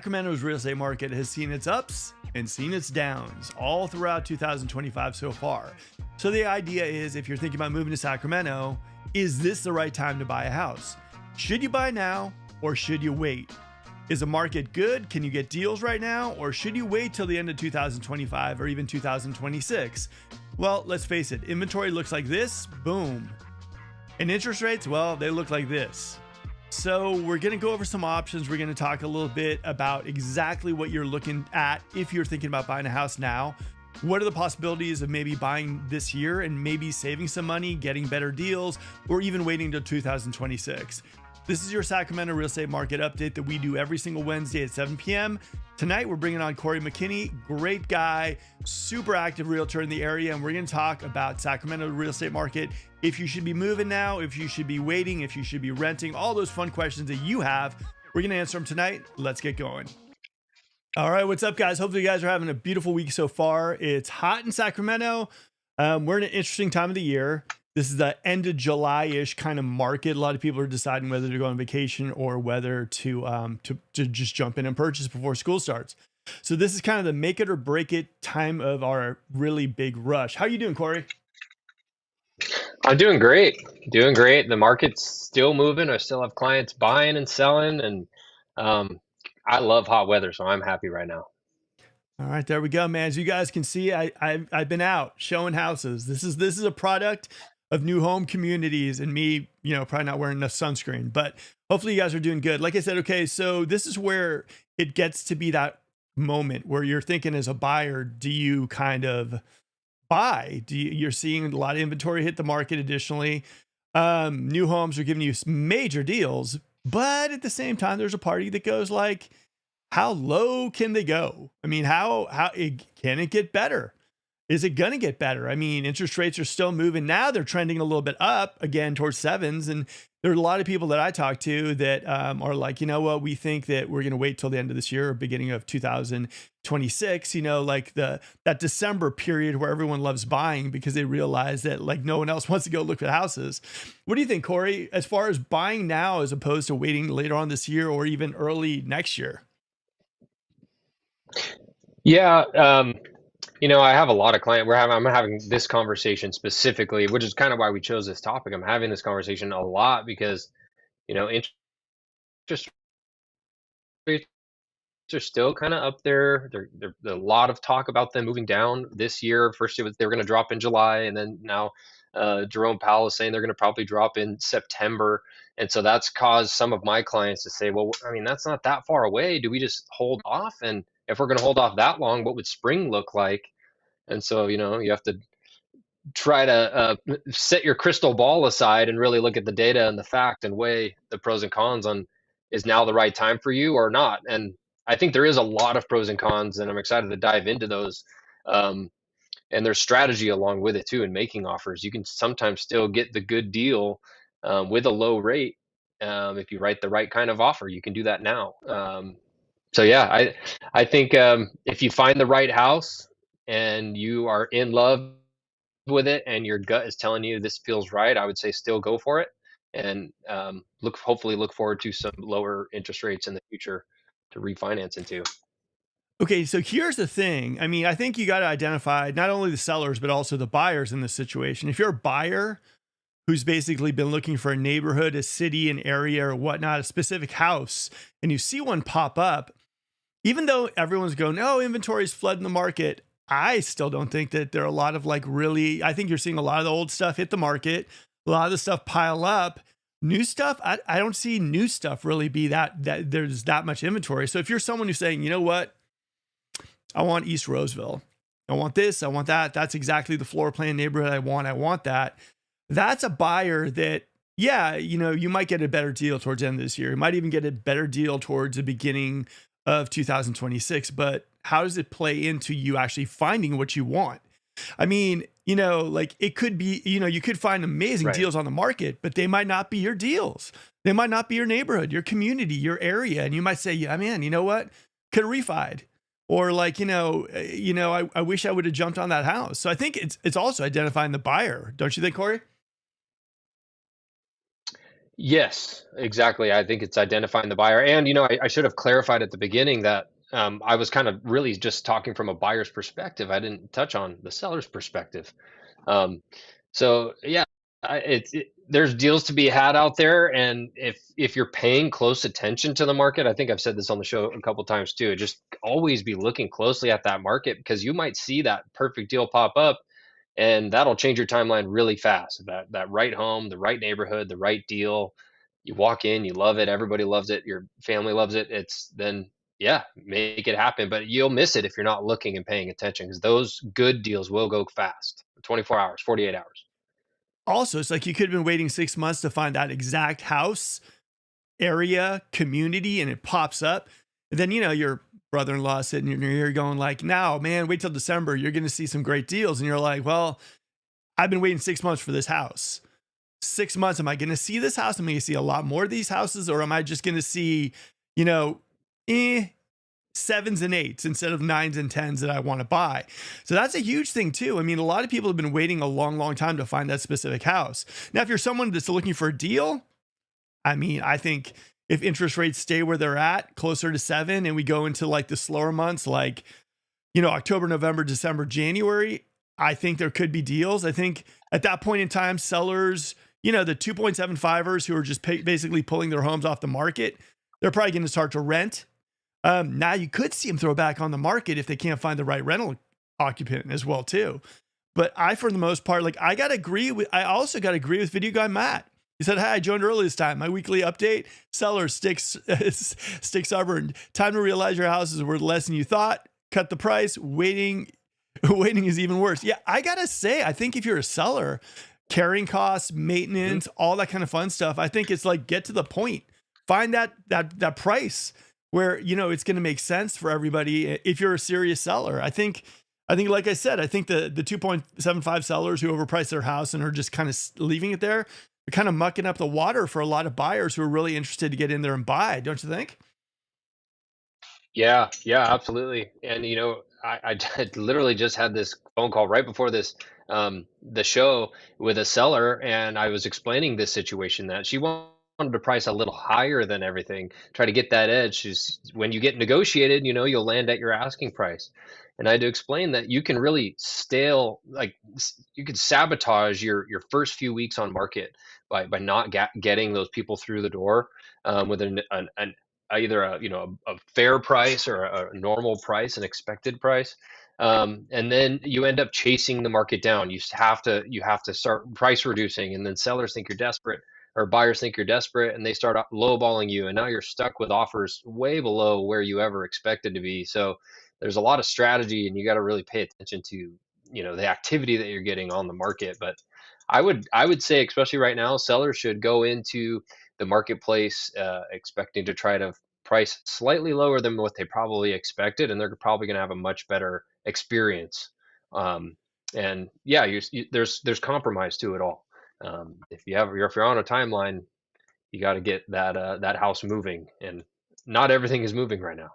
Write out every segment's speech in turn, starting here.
Sacramento's real estate market has seen its ups and seen its downs all throughout 2025 so far. So the idea is, if you're thinking about moving to Sacramento, is this the right time to buy a house? Should you buy now or should you wait? Is the market good? Can you get deals right now? Or should you wait till the end of 2025 or even 2026? Well, let's face it, inventory looks like this, boom. And interest rates, well, they look like this. So we're going to go over some options. We're going to talk a little bit about exactly what you're looking at if you're thinking about buying a house now. What are the possibilities of maybe buying this year and maybe saving some money, getting better deals, or even waiting until 2026? This is your Sacramento real estate market update that we do every single Wednesday at 7 p.m. Tonight, we're bringing on Corey McKinney, great guy, super active realtor in the area, and we're going to talk about Sacramento real estate market, if you should be moving now, if you should be waiting, if you should be renting, all those fun questions that you have. We're going to answer them tonight. Let's get going. All right, what's up, guys? Hopefully you guys are having a beautiful week so far. It's hot in Sacramento. We're in an interesting time of the year. This is the end of July-ish kind of market. A lot of people are deciding whether to go on vacation or whether to just jump in and purchase before school starts. So this is kind of the make it or break it time of our really big rush. How are you doing, Corey? I'm doing great. Doing great. The market's still moving. I still have clients buying and selling, and I love hot weather, so I'm happy right now. All right, there we go, man. As you guys can see, I've been out showing houses. This is a product of new home communities and me, probably not wearing enough sunscreen, but hopefully you guys are doing good. Like I said, okay, so this is where it gets to be that moment where you're thinking as a buyer, do you kind of buy? You're seeing a lot of inventory hit the market additionally. New homes are giving you major deals, but at the same time, there's a party that goes like, how low can they go? I mean, can it get better? Is it going to get better? I mean, interest rates are still moving. Now they're trending a little bit up again towards sevens. And there are a lot of people that I talk to that are like, you know what, we think that we're going to wait till the end of this year or beginning of 2026, like that December period where everyone loves buying because they realize that like no one else wants to go look at houses. What do you think, Corey, as far as buying now as opposed to waiting later on this year or even early next year? Yeah, I have a lot of clients. I'm having this conversation specifically, which is kind of why we chose this topic. I'm having this conversation a lot because, interest rates are still kind of up there. There's a lot of talk about them moving down this year. First, they were going to drop in July, and then now Jerome Powell is saying they're going to probably drop in September. And so that's caused some of my clients to say, well, I mean, that's not that far away. Do we just hold off? And if we're going to hold off that long, what would spring look like? And so, you have to try to set your crystal ball aside and really look at the data and the fact and weigh the pros and cons on, is now the right time for you or not? And I think there is a lot of pros and cons, and I'm excited to dive into those. And there's strategy along with it too in making offers. You can sometimes still get the good deal with a low rate. If you write the right kind of offer, you can do that now. So yeah, I think if you find the right house and you are in love with it and your gut is telling you this feels right, I would say still go for it, and hopefully look forward to some lower interest rates in the future to refinance into. Okay, so here's the thing. I mean, I think you got to identify not only the sellers, but also the buyers in this situation. If you're a buyer who's basically been looking for a neighborhood, a city, an area, or whatnot, a specific house, and you see one pop up, even though everyone's going, oh, inventory is flooding the market, I still don't think that there are a lot of I think you're seeing a lot of the old stuff hit the market, a lot of the stuff pile up. New stuff, I don't see new stuff really be that there's that much inventory. So if you're someone who's saying, you know what, I want East Roseville, I want this, I want that, that's exactly the floor plan neighborhood I want that. That's a buyer that, yeah, you might get a better deal towards the end of this year. You might even get a better deal towards the beginning of 2026, but how does it play into you actually finding what you want? I mean, it could be, you could find amazing deals on the market, but they might not be your deals. They might not be your neighborhood, your community, your area. And you might say, yeah, man, you know what? Could have refied. Or I wish I would have jumped on that house. So I think it's also identifying the buyer. Don't you think, Corey? Yes, exactly. I think it's identifying the buyer. And, I should have clarified at the beginning that I was kind of really just talking from a buyer's perspective. I didn't touch on the seller's perspective. Um, so yeah, there's deals to be had out there, and if you're paying close attention to the market, I think I've said this on the show a couple times too. Just always be looking closely at that market because you might see that perfect deal pop up, and that'll change your timeline really fast. That right home, the right neighborhood, the right deal. You walk in, you love it, everybody loves it, your family loves it. It's then yeah, make it happen, but you'll miss it if you're not looking and paying attention because those good deals will go fast. 24 hours, 48 hours. Also, it's like you could have been waiting 6 months to find that exact house, area, community, and it pops up. And then, your brother-in-law sitting in your ear going like, now, man, wait till December. You're going to see some great deals. And you're like, well, I've been waiting 6 months for this house. 6 months. Am I going to see this house? Am I going to see a lot more of these houses? Or am I just going to see, you know, eh, sevens and eights instead of nines and tens that I want to buy? So that's a huge thing too. I mean, a lot of people have been waiting a long, long time to find that specific house. Now, if you're someone that's looking for a deal, I mean, I think if interest rates stay where they're at, closer to 7, and we go into like the slower months, like, October, November, December, January, I think there could be deals. I think at that point in time, sellers, the 2.75ers who are just basically pulling their homes off the market, they're probably going to start to rent. Now you could see them throw back on the market if they can't find the right rental occupant as well too. But for the most part, like I also got to agree with video guy Matt. He said, "Hi, I joined early this time. My weekly update: seller sticks stubborn. Time to realize your house is worth less than you thought. Cut the price. Waiting is even worse." Yeah, I gotta say, I think if you're a seller, carrying costs, maintenance, all that kind of fun stuff, I think it's like get to the point. Find that price where it's going to make sense for everybody. If you're a serious seller, I think, like I said, I think the 2.75 sellers who overprice their house and are just kind of leaving it there, they're kind of mucking up the water for a lot of buyers who are really interested to get in there and buy. Don't you think? Yeah, yeah, absolutely. And literally just had this phone call right before the show with a seller, and I was explaining this situation that she wanted to price a little higher than everything, try to get that edge. She's, when you get negotiated, you'll land at your asking price. And I had to explain that you can really you could sabotage your first few weeks on market by not getting those people through the door with an either a fair price or a normal price, an expected price, and then you end up chasing the market down. You have to start price reducing, and then sellers think you're desperate or buyers think you're desperate, and they start lowballing you, and now you're stuck with offers way below where you ever expected to be. So there's a lot of strategy, and you got to really pay attention to the activity that you're getting on the market. But I would say, especially right now, sellers should go into the marketplace expecting to try to price slightly lower than what they probably expected, and they're probably going to have a much better experience. Um, and yeah, there's compromise to it all. If you're on a timeline, you got to get that house moving, and not everything is moving right now.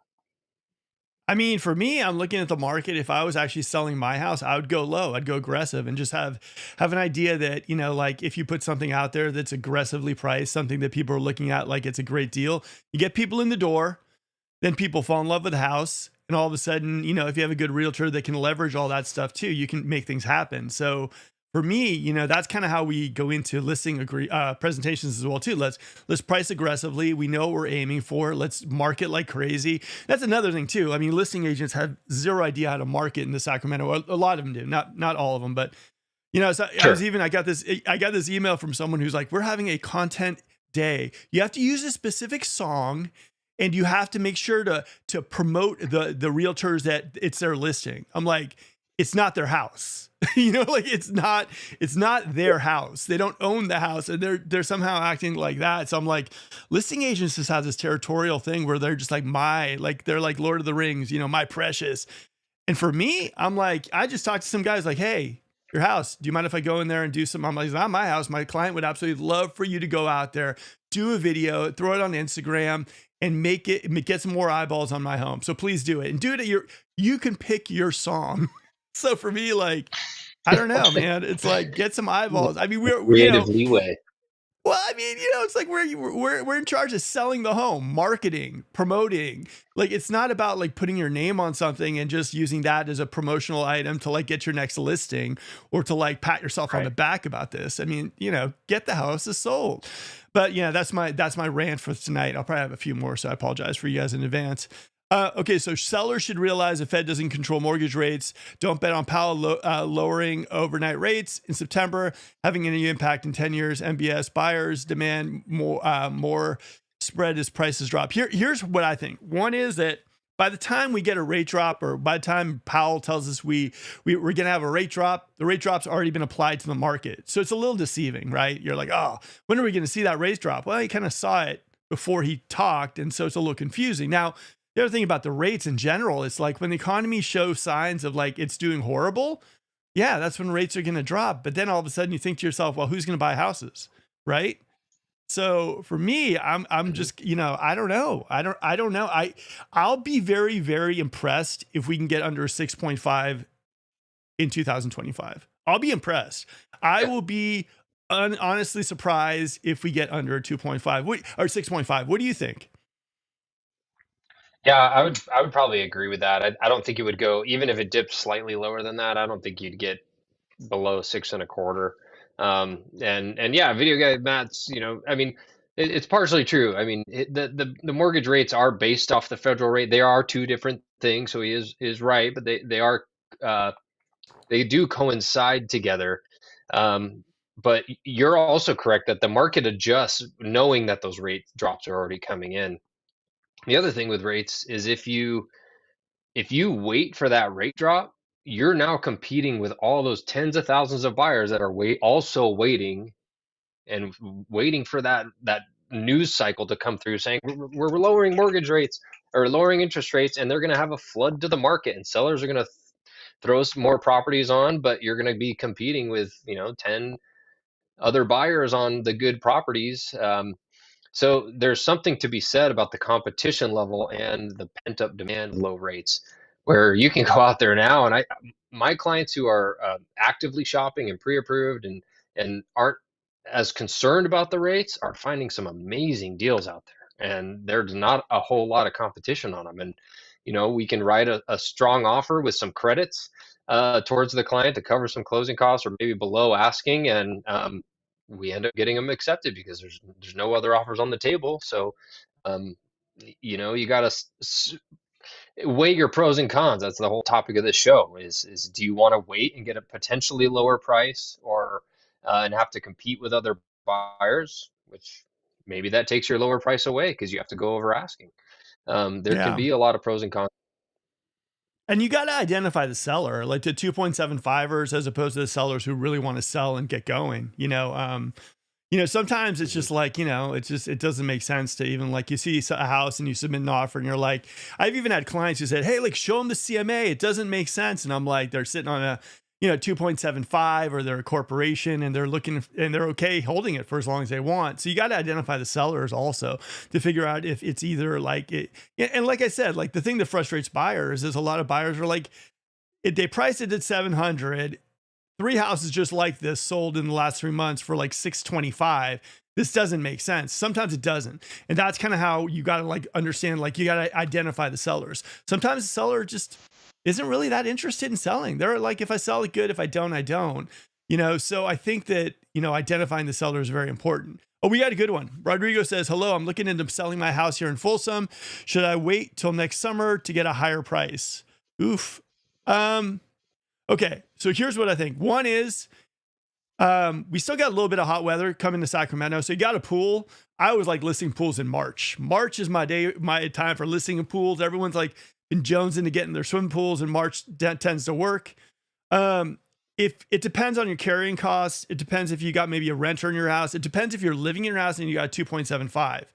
I mean, for me, I'm looking at the market. If I was actually selling my house, I would go low. I'd go aggressive and just have an idea that, like if you put something out there that's aggressively priced, something that people are looking at like it's a great deal, you get people in the door, then people fall in love with the house. And all of a sudden, if you have a good realtor that can leverage all that stuff too, you can make things happen. So for me, that's kind of how we go into listing presentations as well too. Let's price aggressively. We know what we're aiming for. Let's market like crazy. That's another thing too. I mean, listing agents have zero idea how to market in the Sacramento. A lot of them do, not all of them, but so Sure. I got this email from someone who's like, we're having a content day. You have to use a specific song, and you have to make sure to promote the realtors that it's their listing. I'm like, it's not their house. Like it's not their house. They don't own the house, and they're somehow acting like that. So I'm like, listing agents just have this territorial thing where they're just like they're like Lord of the Rings, my precious. And for me, I'm like, I just talked to some guys like, hey, your house, do you mind if I go in there and do some? I'm like, it's not my house. My client would absolutely love for you to go out there, do a video, throw it on Instagram, and get some more eyeballs on my home. So please do it, and do it at you can pick your song. So for me, like, I don't know, man, it's like, get some eyeballs. I mean, we're, Creative leeway. Well, I mean, it's like we're in charge of selling the home, marketing, promoting. Like it's not about like putting your name on something and just using that as a promotional item to like get your next listing or to like pat yourself on the Right. back about this. I mean, get the houses sold. But yeah, that's my rant for tonight. I'll probably have a few more, so I apologize for you guys in advance. Okay, so sellers should realize the Fed doesn't control mortgage rates. Don't bet on Powell lowering overnight rates in September, having any impact in 10 years. MBS buyers demand more spread as prices drop. Here's what I think. One is that by the time we get a rate drop, or by the time Powell tells us we're going to have a rate drop, the rate drop's already been applied to the market. So it's a little deceiving, right? You're like, oh, when are we going to see that rate drop? Well, he kind of saw it before he talked, and so it's a little confusing. Now, the other thing about the rates in general, it's like when the economy shows signs of like it's doing horrible, yeah, that's when rates are going to drop. But then all of a sudden you think to yourself, well, who's going to buy houses, right? So for me, I'm Mhm. just, I don't know. I don't know. I'll be very, very impressed if we can get under 6.5 in 2025. I'll be impressed. I Yeah. will be honestly surprised if we get under 2.5 or 6.5. What do you think? Yeah, I would probably agree with that. I don't think it would go even if it dipped slightly lower than that. I don't think you'd get below six and a quarter. And yeah, video game Matt's, I mean, it's partially true. I mean, the mortgage rates are based off the federal rate. They are two different things. So he is right, but uh, they do coincide together. Um, but you're also correct that the market adjusts knowing that those rate drops are already coming in. The other thing with rates is if you wait for that rate drop, you're now competing with all those tens of thousands of buyers that are also waiting and waiting for that news cycle to come through saying we're lowering mortgage rates or lowering interest rates, and they're going to have a flood to the market, and sellers are going to throw some more properties on, but you're going to be competing with 10 other buyers on the good properties. So there's something to be said about the competition level and the pent up demand, low rates, where you can go out there now. And my clients who are actively shopping and pre-approved and aren't as concerned about the rates are finding some amazing deals out there. And there's not a whole lot of competition on them. And we can write a strong offer with some credits towards the client to cover some closing costs or maybe below asking, and we end up getting them accepted because there's no other offers on the table. So, um, you got to weigh your pros and cons. That's the whole topic of this show. Is do you want to wait and get a potentially lower price, or and have to compete with other buyers, which maybe that takes your lower price away because you have to go over asking. There can Yeah. be a lot of pros and cons. And you got to identify the seller, like the 2.75ers, as opposed to the sellers who really want to sell and get going. Sometimes it's Mhm. just like, it doesn't make sense to even like you see a house and you submit an offer and you're like, I've even had clients who said, hey, like show them the CMA. It doesn't make sense. And I'm like, they're sitting on a, 2.75, or they're a corporation and they're looking and they're okay holding it for as long as they want. So you got to identify the sellers also to figure out if it's either like it. Yeah, and like I said, like the thing that frustrates buyers is a lot of buyers are like, if they priced it at 700, three houses just like this sold in the last 3 months for like 625. This doesn't make sense. Sometimes it doesn't. And that's kind of how you got to like understand, like you got to identify the sellers. Sometimes the seller just isn't really that interested in selling. They're like, if I sell it, good. If I don't, I don't. So I think that, identifying the seller is very important. Oh, we got a good one. Rodrigo says, hello, I'm looking into selling my house here in Folsom. Should I wait till next summer to get a higher price? Oof. Okay, so here's what I think. One is we still got a little bit of hot weather coming to Sacramento. So you got a pool. I always like listing pools in March. March is my time for listing of pools. Everyone's like been jonesing to get in their swim pools, and March tends to work. If it depends on your carrying costs, it depends if you got maybe a renter in your house. It depends if you're living in your house and you got 2.75.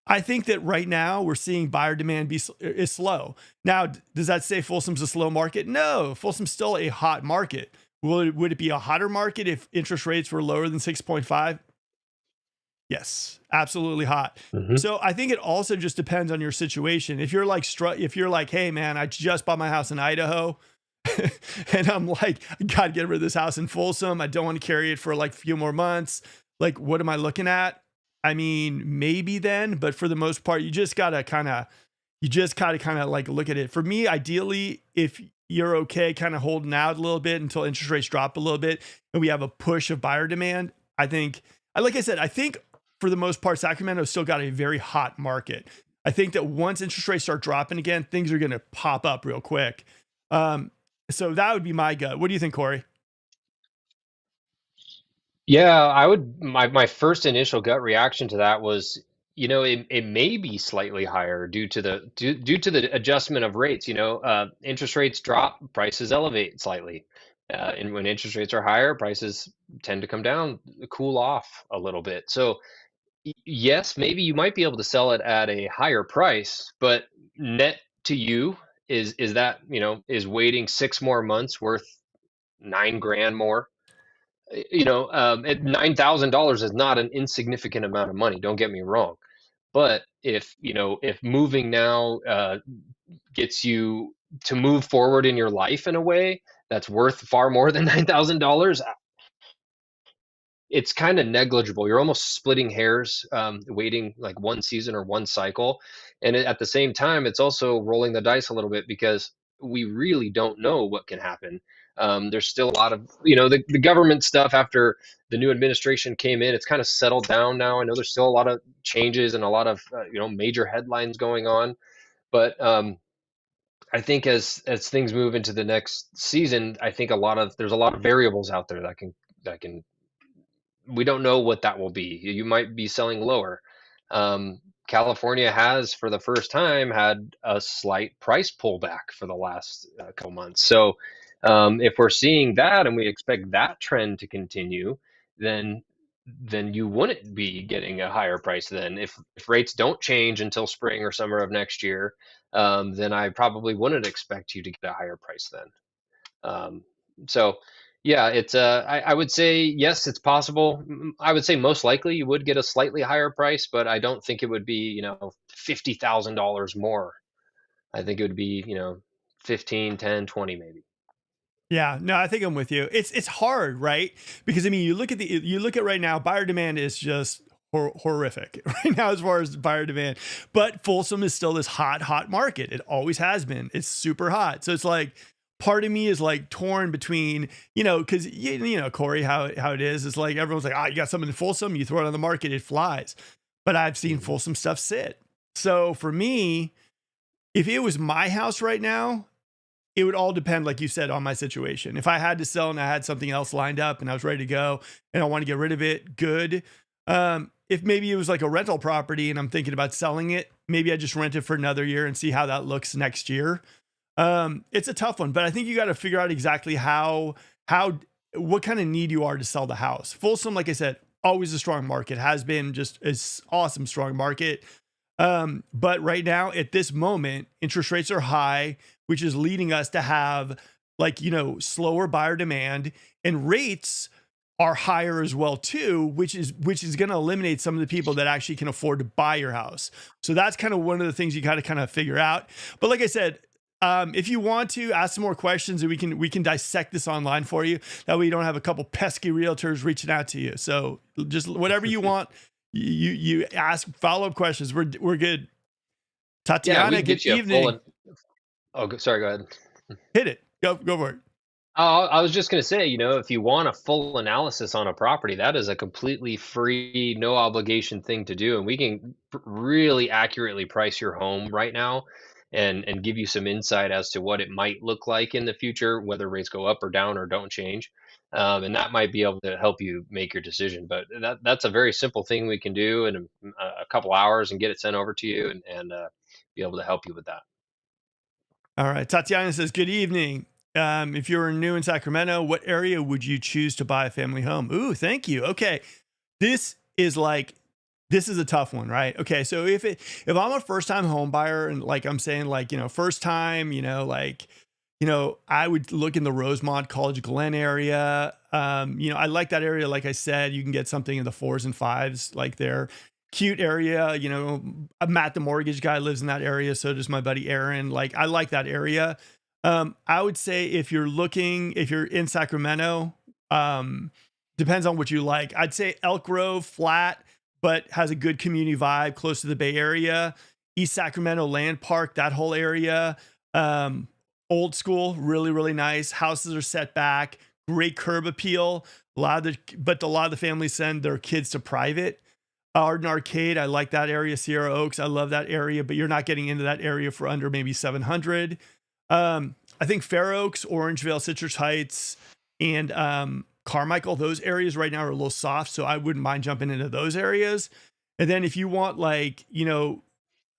I think that right now we're seeing buyer demand is slow. Now, does that say Folsom's a slow market? No, Folsom's still a hot market. Would it be a hotter market if interest rates were lower than 6.5? Yes, absolutely hot. Mhm. So I think it also just depends on your situation. If you're like, hey man, I just bought my house in Idaho, and I'm like, I gotta get rid of this house in Folsom. I don't want to carry it for like a few more months. like, what am I looking at? I mean, maybe then, but for the most part, you just gotta kind of like look at it. For me, ideally, if you're okay kind of holding out a little bit until interest rates drop a little bit and we have a push of buyer demand, I think, like I said, I think for the most part, Sacramento's still got a very hot market. I think that once interest rates start dropping again, things are going to pop up real quick. Um, so that would be my gut. What do you think, Corey? Yeah, I would. My first initial gut reaction to that was, it may be slightly higher due to the adjustment of rates. Interest rates drop, prices elevate slightly, and when interest rates are higher, prices tend to come down, cool off a little bit. So yes, maybe you might be able to sell it at a higher price, but net to you is that, is waiting 6 more months worth 9 grand more? At $9,000 is not an insignificant amount of money. Don't get me wrong, but if moving now gets you to move forward in your life in a way that's worth far more than $9,000, it's kind of negligible. You're almost splitting hairs, waiting like one season or one cycle. And at the same time, it's also rolling the dice a little bit because we really don't know what can happen. There's still a lot of, the government stuff after the new administration came in, it's kind of settled down now. I know there's still a lot of changes and a lot of, major headlines going on. But I think as things move into the next season, I think there's a lot of variables out there that can we don't know what that will be. You might be selling lower. California has, for the first time, had a slight price pullback for the last couple months. So, if we're seeing that and we expect that trend to continue, then you wouldn't be getting a higher price then. If rates don't change until spring or summer of next year, then I probably wouldn't expect you to get a higher price then. Um, so yeah, I would say yes, it's possible. I would say most likely you would get a slightly higher price, but I don't think it would be, $50,000 more. I think it would be, 15, 10, 20 maybe. Yeah, no, I think I'm with you. It's hard, right? Because I mean, you look at right now, buyer demand is just horrific right now as far as buyer demand. But Folsom is still this hot market. It always has been. It's super hot. So it's like part of me is like torn between, because Corey, how it is. It's like everyone's like, you got something in Folsom, you throw it on the market, it flies. But I've seen Mhm. Folsom stuff sit. So for me, if it was my house right now, it would all depend, like you said, on my situation. If I had to sell and I had something else lined up and I was ready to go and I want to get rid of it, good. If maybe it was like a rental property and I'm thinking about selling it, maybe I just rent it for another year and see how that looks next year. It's a tough one, but I think you got to figure out exactly what kind of need you are to sell the house. Folsom, like I said, always a strong market, has been just as awesome, strong market. But right now, at this moment, interest rates are high, which is leading us to have slower buyer demand, and rates are higher as well too, which is going to eliminate some of the people that actually can afford to buy your house. So that's kind of one of the things you got to kind of figure out. But like I said, if you want to ask some more questions, and we can dissect this online for you. That way you don't have a couple pesky realtors reaching out to you. So just whatever you want. You ask follow-up questions. We're good. Yeah, we Tatiana, can good get you a full. evening. Sorry, go ahead. Hit it. Go for it. I was just going to say, if you want a full analysis on a property, that is a completely free, no obligation thing to do. And we can really accurately price your home right now and give you some insight as to what it might look like in the future, whether rates go up or down or don't change. And that might be able to help you make your decision. But that's a very simple thing we can do in a couple hours and get it sent over to you and be able to help you with that. All right. Tatiana says, good evening. If you were new in Sacramento, what area would you choose to buy a family home? Ooh, thank you. Okay. This is a tough one, right? Okay. So if I'm a first time home buyer and like I'm saying, first time, I would look in the Rosemont College Glen area. I like that area. Like I said, you can get something in the 4s and 5s, like there. Cute area. Matt, the mortgage guy, lives in that area. So does my buddy Aaron. Like, I like that area. I would say if you're in Sacramento, Depends on what you like. I'd say Elk Grove, flat, but has a good community vibe, close to the Bay Area. East Sacramento Land Park, that whole area. Um, Old school, really, really nice. Houses are set back, great curb appeal. But a lot of the families send their kids to private. Arden Arcade, I like that area. Sierra Oaks, I love that area, but you're not getting into that area for under maybe 700. I think Fair Oaks, Orangevale, Citrus Heights, and Carmichael, those areas right now are a little soft, so I wouldn't mind jumping into those areas. And then if you want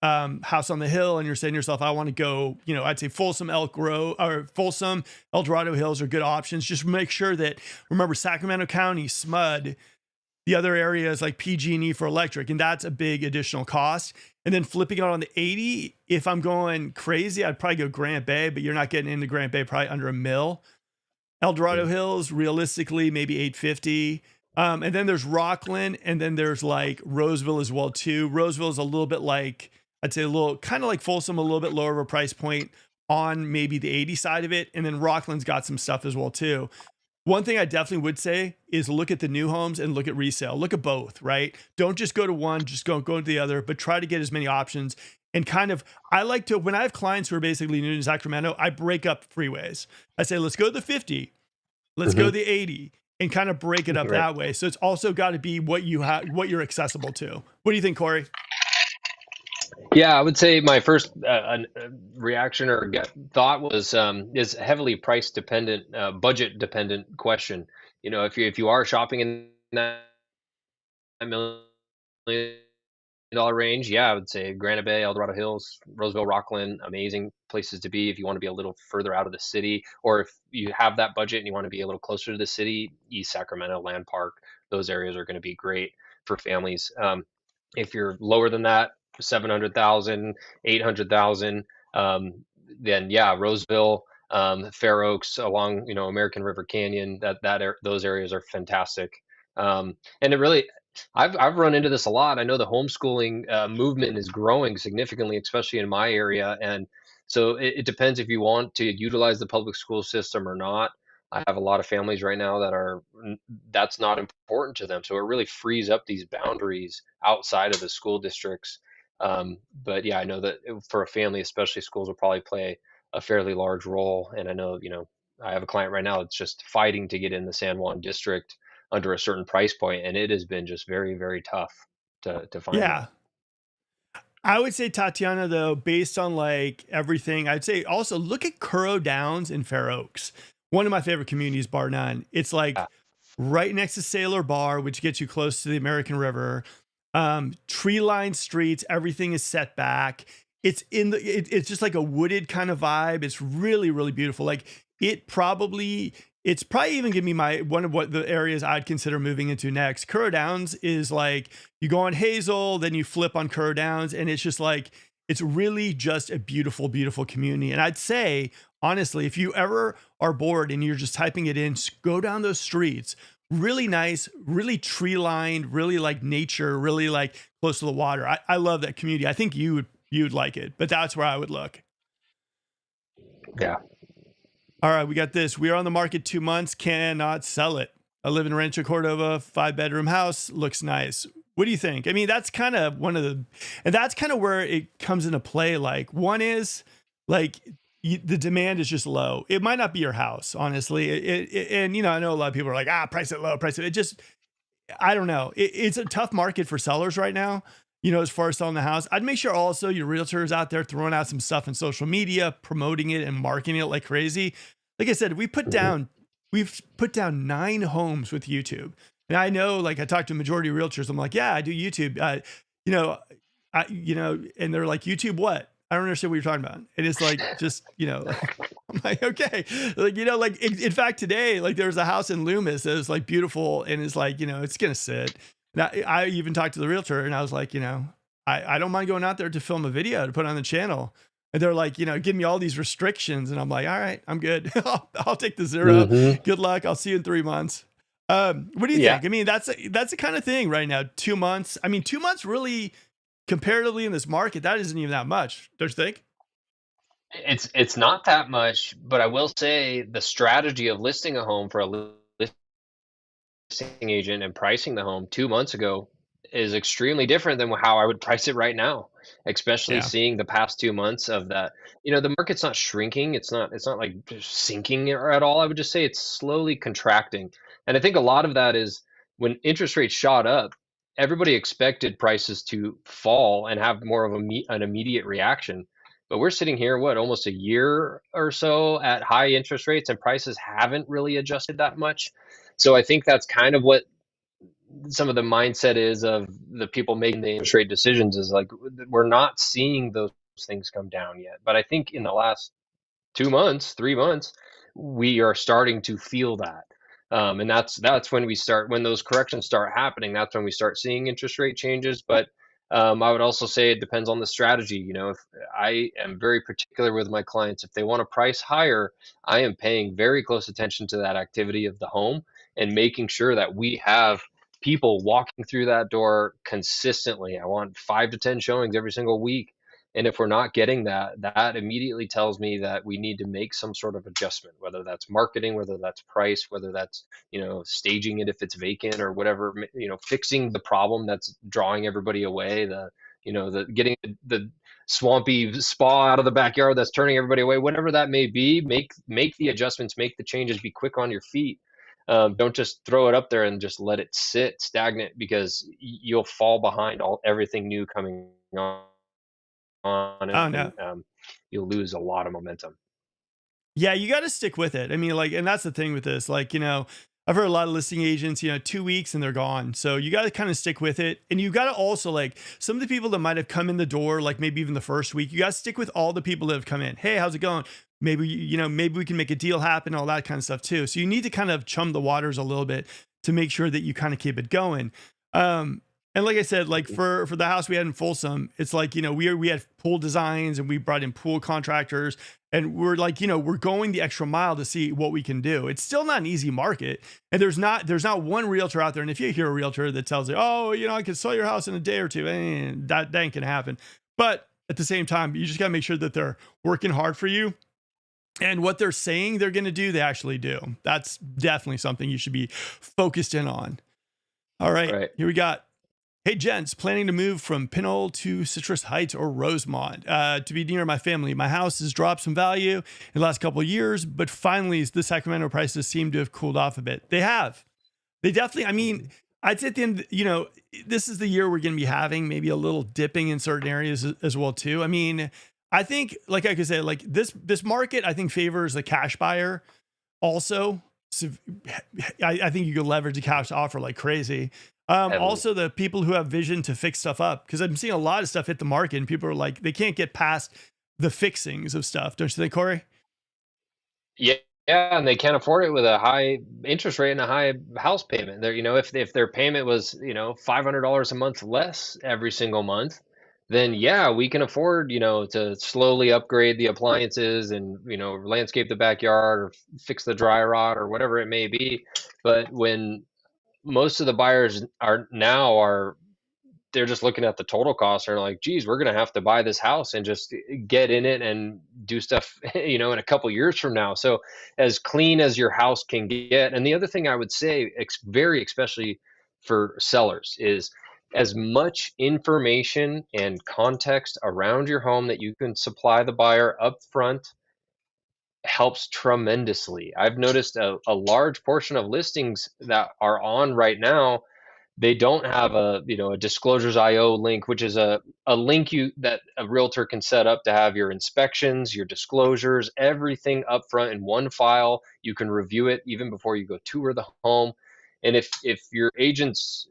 House on the Hill and you're saying to yourself, I want to go, I'd say Folsom, Elk Grove, or Folsom, El Dorado Hills are good options. Just make sure that, remember, Sacramento County, SMUD, the other areas like PG&E for electric, and that's a big additional cost. And then flipping it on the 80, if I'm going crazy, I'd probably go Grant Bay, but you're not getting into Grant Bay probably under $1 million. El Dorado Hills, realistically, maybe 850. And then there's Rockland, and then there's like Roseville as well too. Roseville is a little bit like, I'd say a little kind of like Folsom, a little bit lower of a price point on maybe the 80 side of it. And then Rockland's got some stuff as well too. One thing I definitely would say is look at the new homes and look at resale. Look at both, right? Don't just go to one, just go to the other, but try to get as many options. And I like to, when I have clients who are basically new to Sacramento, I break up freeways. I say, let's go to the 50, let's go to the 80, and kind of break it up that way. So it's also got to be what you're accessible to. What do you think, Corey? Yeah, I would say my first reaction or thought was is heavily price dependent, budget dependent question. If you are shopping in that $1 million range, yeah, I would say Granite Bay, El Dorado Hills, Roseville, Rockland, amazing places to be if you want to be a little further out of the city, or if you have that budget and you want to be a little closer to the city. East Sacramento, Land Park, those areas are going to be great for families. If you're lower than that, 700,000, 800,000, then yeah, Roseville, Fair Oaks along, American River Canyon, those areas are fantastic. And it really, I've run into this a lot. I know the homeschooling movement is growing significantly, especially in my area. And so it depends if you want to utilize the public school system or not. I have a lot of families right now that's not important to them. So it really frees up these boundaries outside of the school districts. But yeah, I know that for a family, especially, schools will probably play a fairly large role. And I know, I have a client right now that's just fighting to get in the San Juan district under a certain price point, and it has been just very, very tough to find. Yeah. I would say, Tatiana, though, based on like everything, I'd say also look at Curro Downs in Fair Oaks. One of my favorite communities, bar none. It's like right next to Sailor Bar, which gets you close to the American River. Tree-lined streets, everything is set back. It's just like a wooded kind of vibe. It's really, really beautiful. Like it's probably even gonna be one of what the areas I'd consider moving into next. Curro Downs is like you go on Hazel, then you flip on Curro Downs, and it's just like it's really just a beautiful, beautiful community. And I'd say, honestly, if you ever are bored and you're just typing it in, go down those streets. Really nice, really tree lined, really like nature, really like close to the water. I love that community. I think you'd like it, but that's where I would look. Yeah. All right, we got this. We are on the market 2 months, cannot sell it. I live in Rancho Cordova, 5-bedroom house, looks nice. What do you think? I mean, that's kind of and that's kind of where it comes into play. Like one is like the demand is just low. It might not be your house, honestly. And I know a lot of people are like, price it low, price it. It just, I don't know. It's a tough market for sellers right now. As far as selling the house, I'd make sure also your realtors out there throwing out some stuff in social media, promoting it and marketing it like crazy. Like I said, we've put down 9 homes with YouTube. And I know, like I talked to a majority of realtors. I'm like, yeah, I do YouTube. And they're like, YouTube what? I don't understand what you're talking about. And it's like, just, I'm like, okay. Like, in fact, today, like there's a house in Loomis that is like beautiful and is like, it's going to sit. And I even talked to the realtor and I was like, I don't mind going out there to film a video to put on the channel. And they're like, give me all these restrictions. And I'm like, all right, I'm good. I'll take the 0. Good luck. I'll see you in 3 months. What do you think? I mean, that's the kind of thing right now. 2 months. I mean, 2 months really comparatively in this market, that isn't even that much. Don't you think? It's not that much, but I will say the strategy of listing a home for a listing agent and pricing the home 2 months ago is extremely different than how I would price it right now, especially Yeah. seeing the past 2 months of that. The market's not shrinking, it's not like just sinking or at all. I would just say it's slowly contracting. And I think a lot of that is when interest rates shot up, everybody expected prices to fall and have more of an immediate reaction. But we're sitting here, what, almost a year or so at high interest rates, and prices haven't really adjusted that much. So I think that's kind of what some of the mindset is of the people making the interest rate decisions, is like we're not seeing those things come down yet. But I think in the last 2 months, 3 months, we are starting to feel that. And that's when we start, when those corrections start happening, that's when we start seeing interest rate changes. But I would also say it depends on the strategy. If I am very particular with my clients, if they want to price higher, I am paying very close attention to that activity of the home and making sure that we have people walking through that door consistently. I want 5 to 10 showings every single week. And if we're not getting that, that immediately tells me that we need to make some sort of adjustment, whether that's marketing, whether that's price, whether that's, staging it if it's vacant or whatever, fixing the problem that's drawing everybody away, the getting the swampy spa out of the backyard that's turning everybody away, whatever that may be, make the adjustments, make the changes, be quick on your feet. Don't just throw it up there and just let it sit stagnant, because you'll fall behind everything new coming on, Oh and no. you'll lose a lot of momentum. Yeah, you got to stick with it. I mean, like, and that's the thing with this. Like, I've heard a lot of listing agents, 2 weeks and they're gone. So you got to kind of stick with it. And you got to also, like, some of the people that might have come in the door, like maybe even the first week, you got to stick with all the people that have come in. Hey, how's it going? Maybe, maybe we can make a deal happen, all that kind of stuff too. So you need to kind of chum the waters a little bit to make sure that you kind of keep it going. And like I said, like Mhm. for the house we had in Folsom, it's like, we had pool designs and we brought in pool contractors, and we're like, we're going the extra mile to see what we can do. It's still not an easy market, and there's not one realtor out there. And if you hear a realtor that tells you, oh, I can sell your house in a day or two, that ain't gonna happen. But at the same time, you just gotta make sure that they're working hard for you, and what they're saying they're gonna do, they actually do. That's definitely something you should be focused in on. All right, Right. here we got. Hey, gents, planning to move from Pinole to Citrus Heights or Rosemont to be near my family. My house has dropped some value in the last couple of years, but finally, the Sacramento prices seem to have cooled off a bit. They have. They definitely, I mean, Mhm. I'd say at the end, this is the year we're going to be having maybe a little dipping in certain areas as well, too. I mean, I think, like I could say, like this market, I think favors the cash buyer also. So I think you could leverage a cash offer like crazy. Heavily. Also, the people who have vision to fix stuff up, because I'm seeing a lot of stuff hit the market and people are like, they can't get past the fixings of stuff. Don't you think, Corey? Yeah, yeah, and they can't afford it with a high interest rate and a high house payment. If their payment was, $500 a month less every single month, then yeah, we can afford, to slowly upgrade the appliances and, landscape the backyard or fix the dry rot or whatever it may be. But when most of the buyers are they're just looking at the total cost and are like, geez, we're going to have to buy this house and just get in it and do stuff, in a couple years from now. So as clean as your house can get. And the other thing I would say, very especially for sellers, is as much information and context around your home that you can supply the buyer up front helps tremendously. I've noticed a large portion of listings that are on right now, they don't have a disclosures IO link, which is a link that a realtor can set up to have your inspections, your disclosures, everything up front in one file. You can review it even before you go tour the home. And if your agents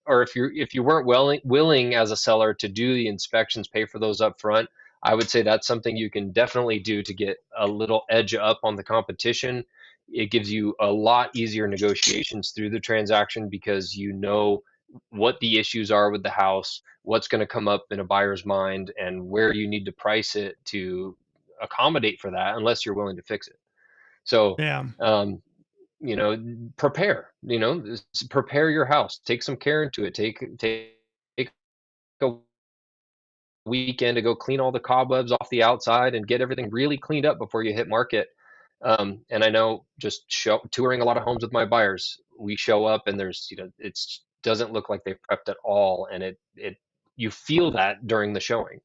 or if you weren't willing as a seller to do the inspections, pay for those up front, I would say that's something you can definitely do to get a little edge up on the competition. It gives you a lot easier negotiations through the transaction because you know what the issues are with the house, what's going to come up in a buyer's mind, and where you need to price it to accommodate for that, unless you're willing to fix it. So, Yeah. um, prepare. Prepare your house. Take some care into it. Take a weekend to go clean all the cobwebs off the outside and get everything really cleaned up before you hit market. And I know just touring a lot of homes with my buyers, we show up and there's, it's doesn't look like they've prepped at all, and it you feel that during the showing.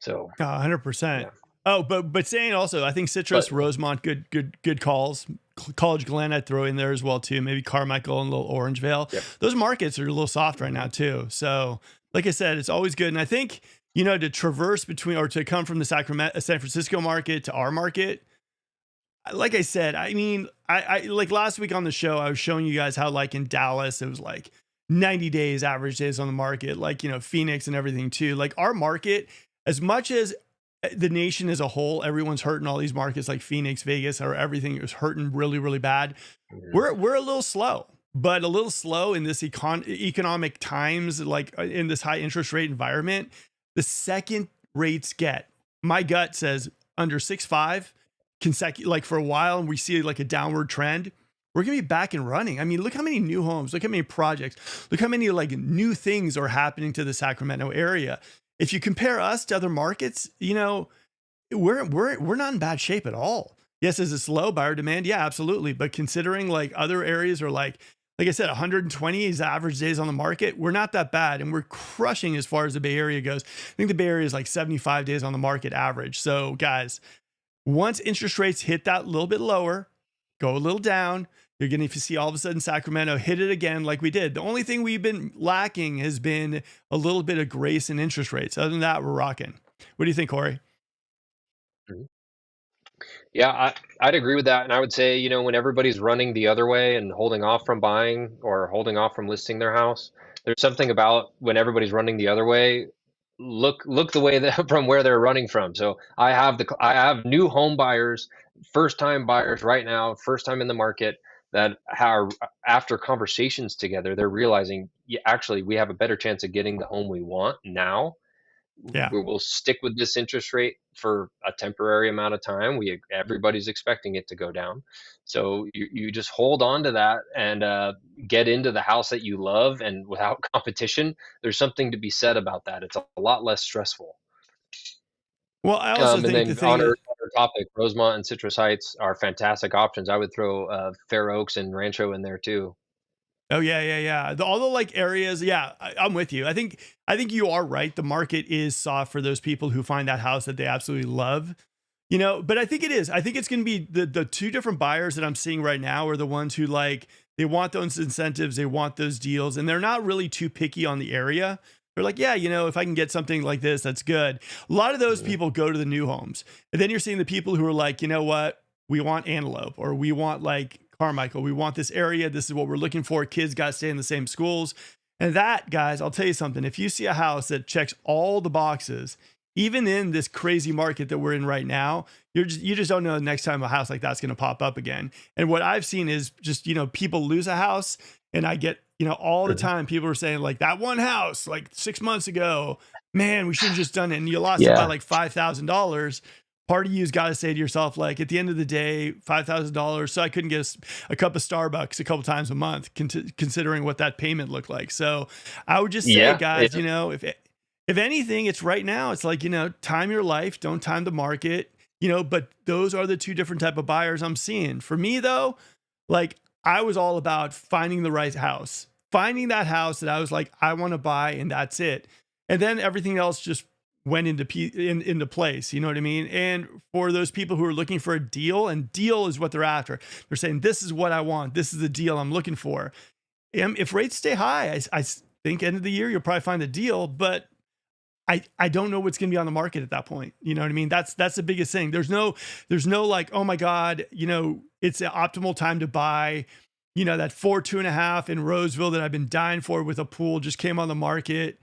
So 100%. yeah, Oh, but saying also, I think but Citrus, Rosemont, good calls. College Glen, I'd throw in there as well too. Maybe Carmichael and Little Orangevale. yep. Those markets are a little soft right Mhm. now too. So, like I said, it's always good. And I think to traverse between or to come from the Sacramento, San Francisco market to our market, like I said, I mean, I like last week on the show, I was showing you guys how like in Dallas, it was like 90 days, average days on the market, like, Phoenix and everything too. Like our market, as much as the nation as a whole, everyone's hurting all these markets like Phoenix, Vegas, or everything is hurting really, really bad. Mhm. We're a little slow, but a little slow in this economic times, like in this high interest rate environment. The second rates get, my gut says under 6.5 consecutive, like for a while, and we see like a downward trend, we're gonna be back and running. I mean, look how many new homes, look how many projects, look how many like new things are happening to the Sacramento area. If you compare us to other markets, we're not in bad shape at all. Yes, is it slow buyer demand? Yeah, absolutely. But considering like other areas are like I said, 120 is average days on the market. We're not that bad, and we're crushing as far as the Bay Area goes. I think the Bay Area is like 75 days on the market average. So, guys, once interest rates hit that little bit lower, go a little down, you're going to see all of a sudden Sacramento hit it again like we did. The only thing we've been lacking has been a little bit of grace in interest rates. Other than that, we're rocking. What do you think, Corey? Mhm. Yeah, I'd agree with that. And I would say, when everybody's running the other way and holding off from buying or holding off from listing their house, there's something about when everybody's running the other way, look the way that from where they're running from. So I have new home buyers, first time buyers right now, first time in the market, that are, after conversations together, they're realizing, yeah, actually we have a better chance of getting the home we want now. Yeah. We will stick with this interest rate for a temporary amount of time. Everybody's expecting it to go down, so you just hold on to that and get into the house that you love, and without competition. There's something to be said about that. It's a lot less stressful. Well, I also And think the then thing is, on our topic, Rosemont and Citrus Heights are fantastic options. I would throw Fair Oaks and Rancho in there too. oh yeah, yeah, yeah. All the like areas, yeah, I'm with you. I think you are right. The market is soft for those people who find that house that they absolutely love. But I think it is. I think it's going to be the two different buyers that I'm seeing right now are the ones who like they want those incentives, they want those deals, and they're not really too picky on the area. They're like, yeah, if I can get something like this, that's good. A lot of those Mhm. people go to the new homes, and then you're seeing the people who are like, you know what, we want Antelope or we want like Carmichael, we want this area. This is what we're looking for. Kids got to stay in the same schools, and that, guys, I'll tell you something. If you see a house that checks all the boxes, even in this crazy market that we're in right now, you just don't know the next time a house like that's going to pop up again. And what I've seen is just people lose a house, and I get all the Mhm. time people are saying like that one house like 6 months ago, man, we should have just done it, and you lost it by Yeah. like $5,000. Part of you's got to say to yourself, like, at the end of the day, $5,000. So I couldn't get a cup of Starbucks a couple times a month, considering what that payment looked like. So I would just say, Yeah. guys, if anything, it's right now. It's like, time your life, don't time the market, but those are the two different type of buyers I'm seeing. For me though, like I was all about finding the right house, finding that house that I was like, I want to buy, and that's it. And then everything else just went into place. You know what I mean? And for those people who are looking for a deal, and deal is what they're after, they're saying, this is what I want. This is the deal I'm looking for. If rates stay high, I think end of the year, you'll probably find a deal, but I don't know what's going to be on the market at that point. You know what I mean? That's the biggest thing. There's no like, oh my God, it's the optimal time to buy. That 4.2.5 in Roseville that I've been dying for with a pool just came on the market.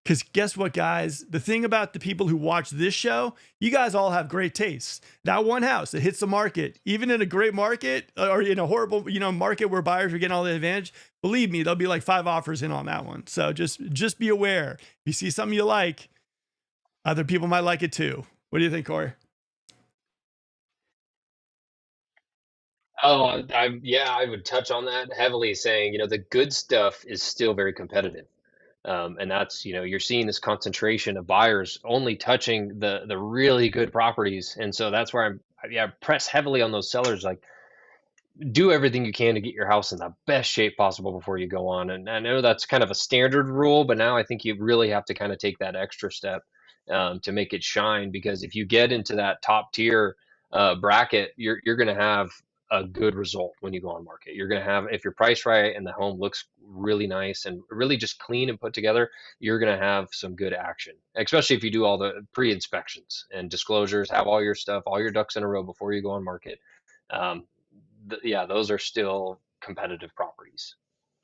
Because guess what, guys? The thing about the people who watch this show, you guys all have great tastes. That one house that hits the market, even in a great market or in a horrible, market where buyers are getting all the advantage, believe me, there'll be like 5 offers in on that one. So just be aware. If you see something you like, other people might like it too. What do you think, Corey? Oh, yeah, I would touch on that heavily, saying, the good stuff is still very competitive. And that's, you're seeing this concentration of buyers only touching the really good properties. And so that's where I press heavily on those sellers, like, do everything you can to get your house in the best shape possible before you go on. And I know that's kind of a standard rule, but now I think you really have to kind of take that extra step, to make it shine. Because if you get into that top tier bracket, you're going to have a good result when you go on market. You're going to have, if you're priced right and the home looks really nice and really just clean and put together, you're going to have some good action, especially if you do all the pre-inspections and disclosures, have all your stuff, all your ducks in a row before you go on market. Um, yeah, those are still competitive properties.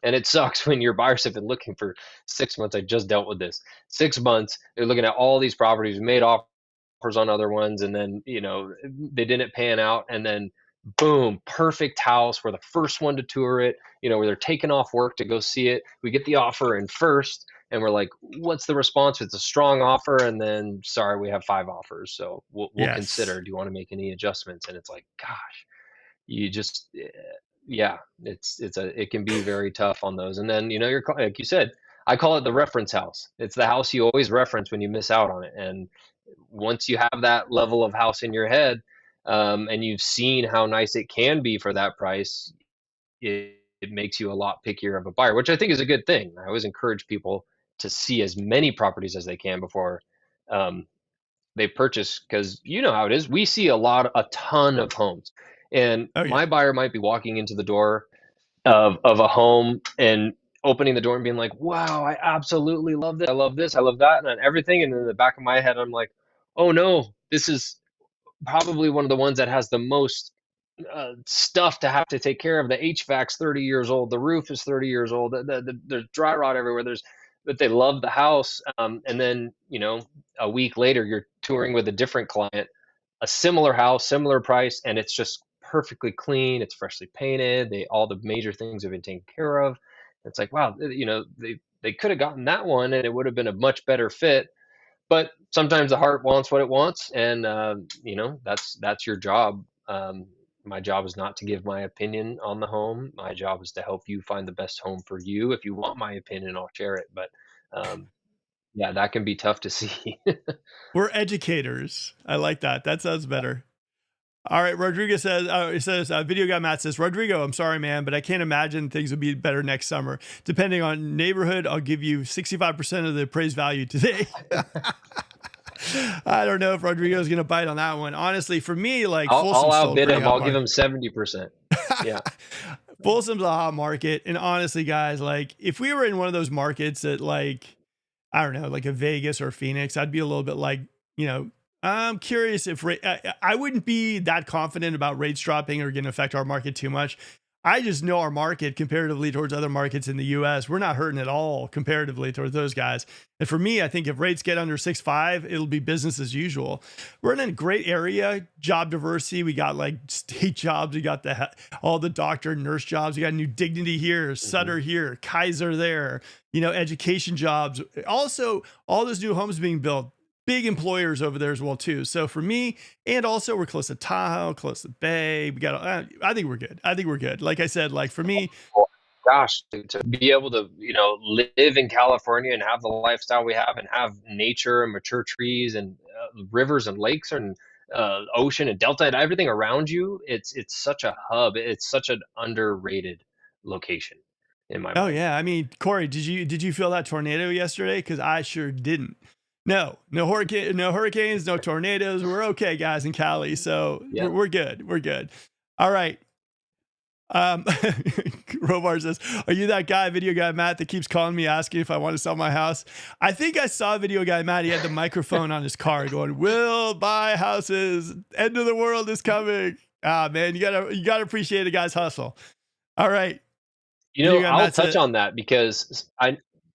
And it sucks when your buyers have been looking for 6 months. I just dealt with this. 6 months, they're looking at all these properties, made offers on other ones, and then, they didn't pan out. And then, boom, perfect house. We're the first one to tour it, where they're taking off work to go see it. We get the offer in first, and we're like, what's the response? It's a strong offer. And then, sorry, we have 5 offers. So we'll Yes. consider. Do you want to make any adjustments? And it's like, gosh, you just yeah, it can be very tough on those. And then, like you said, I call it the reference house. It's the house you always reference when you miss out on it. And once you have that level of house in your head, and you've seen how nice it can be for that price, it makes you a lot pickier of a buyer, which I think is a good thing. I always encourage people to see as many properties as they can before, um, they purchase, because you know how it is. We see a ton of homes, and Oh my yeah. buyer might be walking into the door of a home and opening the door and being like, "Wow, I absolutely love this. I love this. I love that," and everything. And in the back of my head, I'm like, "Oh no, this is probably one of the ones that has the most stuff to have to take care of. The HVAC's 30 years old. The roof is 30 years old. There's dry rot everywhere. But they love the house. And then, a week later, you're touring with a different client, a similar house, similar price, and it's just perfectly clean. It's freshly painted. All the major things have been taken care of. It's like, wow, they could have gotten that one and it would have been a much better fit. But sometimes the heart wants what it wants, and that's your job. My job is not to give my opinion on the home. My job is to help you find the best home for you. If you want my opinion, I'll share it. But um, yeah, that can be tough to see. We're educators. I like that. That sounds better. All right, Rodrigo says, Video Guy Matt says, Rodrigo, I'm sorry, man, but I can't imagine things would be better next summer. Depending on neighborhood, I'll give you 65% of the appraised value today. I don't know if Rodrigo's going to bite on that one. Honestly, for me, like I'll Folsom's still a outbid pretty him. hot I'll give market. him 70%. Yeah. Folsom's a hot market. And honestly, guys, like if we were in one of those markets that like, I don't know, like a Vegas or Phoenix, I'd be a little bit like, I'm curious if I wouldn't be that confident about rates dropping or going to affect our market too much. I just know our market comparatively towards other markets in the US. We're not hurting at all comparatively towards those guys. And for me, I think if rates get under 6.5, it'll be business as usual. We're in a great area, job diversity. We got like state jobs. We got all the doctor, nurse jobs. We got New Dignity here, Hmm. Sutter here, Kaiser there, education jobs. Also, all those new homes being built, big employers over there as well too. So for me, and also we're close to Tahoe, close to the Bay. We got. I think we're good. I think we're good. Like I said, like for me, Well, gosh, to be able to, live in California and have the lifestyle we have and have nature and mature trees and rivers and lakes and ocean and delta and everything around you, it's such a hub. It's such an underrated location in my oh mind. yeah. I mean, Corey, did you feel that tornado yesterday? Because I sure didn't. No, no hurricanes, no tornadoes. We're okay, guys, in Cali. So Yeah. we're good. We're good. All right. Um, Robar says, "Are you that guy, Video Guy Matt, that keeps calling me asking if I want to sell my house?" I think I saw Video Guy Matt. He had the microphone on his car, going, "We'll buy houses. End of the world is coming." Ah, man, you gotta appreciate a guy's hustle. All right, Video Guy I'll Matt touch said, on that because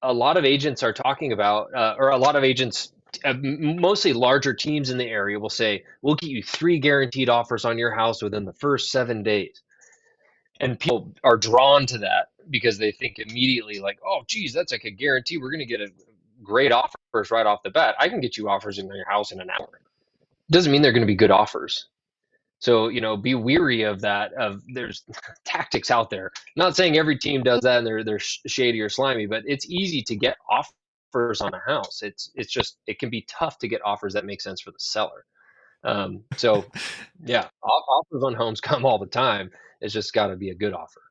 a lot of agents are talking about, or a lot of agents, mostly larger teams in the area, will say, "We'll get you 3 guaranteed offers on your house within the first 7 days." And people are drawn to that because they think immediately like, "Oh geez, that's like a guarantee we're going to get a great offers right off the bat. I can get you offers in your house in an hour." Doesn't mean they're going to be good offers. So, be weary of that. Of There's tactics out there. Not saying every team does that and they're shady or slimy, but it's easy to get offers on a house. It's just it can be tough to get offers that make sense for the seller. So yeah, offers on homes come all the time. It's just got to be a good offer.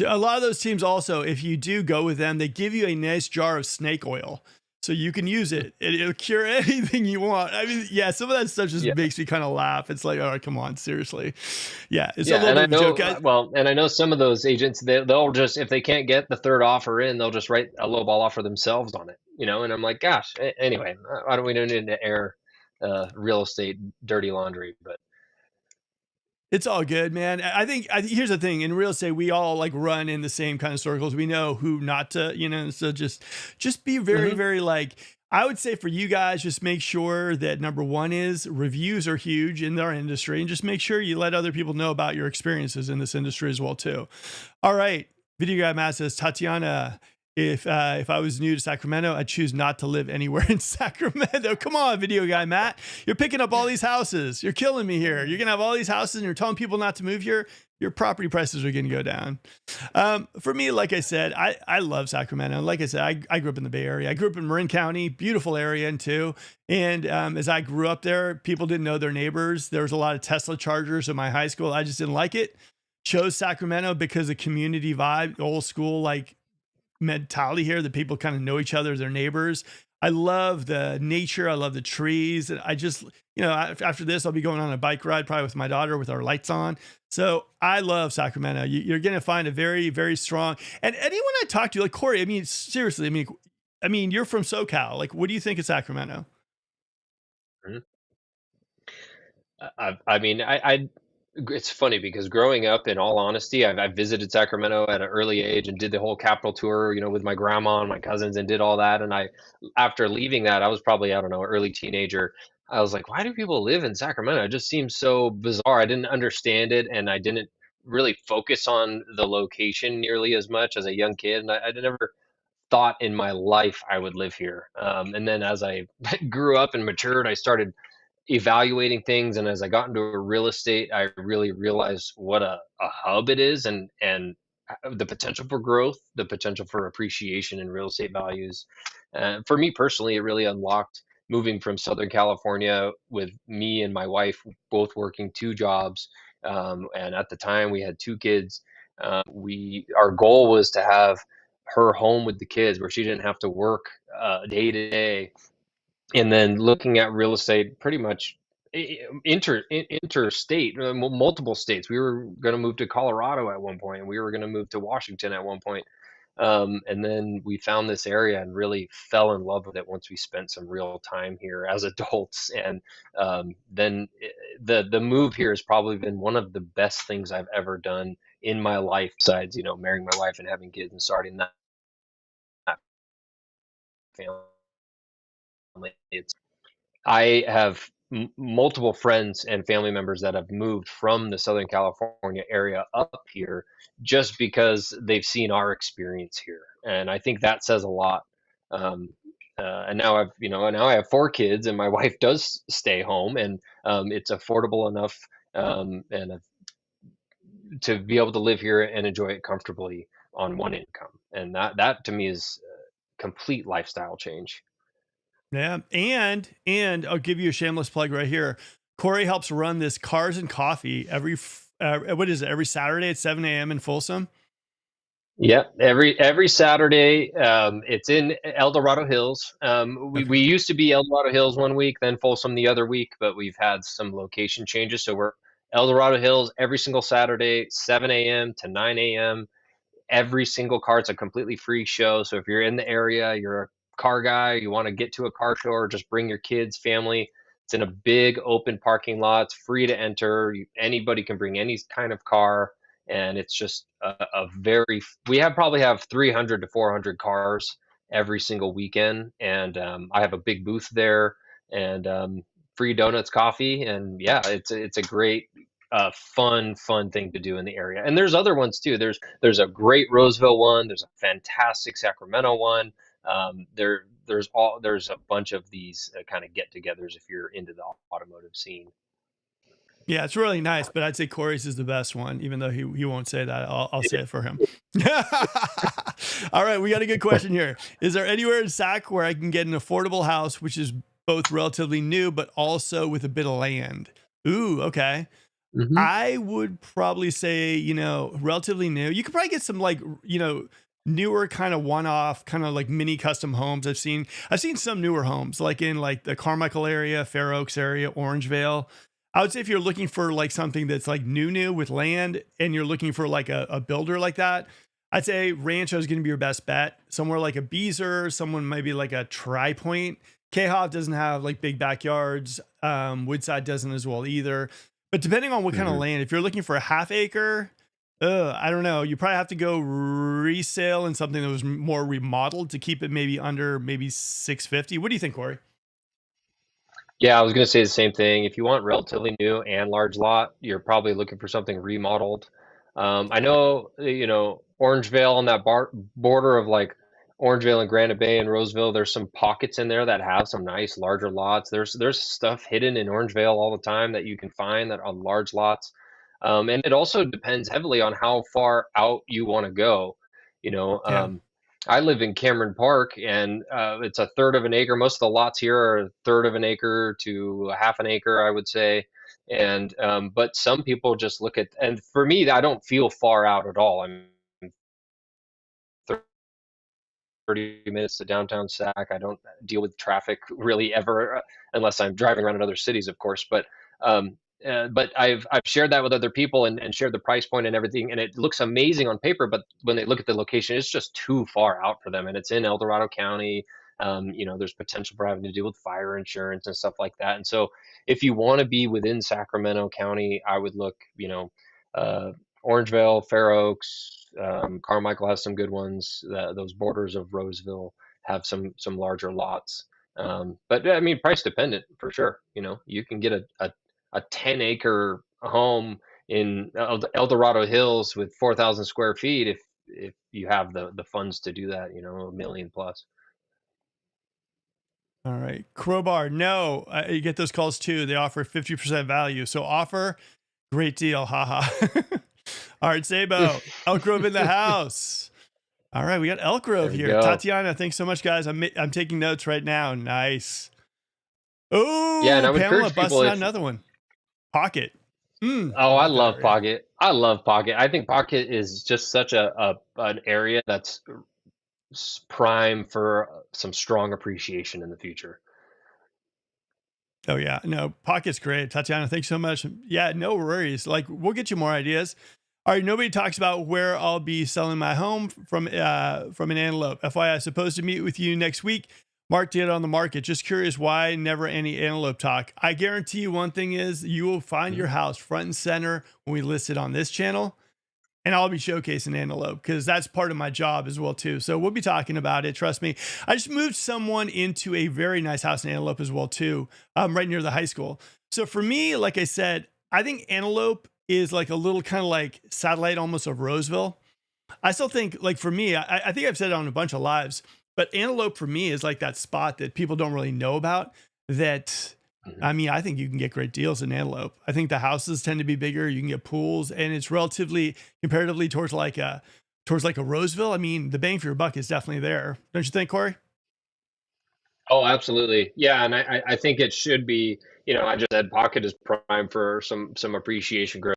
A lot of those teams also, if you do go with them, they give you a nice jar of snake oil. So you can use it. It'll cure anything you want. I mean, yeah, some of that stuff just Yeah. makes me kind of laugh. It's like, all right, come on, seriously. Yeah, it's a Yeah, little and bit I of a joke. know, and I know some of those agents, they'll just, if they can't get the third offer in, they'll just write a lowball offer themselves on it. And I'm like, gosh, anyway, why don't we need to air real estate dirty laundry? But It's all good, man. I think here's the thing. In real estate, we all like run in the same kind of circles. We know who not to, so just be very, Mhm. very like, I would say for you guys, just make sure that number one is reviews are huge in our industry, and just make sure you let other people know about your experiences in this industry as well too. All right. Video guy Matt says, Tatiana, if I was new to Sacramento, I'd choose not to live anywhere in Sacramento. Come on, video guy Matt. You're picking up all these houses. You're killing me here. You're gonna have all these houses and you're telling people not to move here. Your property prices are gonna go down. For me, like I said, I love Sacramento. Like I said, I grew up in the Bay Area. I grew up in Marin County, beautiful area and too. And as I grew up there, people didn't know their neighbors. There was a lot of Tesla chargers in my high school. I just didn't like it. Chose Sacramento because of community vibe, old school, like mentality here that people kind of know each other, their neighbors. I love the nature. I love the trees. And I just, after this, I'll be going on a bike ride probably with my daughter with our lights on. So I love Sacramento. You're going to find a very, very strong. And anyone I talk to, like Corey, I mean, seriously, I mean, you're from SoCal. Like, what do you think of Sacramento? Mhm. I mean, it's funny because growing up, in all honesty, I visited Sacramento at an early age and did the whole Capitol tour, with my grandma and my cousins and did all that. And after leaving that, I was probably, I don't know, early teenager. I was like, why do people live in Sacramento? It just seems so bizarre. I didn't understand it, and I didn't really focus on the location nearly as much as a young kid. And I never thought in my life I would live here. And then as I grew up and matured, I started evaluating things, and as I got into real estate, I really realized what a hub it is, and the potential for growth, the potential for appreciation in real estate values. For me personally, it really unlocked moving from Southern California with me and my wife both working two jobs. And at the time we had two kids. We Our goal was to have her home with the kids where she didn't have to work day to day, and then looking at real estate pretty much interstate, multiple states. We were going to move to Colorado at one point, and we were going to move to Washington at one point. And then we found this area and really fell in love with it once we spent some real time here as adults. And then the move here has probably been one of the best things I've ever done in my life, besides marrying my wife and having kids and starting that family. I have multiple friends and family members that have moved from the Southern California area up here just because they've seen our experience here, and I think that says a lot. Um, and now I have four kids, and my wife does stay home, and it's affordable enough, and to be able to live here and enjoy it comfortably on one income, and that to me is complete lifestyle change. Yeah, and I'll give you a shameless plug right here. Corey helps run this Cars and Coffee what is it? Every Saturday at 7 a.m. in Folsom. Yep, every Saturday. It's in El Dorado Hills. We Okay. used to be El Dorado Hills one week, then Folsom the other week, but we've had some location changes. So we're El Dorado Hills every single Saturday, 7 a.m. to 9 a.m. Every single car. It's a completely free show. So if you're in the area, you're a car guy, you want to get to a car show, or just bring your kids, family. It's in a big open parking lot. It's free to enter. Anybody can bring any kind of car, and it's just a very. We have probably have 300 to 400 cars every single weekend, and I have a big booth there, and free donuts, coffee, and yeah, it's a great fun thing to do in the area. And there's other ones too. There's a great Roseville one. There's a fantastic Sacramento one. There's a bunch of these kind of get-togethers if you're into the automotive scene. Yeah, it's really nice, but I'd say Corey's is the best one, even though he won't say that. I'll It say it for him. All right, we got a good question here. Is there anywhere in Sac where I can get an affordable house, which is both relatively new, but also with a bit of land? Ooh, okay. Mhm. I would probably say, relatively new. You could probably get some like, newer kind of one-off kind of like mini custom homes. I've seen some newer homes like in like the Carmichael area, Fair Oaks area, Orangevale. I would say if you're looking for like something that's like new with land and you're looking for like a builder like that, I'd say Rancho is going to be your best bet. Somewhere like a Beezer, someone maybe like a Tri Point. K-Hop doesn't have like big backyards. Woodside doesn't as well either. But depending on what kind of Mhm. land, if you're looking for a half acre, I don't know. You probably have to go resale in something that was more remodeled to keep it maybe under maybe 650. What do you think, Corey? Yeah, I was gonna say the same thing. If you want relatively new and large lot, you're probably looking for something remodeled. I know, Orangevale on that border of like Orangevale and Granite Bay and Roseville, there's some pockets in there that have some nice larger lots. There's stuff hidden in Orangevale all the time that you can find that on large lots. And it also depends heavily on how far out you want to go. You know, Yeah. I live in Cameron Park, and it's a third of an acre. Most of the lots here are a third of an acre to a half an acre, I would say. And but some people just look at, and for me, I don't feel far out at all. I'm 30 minutes to downtown Sac. I don't deal with traffic really ever, unless I'm driving around in other cities, of course. But I've shared that with other people and shared the price point and everything, and it looks amazing on paper. But when they look at the location, it's just too far out for them, and it's in El Dorado County. There's potential for having to deal with fire insurance and stuff like that. And so, if you want to be within Sacramento County, I would look, uh, Orangevale, Fair Oaks, Carmichael has some good ones. Those borders of Roseville have some larger lots. But I mean, price dependent for sure. You can get a 10-acre home in El Dorado Hills with 4,000 square feet if you have the funds to do that. A million plus. All right. Crowbar. No, you get those calls too. They offer 50% value. So offer, great deal. Haha. All right, Sabo. Elk Grove in the house. All right, we got Elk There Grove we here. go. Tatiana, thanks so much, guys. I'm taking notes right now. Nice. Yeah, and Oh, I would Pamela encourage people busting out if another one. Pocket. Oh, I I like that love area. Pocket. I love Pocket. I think Pocket is just such a an area that's prime for some strong appreciation in the future. Oh yeah, no, Pocket's great. Tatiana, thanks so much. Yeah, no worries. Like we'll get you more ideas. All right, nobody talks about where I'll be selling my home from an antelope. FYI, supposed to meet with you next week. Mark did on the market. Just curious why never any antelope talk. I guarantee you one thing is you will find your Mhm. house front and center when we list it on this channel, and I'll be showcasing antelope because that's part of my job as well too. So we'll be talking about it. Trust me. I just moved someone into a very nice house in Antelope as well too, right near the high school. So for me, like I said, I think Antelope is like a little kind of like satellite almost of Roseville. I still think like for me, I think I've said it on a bunch of lives, but Antelope for me is like that spot that people don't really know about that. Mhm. I mean, I think you can get great deals in Antelope. I think the houses tend to be bigger. You can get pools, and it's relatively comparatively towards like a Roseville. I mean, the bang for your buck is definitely there, don't you think, Corey? Oh, absolutely. Yeah, and I think it should be. I just said Pocket is prime for some appreciation growth.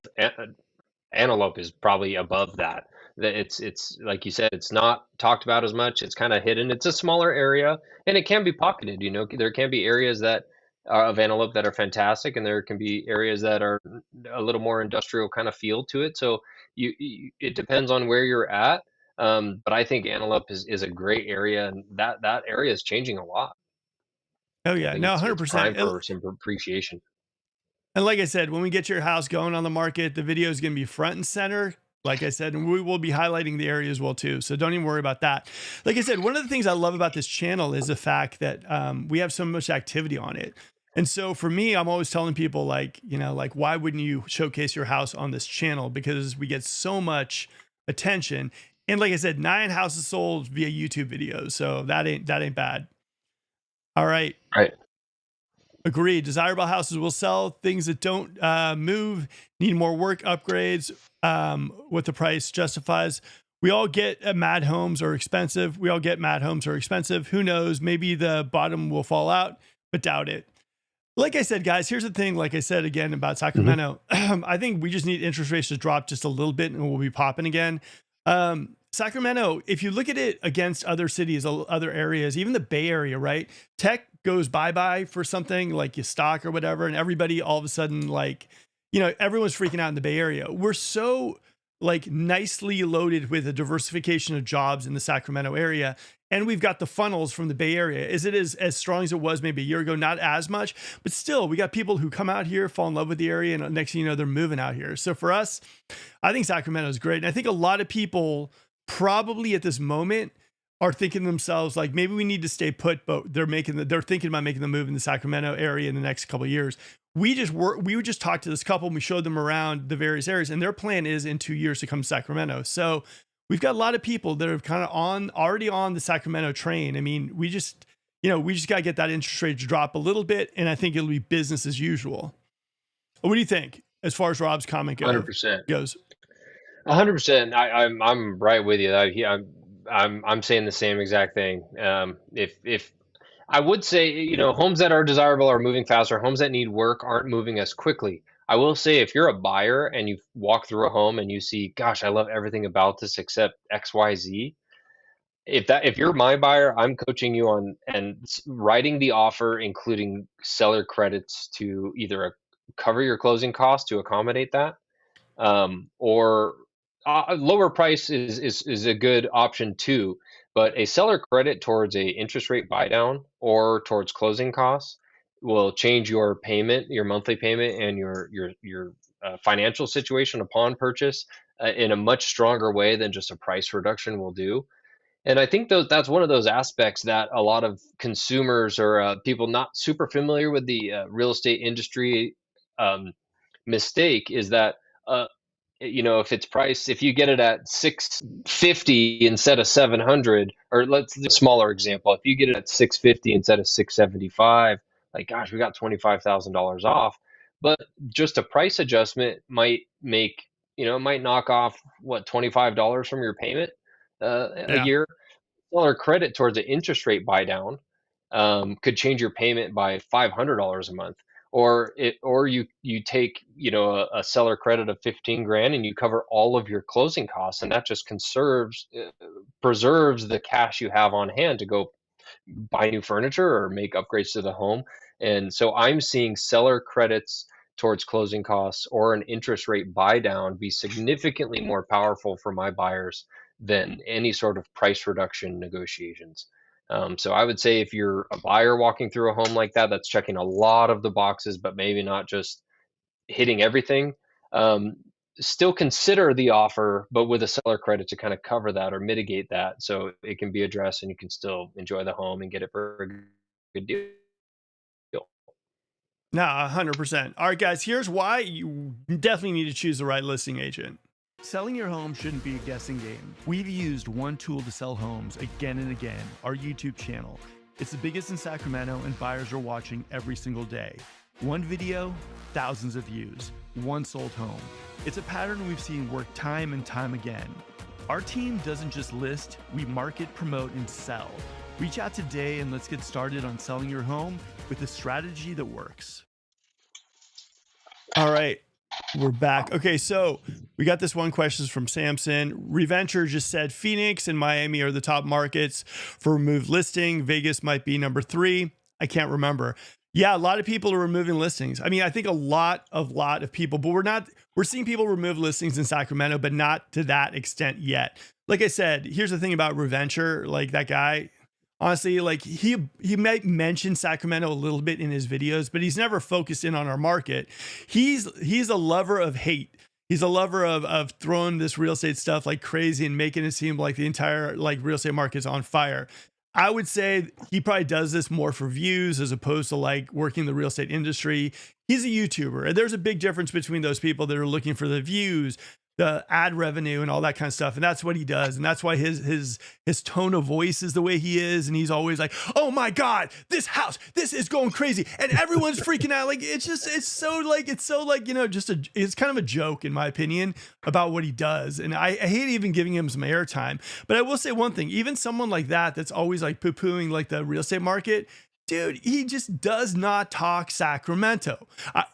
Antelope is probably above that. That it's like you said, it's not talked about as much. It's kind of hidden. It's a smaller area, and it can be pocketed. There can be areas that are of antelope that are fantastic, and there can be areas that are a little more industrial kind of feel to it. So it depends on where you're at. But I think antelope is a great area, and that area is changing a lot. Oh I yeah, think no, it's 100%. prime for some appreciation. And like I said, when we get your house going on the market, the video is going to be front and center. Like I said, and we will be highlighting the area as well too. So don't even worry about that. Like I said, one of the things I love about this channel is the fact that we have so much activity on it. And so for me, I'm always telling people like, like why wouldn't you showcase your house on this channel? Because we get so much attention. And like I said, 9 houses sold via YouTube videos. So that ain't bad. All right. Right. Agreed. Desirable houses will sell. Things that don't move need more work upgrades. What the price justifies. We all get mad homes are expensive. We all get mad homes are expensive. Who knows? Maybe the bottom will fall out, but doubt it. Like I said, guys, here's the thing. Like I said again about Sacramento, I think we just need interest rates to drop just a little bit and we'll be popping again. Sacramento, if you look at it against other cities, other areas, even the Bay Area, right? Tech goes bye-bye for something like your stock or whatever. And everybody all of a sudden, like, you know, everyone's freaking out in the Bay Area. We're so like nicely loaded with a diversification of jobs in the Sacramento area. And we've got the funnels from the Bay Area. Is it as strong as it was maybe a year ago? Not as much, but still we got people who come out here, fall in love with the area. And next thing you know, they're moving out here. So for us, I think Sacramento is great. And I think a lot of people probably at this moment are thinking to themselves, like, maybe we need to stay put, but they're thinking about making the move in the Sacramento area in the next couple of years. We would just talk to this couple and we showed them around the various areas, and their plan is in 2 years to come to Sacramento. So we've got a lot of people that are kind of already on the Sacramento train. I mean, we just got to get that interest rate to drop a little bit, and I think it'll be business as usual. What do you think as far as Rob's comment goes? 100%. 100%. I'm right with you. I'm saying the same exact thing. If I would say, you know, homes that are desirable are moving faster. Homes that need work aren't moving as quickly. I will say, if you're a buyer and you walk through a home and you see, gosh, I love everything about this except X, Y, Z. If you're my buyer, I'm coaching you on and writing the offer, including seller credits to either cover your closing costs to accommodate that, or a lower price is a good option too. But a seller credit towards a interest rate buy down or towards closing costs will change your payment, your monthly payment, and your financial situation upon purchase in a much stronger way than just a price reduction will do. And I think that's one of those aspects that a lot of consumers or people not super familiar with the real estate industry mistake is that you know, if it's priced, if you get it at 650 instead of 700, or let's do a smaller example, if you get it at 650 instead of 675, like, gosh, we got $25,000 off. But just a price adjustment might make, you know, it might knock off what, $25 from your payment a Yeah. year. Seller credit towards an interest rate buy down could change your payment by $500 a month. Or you take, you know, a seller credit of 15 grand and you cover all of your closing costs, and that just preserves the cash you have on hand to go buy new furniture or make upgrades to the home. And so I'm seeing seller credits towards closing costs or an interest rate buy down be significantly more powerful for my buyers than any sort of price reduction negotiations. So I would say, if you're a buyer walking through a home like that, that's checking a lot of the boxes, but maybe not just hitting everything, still consider the offer, but with a seller credit to kind of cover that or mitigate that, so it can be addressed and you can still enjoy the home and get it for a good deal. No, 100%. All right, guys, here's why you definitely need to choose the right listing agent. Selling your home shouldn't be a guessing game. We've used one tool to sell homes again and again, our YouTube channel. It's the biggest in Sacramento, and buyers are watching every single day. One video, thousands of views. One sold home. It's a pattern we've seen work time and time again. Our team doesn't just list, we market, promote, and sell. Reach out today and let's get started on selling your home with a strategy that works. All right. We're back. Okay, so we got this one question from Samson. Reventure just said Phoenix and Miami are the top markets for removed listing. Vegas might be number 3. I can't remember. Yeah, a lot of people are removing listings. I mean, I think a lot of people, but we're seeing people remove listings in Sacramento, but not to that extent yet. Like I said, here's the thing about Reventure, like that guy. Honestly, like he might mention Sacramento a little bit in his videos, but he's never focused in on our market. He's a lover of hate. He's a lover of throwing this real estate stuff like crazy and making it seem like the entire like real estate market is on fire. I would say he probably does this more for views as opposed to like working the real estate industry. He's a YouTuber, and there's a big difference between those people that are looking for the views. the ad revenue and all that kind of stuff. And that's what he does. And that's why his tone of voice is the way he is. And he's always like, oh my God, this house, this is going crazy. And everyone's freaking out. Like, it's so like, it's kind of a joke in my opinion about what he does. And I hate even giving him some airtime, but I will say one thing, even someone like that's always like poo-pooing like the real estate market. Dude, he just does not talk Sacramento.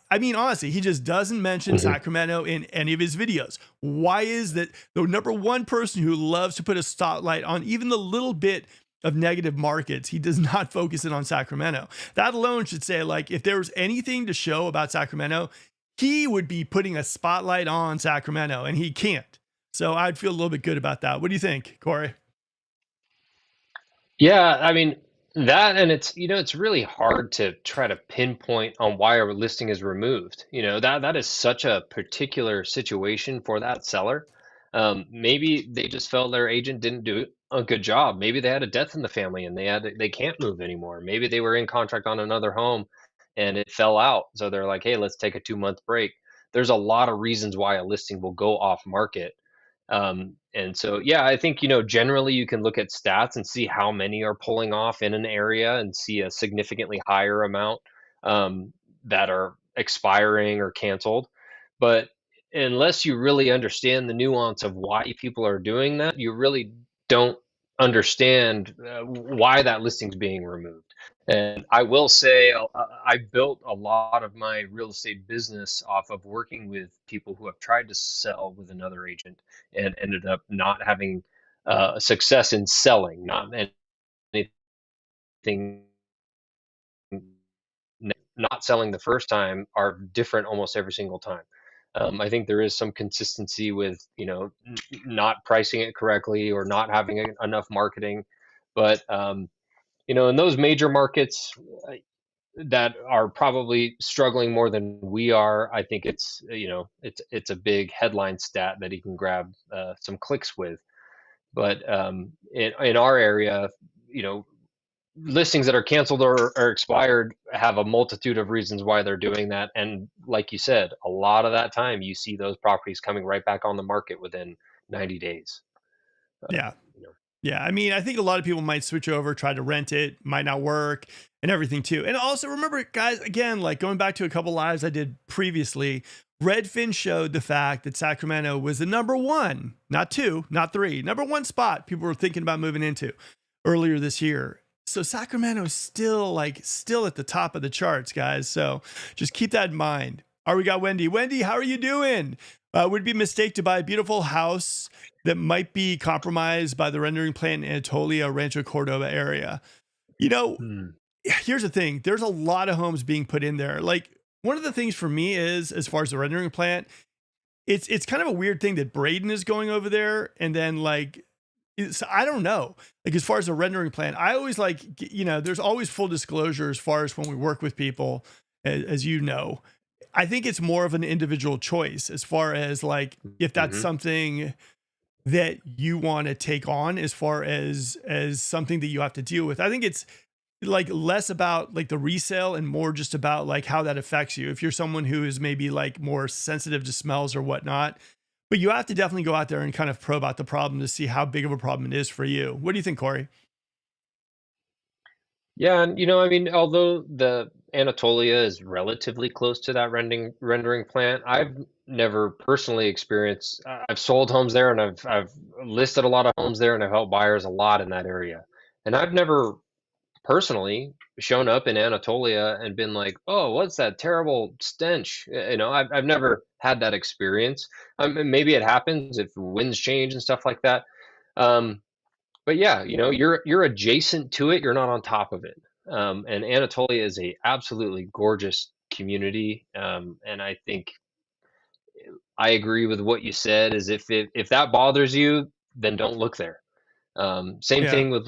I mean, honestly, he just doesn't mention Sacramento in any of his videos. Why is that the number one person who loves to put a spotlight on even the little bit of negative markets? He does not focus it on Sacramento. That alone should say, like, if there was anything to show about Sacramento, he would be putting a spotlight on Sacramento, and he can't. So I'd feel a little bit good about that. What do you think, Corey? Yeah, I mean that, and it's really hard to try to pinpoint on why a listing is removed. That is such a particular situation for that seller. Maybe they just felt their agent didn't do a good job. Maybe they had a death in the family and they can't move anymore. Maybe they were in contract on another home and it fell out. So they're like, hey, let's take a 2-month break. There's a lot of reasons why a listing will go off market. And so, yeah, I think, generally you can look at stats and see how many are pulling off in an area and see a significantly higher amount that are expiring or canceled. But unless you really understand the nuance of why people are doing that, you really don't understand why that listing's being removed. And I will say, I built a lot of my real estate business off of working with people who have tried to sell with another agent and ended up not having success in selling, not anything, not selling the first time are different almost every single time. I think there is some consistency with, not pricing it correctly or not having enough marketing. But, in those major markets that are probably struggling more than we are, I think it's a big headline stat that he can grab some clicks with. But in our area, listings that are canceled or expired have a multitude of reasons why they're doing that. And like you said, a lot of that time you see those properties coming right back on the market within 90 days. Yeah. You know. Yeah, I mean, I think a lot of people might switch over, try to rent it, might not work, and everything too. And also remember, guys, again, like going back to a couple lives I did previously, Redfin showed the fact that Sacramento was the number one, not two, not three, number one spot people were thinking about moving into earlier this year. So Sacramento is still at the top of the charts, guys. So just keep that in mind. All right, we got Wendy. Wendy, how are you doing? Would it be a mistake to buy a beautiful house that might be compromised by the rendering plant in Anatolia, Rancho Cordova area? Here's the thing. There's a lot of homes being put in there. Like, one of the things for me is, as far as the rendering plant, it's kind of a weird thing that Braden is going over there. And then I don't know. Like, as far as the rendering plant, I always there's always full disclosure as far as when we work with people, as you know. I think it's more of an individual choice as far as like, if that's something that you want to take on as far as something that you have to deal with. I think it's like less about like the resale and more just about like how that affects you. If you're someone who is maybe like more sensitive to smells or whatnot, but you have to definitely go out there and kind of probe out the problem to see how big of a problem it is for you. What do you think, Corey? Yeah, and I mean, although the Anatolia is relatively close to that rendering plant, I've never personally experienced. I've sold homes there, and I've listed a lot of homes there, and I've helped buyers a lot in that area. And I've never personally shown up in Anatolia and been like, "Oh, what's that terrible stench?" I've never had that experience. Maybe it happens if winds change and stuff like that. Um, but yeah, you're adjacent to it. You're not on top of it. And Anatolia is a absolutely gorgeous community. And I think I agree with what you said. Is if that bothers you, then don't look there. Same Yeah. thing with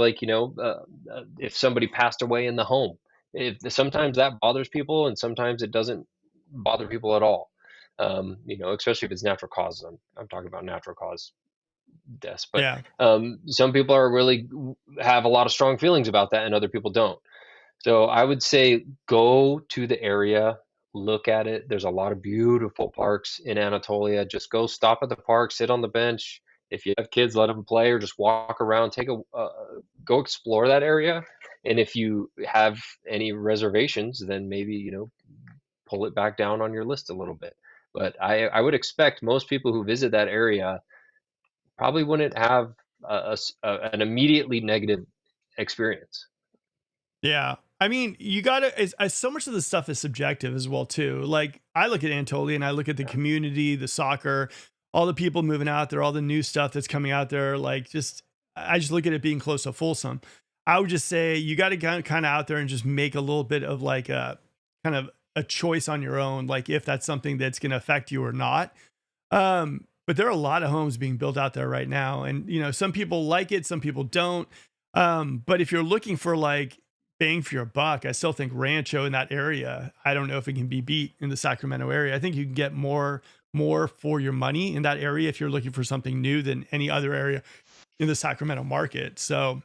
if somebody passed away in the home. If sometimes that bothers people, and sometimes it doesn't bother people at all. Especially if it's natural causes. I'm talking about natural cause deaths. But Yeah. some people are really have a lot of strong feelings about that, and other people don't. So I would say go to the area, look at it. There's a lot of beautiful parks in Anatolia. Just go stop at the park, sit on the bench. If you have kids, let them play or just walk around, go explore that area. And if you have any reservations, then maybe, pull it back down on your list a little bit. But I would expect most people who visit that area probably wouldn't have an immediately negative experience. Yeah. I mean, you gotta, so much of the stuff is subjective as well, too. Like, I look at Anatolia and I look at the community, the soccer, all the people moving out there, all the new stuff that's coming out there. Like, I just look at it being close to Folsom. I would just say you got to kind of out there and just make a little bit of like a kind of a choice on your own, like if that's something that's going to affect you or not. But there are a lot of homes being built out there right now. And, some people like it, some people don't. But if you're looking for like bang for your buck, I still think Rancho in that area, I don't know if it can be beat in the Sacramento area. I think you can get more for your money in that area if you're looking for something new than any other area in the Sacramento market. So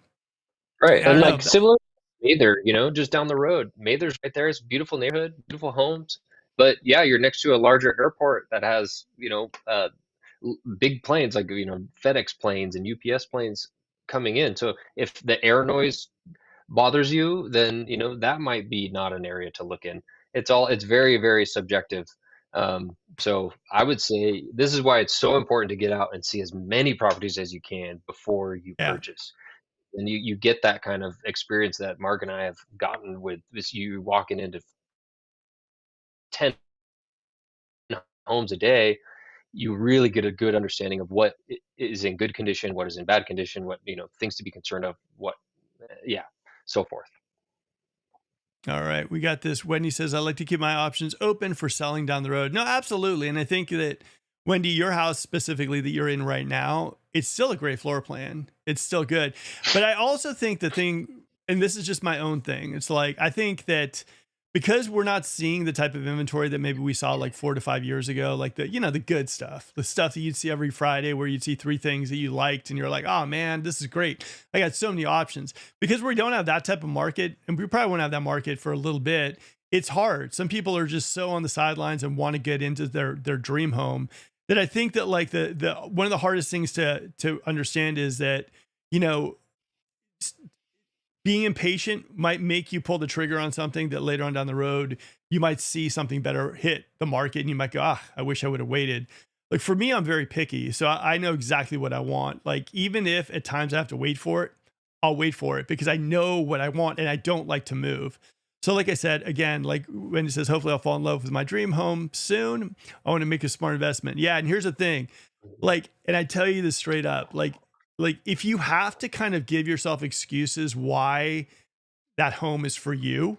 Right. I And don't know. like similar to Mather, just down the road. Mather's right there. It's a beautiful neighborhood, beautiful homes. But yeah, you're next to a larger airport that has, big planes like, FedEx planes and UPS planes coming in. So if the air noise bothers you, then, that might be not an area to look in. It's very, very subjective. So I would say this is why it's so important to get out and see as many properties as you can before you Yeah. purchase. And you get that kind of experience that Mark and I have gotten with this. You walking into 10 homes a day, you really get a good understanding of what is in good condition, what is in bad condition, what things to be concerned of, yeah, so forth. All right. We got this. Wendy says, I like to keep my options open for selling down the road. No, absolutely. And I think that, Wendy, your house specifically that you're in right now, it's still a great floor plan. It's still good. But I also think the thing, and this is just my own thing, it's like, I think that because we're not seeing the type of inventory that maybe we saw like 4 to 5 years ago, like the good stuff, the stuff that you'd see every Friday where you'd see 3 things that you liked and you're like, oh man, this is great. I got so many options. Because we don't have that type of market, and we probably won't have that market for a little bit. It's hard. Some people are just so on the sidelines and want to get into their dream home that I think that like the one of the hardest things to understand is that, you know, being impatient might make you pull the trigger on something that later on down the road, you might see something better hit the market and you might go, I wish I would have waited. Like for me, I'm very picky. So I know exactly what I want. Like, even if at times I have to wait for it, I'll wait for it because I know what I want and I don't like to move. So like I said, again, like when it says, hopefully I'll fall in love with my dream home soon. I want to make a smart investment. Yeah. And here's the thing, like, and I tell you this straight up, like if you have to kind of give yourself excuses why that home is for you,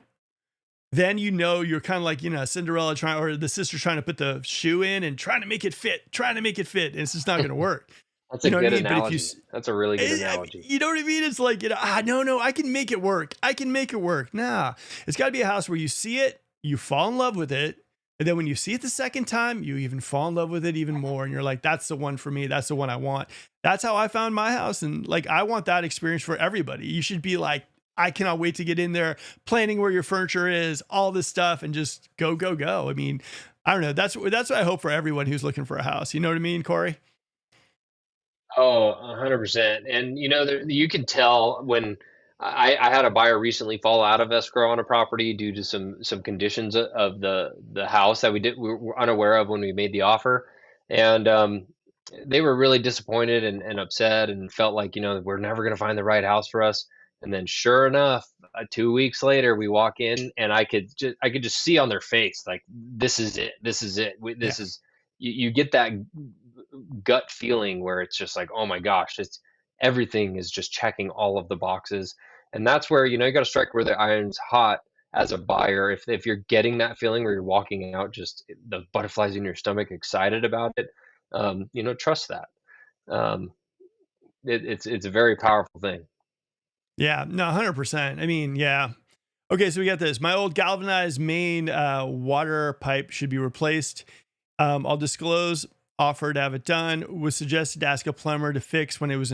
then you're kind of like, Cinderella trying, or the sister trying to put the shoe in and trying to make it fit, and it's just not going to work. That's You a know what I good mean? But if analogy. That's a really good analogy. you know what I mean? It's like, no, I can make it work. I can make it work. Nah, it's got to be a house where you see it, you fall in love with it. And then when you see it the second time, you even fall in love with it even more. And you're like, that's the one for me. That's the one I want. That's how I found my house. And like, I want that experience for everybody. You should be like, I cannot wait to get in there, planning where your furniture is, all this stuff, and just go, go, go. I mean, I don't know. That's what I hope for everyone who's looking for a house. You know what I mean, Corey? Oh, 100%. And you can tell when I had a buyer recently fall out of escrow on a property due to some conditions of the house that we were unaware of when we made the offer, and they were really disappointed and upset and felt like we're never going to find the right house for us. And then sure enough, 2 weeks later, we walk in and I could just see on their face like this is it, this is it. Yeah. This is you get that gut feeling where it's just like, oh my gosh, it's everything is just checking all of the boxes. And that's where you got to strike where the iron's hot as a buyer. If you're getting that feeling where you're walking out just the butterflies in your stomach, excited about it, trust that. um, it's a very powerful thing. Yeah. No, 100%. I mean, yeah. Okay, so we got this. My old galvanized main water pipe should be replaced. I'll disclose. Offered to have it done. Was suggested to ask a plumber to fix when it was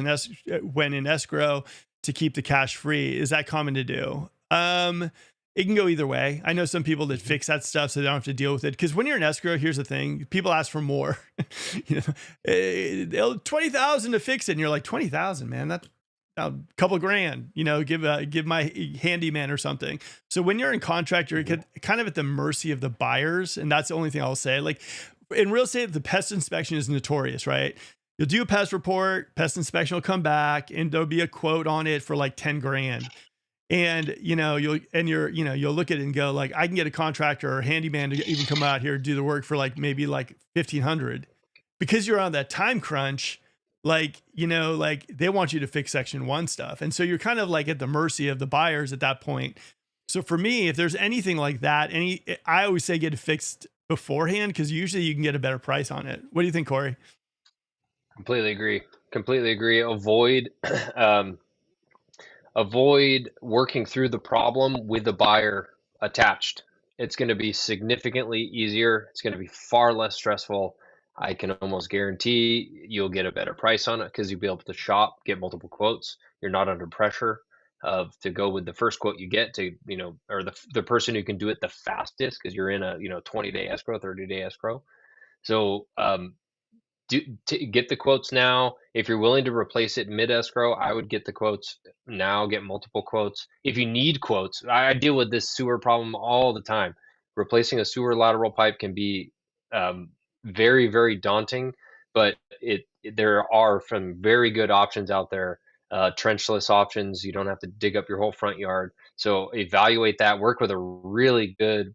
when in escrow to keep the cash free. Is that common to do? it can go either way. I know some people that fix that stuff so they don't have to deal with it. Because when you're in escrow, here's the thing: people ask for more. You know, they'll 20,000 to fix it, and you're like, 20,000, man, that's a couple grand. You know, give my handyman or something. So when you're in contract, you're kind of at the mercy of the buyers, and that's the only thing I'll say. Like in real estate, the pest inspection is notorious, right? You'll do a pest report, pest inspection will come back, and there'll be a quote on it for like 10 grand. And, you know, you'll look at it and go like, I can get a contractor or a handyman to even come out here and do the work for like, maybe like 1,500, because you're on that time crunch. Like, you know, like they want you to fix section 1 stuff. And so you're kind of like at the mercy of the buyers at that point. So for me, if there's anything like that, I always say get it fixed beforehand, because usually you can get a better price on it. What do you think, Corey? Completely agree. Avoid working through the problem with the buyer attached. It's going to be significantly easier. It's going to be far less stressful. I can almost guarantee you'll get a better price on it because you'll be able to shop, get multiple quotes. You're not under pressure to go with the first quote you get to, you know, or the person who can do it the fastest, because you're in a, you know, 20-day escrow, 30-day escrow. So get the quotes now. If you're willing to replace it mid escrow, I would get the quotes now, get multiple quotes. If you need quotes, I deal with this sewer problem all the time. Replacing a sewer lateral pipe can be very, very daunting, but there are some very good options out there. Trenchless options. You don't have to dig up your whole front yard. So evaluate that. Work with a really good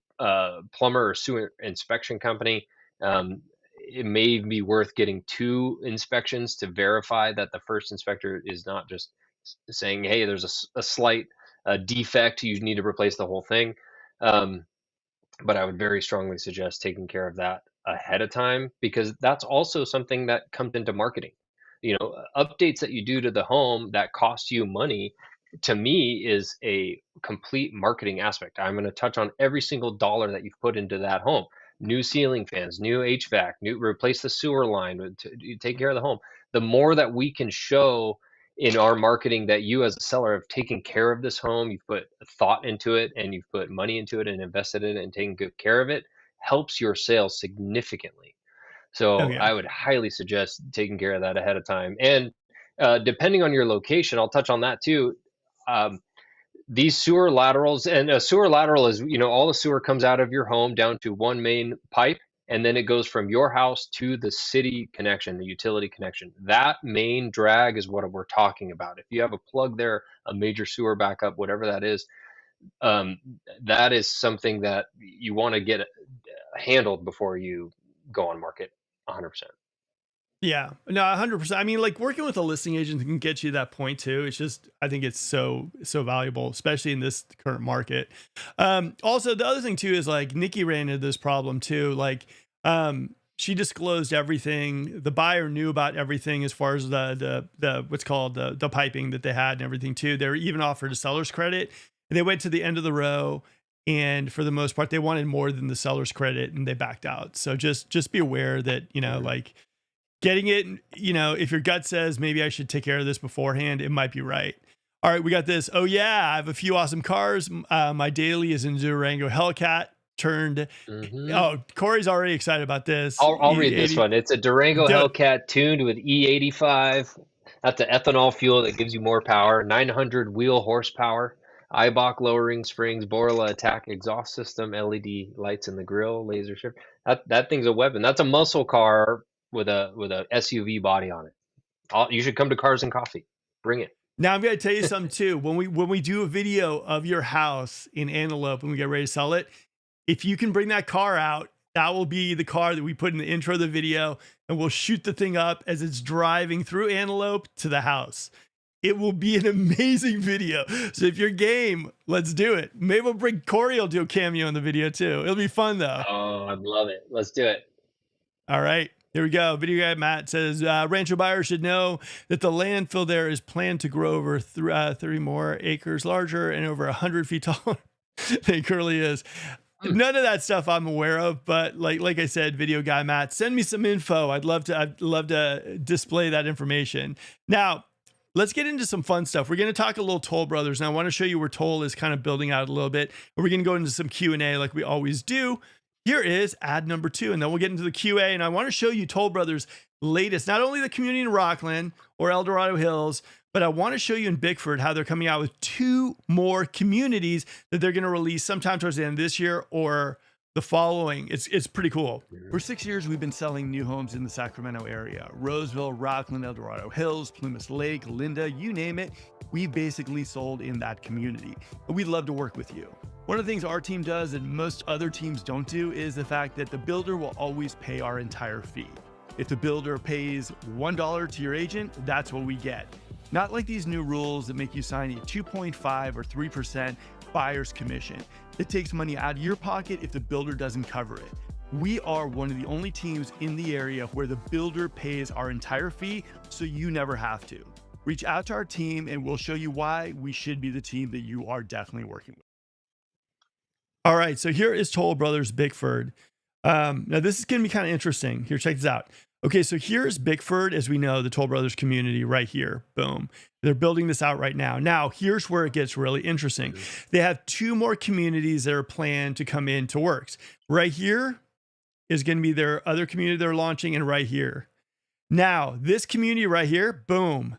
plumber or sewer inspection company. It may be worth getting 2 inspections to verify that the first inspector is not just saying, hey, there's a slight defect, you need to replace the whole thing. But I would very strongly suggest taking care of that ahead of time, because that's also something that comes into marketing. You know, updates that you do to the home that cost you money, to me, is a complete marketing aspect. I'm going to touch on every single dollar that you've put into that home. New ceiling fans, new HVAC, replace the sewer line, take care of the home. The more that we can show in our marketing that you as a seller have taken care of this home, you've put thought into it, and you've put money into it and invested in it and taken good care of it, helps your sales significantly. So Oh yeah. I would highly suggest taking care of that ahead of time. And depending on your location, I'll touch on that too. These sewer laterals, and a sewer lateral is, you know, all the sewer comes out of your home down to one main pipe, and then it goes from your house to the city connection, the utility connection. That main drag is what we're talking about. If you have a plug there, a major sewer backup, whatever that is something that you want to get handled before you go on market 100%. Yeah, no, 100%. I mean, like working with a listing agent can get you to that point too. It's just, I think it's so valuable, especially in this current market. Also, the other thing too is like Nikki ran into this problem too. Like, she disclosed everything. The buyer knew about everything as far as the what's called the piping that they had and everything too. They were even offered a seller's credit. And they went to the end of the row, and for the most part, they wanted more than the seller's credit, and they backed out. So just be aware that, you know, like getting it, you know, if your gut says maybe I should take care of this beforehand, it might be right. All right, we got this. Oh yeah, I have a few awesome cars. My daily is in Durango Hellcat turned. Oh, Corey's already excited about this. I'll read this one. It's a Durango Hellcat tuned with E85. That's an ethanol fuel that gives you more power. 900 wheel horsepower. Eibach lowering springs, Borla attack exhaust system, LED lights in the grill, laser shift. That thing's a weapon. That's a muscle car with a SUV body on it. You should come to Cars and Coffee. Bring it. Now I'm going to tell you something too. When we do a video of your house in Antelope and we get ready to sell it, if you can bring that car out, that will be the car that we put in the intro of the video, and we'll shoot the thing up as it's driving through Antelope to the house. It will be an amazing video. So if you're game, let's do it. Maybe we'll bring Corey will do a cameo in the video too. It'll be fun though. Oh, I'd love it. Let's do it. All right. Here we go. Video guy Matt says, Rancho buyers should know that the landfill there is planned to grow over 30 more acres larger and over 100 feet taller than it currently is. None of that stuff I'm aware of, but like I said, video guy Matt, send me some info. I'd love to display that information. Now, let's get into some fun stuff. We're going to talk a little Toll Brothers. And I want to show you where Toll is kind of building out a little bit. And we're going to go into some Q&A like we always do. Here is ad number 2, and then we'll get into the QA. And I want to show you Toll Brothers' latest, not only the community in Rockland or El Dorado Hills, but I want to show you in Bickford how they're coming out with 2 more communities that they're going to release sometime towards the end of this year or the following. It's pretty cool. For 6 years, we've been selling new homes in the Sacramento area. Roseville, Rockland, El Dorado Hills, Plumas Lake, Linda, you name it. We've basically sold in that community. We'd love to work with you. One of the things our team does that most other teams don't do is the fact that the builder will always pay our entire fee. If the builder pays $1 to your agent, that's what we get. Not like these new rules that make you sign a 2.5 or 3% buyer's commission. It takes money out of your pocket if the builder doesn't cover it. We are one of the only teams in the area where the builder pays our entire fee, so you never have to. Reach out to our team and we'll show you why we should be the team that you are definitely working with. All right, so here is Toll Brothers Bickford. Now this is going to be kind of interesting. Here, check this out. Okay, so here's Bickford, as we know, the Toll Brothers community right here. Boom. They're building this out right now. Now, here's where it gets really interesting. They have 2 more communities that are planned to come into works. Right here is going to be their other community they're launching, and right here. Now, this community right here, boom.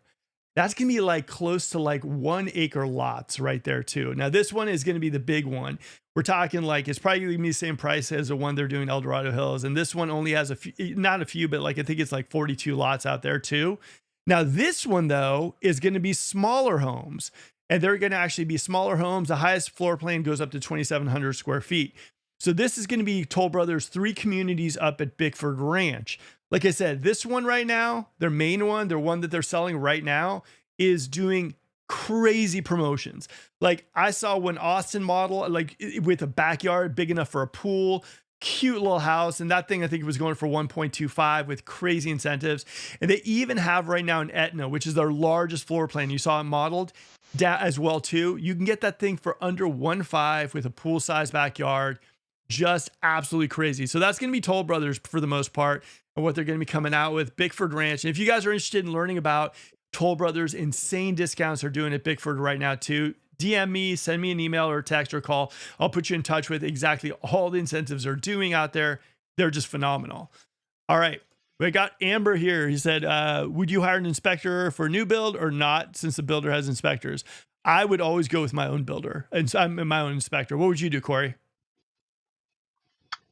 That's going to be like close to like 1 acre lots right there too. Now, this one is going to be the big one. We're talking like, it's probably going to be the same price as the one they're doing El Dorado Hills. And this one only has a few, not a few, but like, I think it's like 42 lots out there too. Now, this one though, is going to be smaller homes, and they're going to actually be smaller homes. The highest floor plan goes up to 2,700 square feet. So this is going to be Toll Brothers 3 communities up at Bickford Ranch. Like I said, this one right now, their main one, their one that they're selling right now, is doing crazy promotions. Like I saw one Austin model, like with a backyard big enough for a pool, cute little house. And that thing, I think it was going for 1.25 with crazy incentives. And they even have right now an Etna, which is their largest floor plan. You saw it modeled as well too. You can get that thing for under 1.5 with a pool size backyard. Just absolutely crazy. So that's going to be Toll Brothers for the most part, and what they're going to be coming out with Bickford Ranch. And if you guys are interested in learning about Toll Brothers' insane discounts they're doing at Bickford right now too, DM me, send me an email or a text or call. I'll put you in touch with exactly all the incentives they're doing out there. They're just phenomenal. All right. We got Amber here. He said, would you hire an inspector for a new build or not, since the builder has inspectors? I would always go with my own builder, and I'm my own inspector. What would you do, Corey?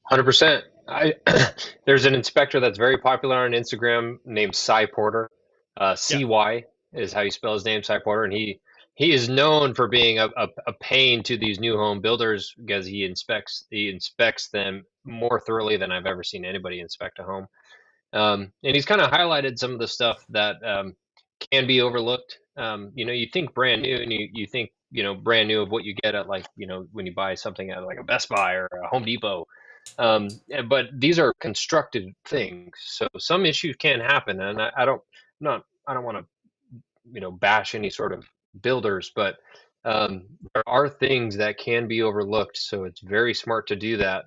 100%. There's an inspector that's very popular on Instagram named Cy Porter. CY is how you spell his name, Cy Porter, and he is known for being a pain to these new home builders because he inspects them more thoroughly than I've ever seen anybody inspect a home. And he's kind of highlighted some of the stuff that can be overlooked. You think brand new, and you think brand new of what you get at, like, when you buy something at like a Best Buy or a Home Depot. But these are constructed things, so some issues can happen, and I don't want to bash any sort of builders, but there are things that can be overlooked, so it's very smart to do that.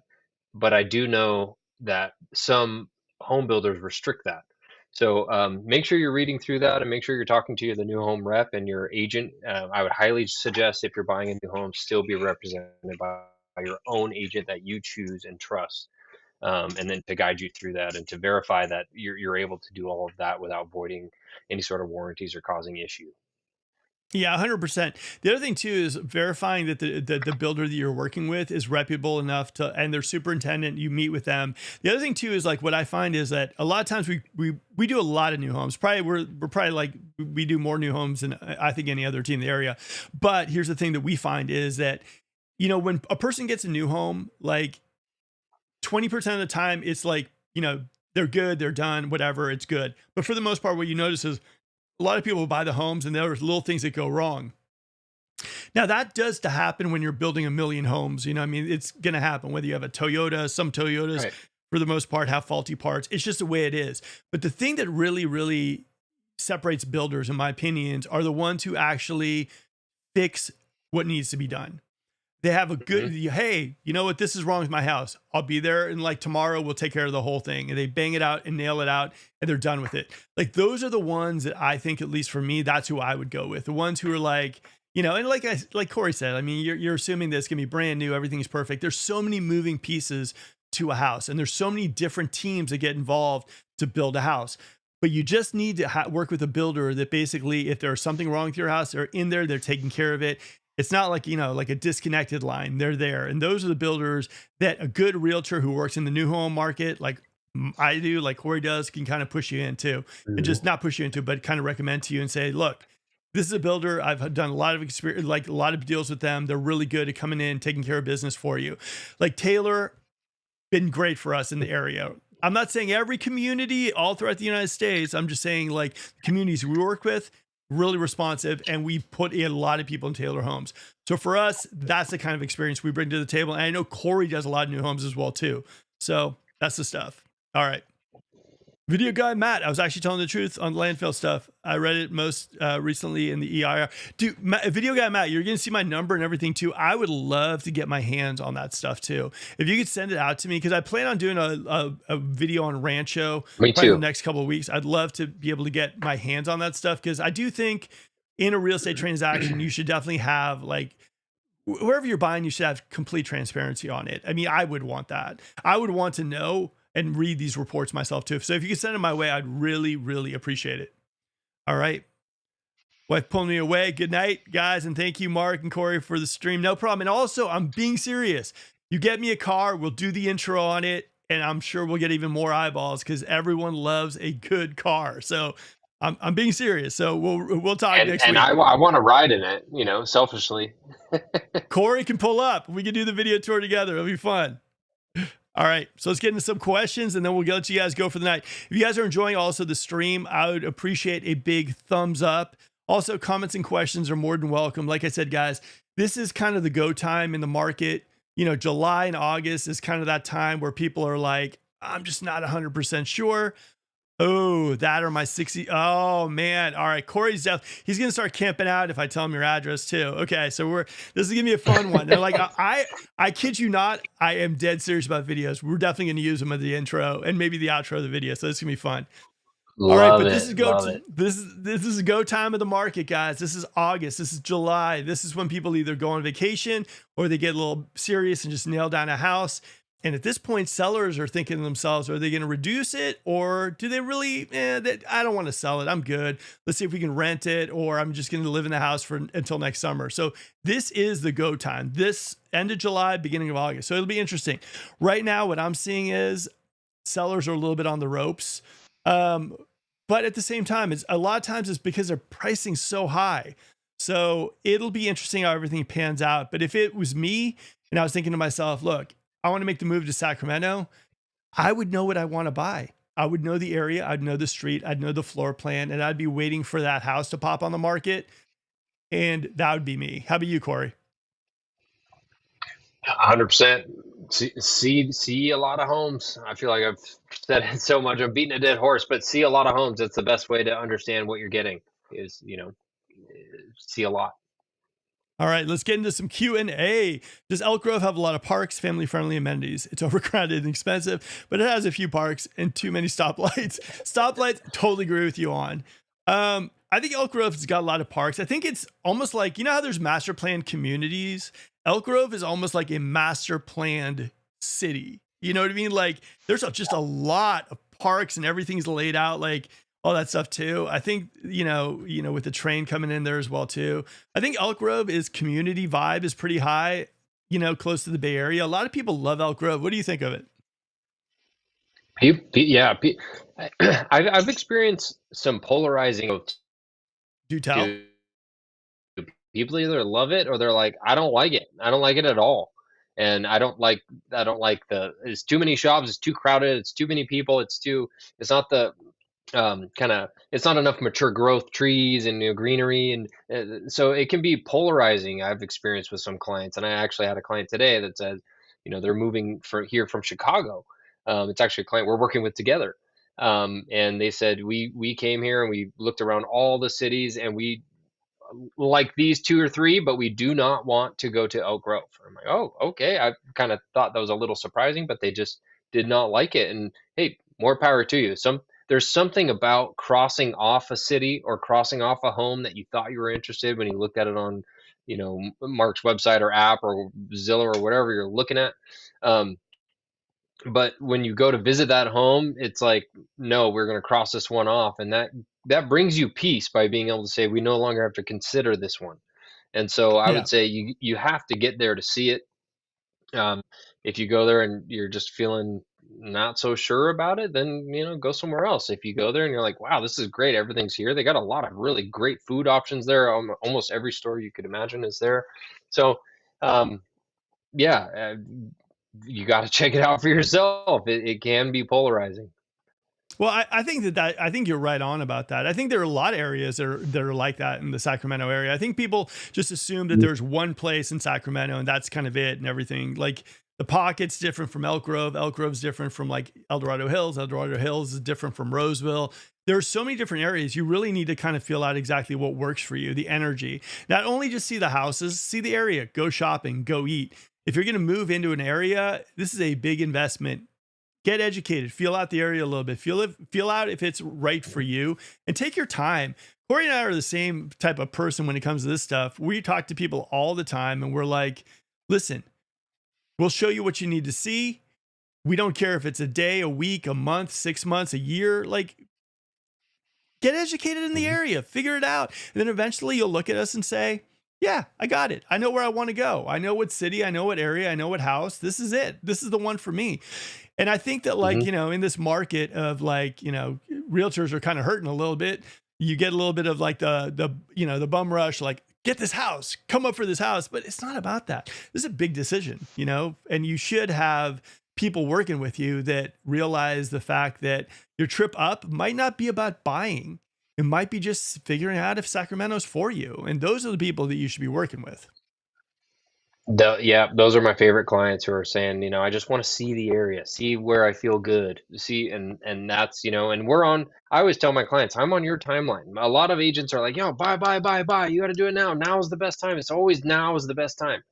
But I do know that some home builders restrict that, so make sure you're reading through that, and make sure you're talking to the new home rep and your agent. I would highly suggest, if you're buying a new home, still be represented by your own agent that you choose and trust, and then to guide you through that and to verify that you're able to do all of that without voiding any sort of warranties or causing issue. Yeah, 100%. The other thing too is verifying that the builder that you're working with is reputable enough to, and their superintendent, you meet with them. The other thing too is, like, what I find is that a lot of times we do a lot of new homes. Probably we're probably like, we do more new homes than I think any other team in the area. But here's the thing that we find is that, when a person gets a new home, like 20% of the time it's like, they're good, they're done, whatever, it's good. But for the most part, what you notice is a lot of people buy the homes and there are little things that go wrong. Now that does to happen when you're building 1 million homes. It's going to happen whether you have a Toyota. Some Toyotas, right, for the most part, have faulty parts. It's just the way it is. But the thing that really, really separates builders, in my opinion, are the ones who actually fix what needs to be done. They have a good, Mhm. hey, you know what? This is wrong with my house. I'll be there. And like tomorrow, we'll take care of the whole thing. And they bang it out and nail it out and they're done with it. Like those are the ones that I think, at least for me, that's who I would go with. The ones who are like, and like Corey said, I mean, you're assuming this can be brand new. Everything's perfect. There's so many moving pieces to a house and there's so many different teams that get involved to build a house. But you just need to work with a builder that basically, if there's something wrong with your house, they're in there, they're taking care of it. It's not like, like a disconnected line. They're there. And those are the builders that a good realtor who works in the new home market, like I do, like Corey does, can kind of push you into, and Mhm. just not push you into, but kind of recommend to you and say, look, this is a builder. I've done a lot of experience, like a lot of deals with them. They're really good at coming in, taking care of business for you. Like Taylor, been great for us in the area. I'm not saying every community all throughout the United States. I'm just saying like communities we work with, really responsive, and we put in a lot of people in Taylor homes. So for us, that's the kind of experience we bring to the table. And I know Corey does a lot of new homes as well too. So that's the stuff. All right. Video guy Matt, I was actually telling the truth on landfill stuff. I read it most recently in the EIR. Dude, video guy Matt, you're going to see my number and everything too. I would love to get my hands on that stuff too. If you could send it out to me, because I plan on doing a video on Rancho Me probably in the too. next couple of weeks. I'd love to be able to get my hands on that stuff because I do think in a real estate transaction, you should definitely have like, wherever you're buying, you should have complete transparency on it. I mean, I would want that. I would want to know and read these reports myself too. So if you could send them my way, I'd really, really appreciate it. All right. Wife pulling me away. Good night, guys. And thank you, Mark and Corey, for the stream. No problem. And also, I'm being serious. You get me a car, we'll do the intro on it. And I'm sure we'll get even more eyeballs because everyone loves a good car. So I'm being serious. So we'll talk And next week. I want to ride in it, selfishly. Corey can pull up. We can do the video tour together. It'll be fun. All right, so let's get into some questions and then we'll let you guys go for the night. If you guys are enjoying also the stream, I would appreciate a big thumbs up. Also, comments and questions are more than welcome. Like I said, guys, this is kind of the go time in the market. July and August is kind of that time where people are like, I'm just not 100% sure. Oh, that or my 60. Oh man. All right. Corey's he's going to start camping out if I tell him your address too. Okay. So this is going to be a fun one. And like, I kid you not, I am dead serious about videos. We're definitely going to use them at the intro and maybe the outro of the video. So this is going to be fun. All right. Love But it. Love it. this is a go time of the market, guys. This is August. This is July. This is when people either go on vacation or they get a little serious and just nail down a house. And at this point, sellers are thinking to themselves, are they going to reduce it or do they really, I don't want to sell it. I'm good. Let's see if we can rent it or I'm just going to live in the house until next summer. So this is the go time, this end of July, beginning of August. So it'll be interesting. Right now, what I'm seeing is sellers are a little bit on the ropes. But at the same time, a lot of times it's because they're pricing so high. So it'll be interesting how everything pans out. But if it was me and I was thinking to myself, look, I want to make the move to Sacramento, I would know what I want to buy. I would know the area, I'd know the street, I'd know the floor plan, and I'd be waiting for that house to pop on the market. And that would be me. How about you, Corey? 100%. See a lot of homes. I feel like I've said it so much. I'm beating a dead horse, but see a lot of homes. That's the best way to understand what you're getting is, see a lot. All right, let's get into some Q&A. Does Elk Grove have a lot of parks, family-friendly amenities? It's overcrowded and expensive, but it has a few parks and too many stoplights. Stoplights, totally agree with you on. I think Elk Grove has got a lot of parks. I think it's almost like, how there's master planned communities? Elk Grove is almost like a master planned city. You know what I mean? Like there's just a lot of parks and everything's laid out like all that stuff too. I think, with the train coming in there as well too. I think Elk Grove community vibe is pretty high, close to the Bay Area. A lot of people love Elk Grove. What do you think of it? Yeah, I've experienced some polarizing. Do tell. People either love it or they're like, I don't like it. I don't like it at all. And I don't like it's too many shops, it's too crowded, it's too many people, it's not the it's not enough mature growth trees and greenery. And so it can be polarizing. I've experienced with some clients, and I actually had a client today that said, they're moving from Chicago. It's actually a client we're working with together. And they said, we came here and we looked around all the cities and we like these two or three, but we do not want to go to Elk Grove. I'm like, oh, okay. I kind of thought that was a little surprising, but they just did not like it. And hey, more power to you. There's something about crossing off a city or crossing off a home that you thought you were interested when you looked at it on, Mark's website or app or Zillow or whatever you're looking at. Um, but when you go to visit that home, it's like, no, we're going to cross this one off, and that brings you peace by being able to say we no longer have to consider this one. And so I Yeah. would say you have to get there to see it. Um, if you go there and you're just feeling not so sure about it, then go somewhere else. If you go there and you're like, wow, this is great, everything's here. They got a lot of really great food options there. Almost every store you could imagine is there. So um, yeah, you got to check it out for yourself. It can be polarizing. Well, I think I think you're right on about that. I think there are a lot of areas that are like that in the Sacramento area. I think people just assume that there's one place in Sacramento and that's kind of it and everything. Like the pocket's different from Elk Grove. Elk Grove's different from like El Dorado Hills. El Dorado Hills is different from Roseville. There's so many different areas. You really need to kind of feel out exactly what works for you, the energy. Not only just see the houses, see the area, go shopping, go eat. If you're going to move into an area, this is a big investment. Get educated, feel out the area a little bit, feel out if it's right for you, and take your time. Corey and I are the same type of person when it comes to this stuff. We talk to people all the time and we're like, listen, we'll show you what you need to see. We don't care if it's a day, a week, a month, 6 months, a year. Like, get educated in the Mhm. area, figure it out. And then eventually you'll look at us and say, yeah, I got it. I know where I want to go. I know what city, I know what area, I know what house. This is it. This is the one for me. And I think that, like, Mhm. in this market of like, realtors are kind of hurting a little bit. You get a little bit of like the bum rush, like, get this house, come up for this house. But it's not about that. This is a big decision, and you should have people working with you that realize the fact that your trip up might not be about buying. It might be just figuring out if Sacramento's for you. And those are the people that you should be working with. Yeah, those are my favorite clients who are saying, I just want to see the area, see where I feel good, see, and that's, and we're on. I always tell my clients, I'm on your timeline. A lot of agents are like, buy, buy, buy, buy. You got to do it now. Now is the best time. It's always now is the best time.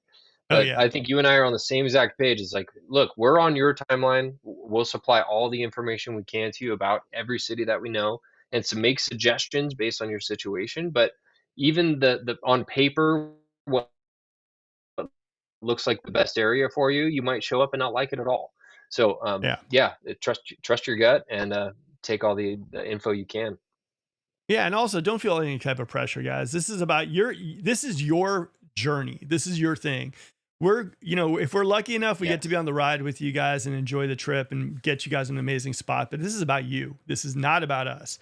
Oh But yeah. I think you and I are on the same exact page. It's like, look, we're on your timeline. We'll supply all the information we can to you about every city that we know, and to make suggestions based on your situation. But even the on paper, what looks like the best area for you, you might show up and not like it at all. So Yeah. yeah, trust your gut and take all the info you can. Yeah, and also don't feel any type of pressure, guys. This is your journey. This is your thing. If we're lucky enough, we get to be Yes. on the ride with you guys and enjoy the trip and get you guys an amazing spot. But this is about you. This is not about us.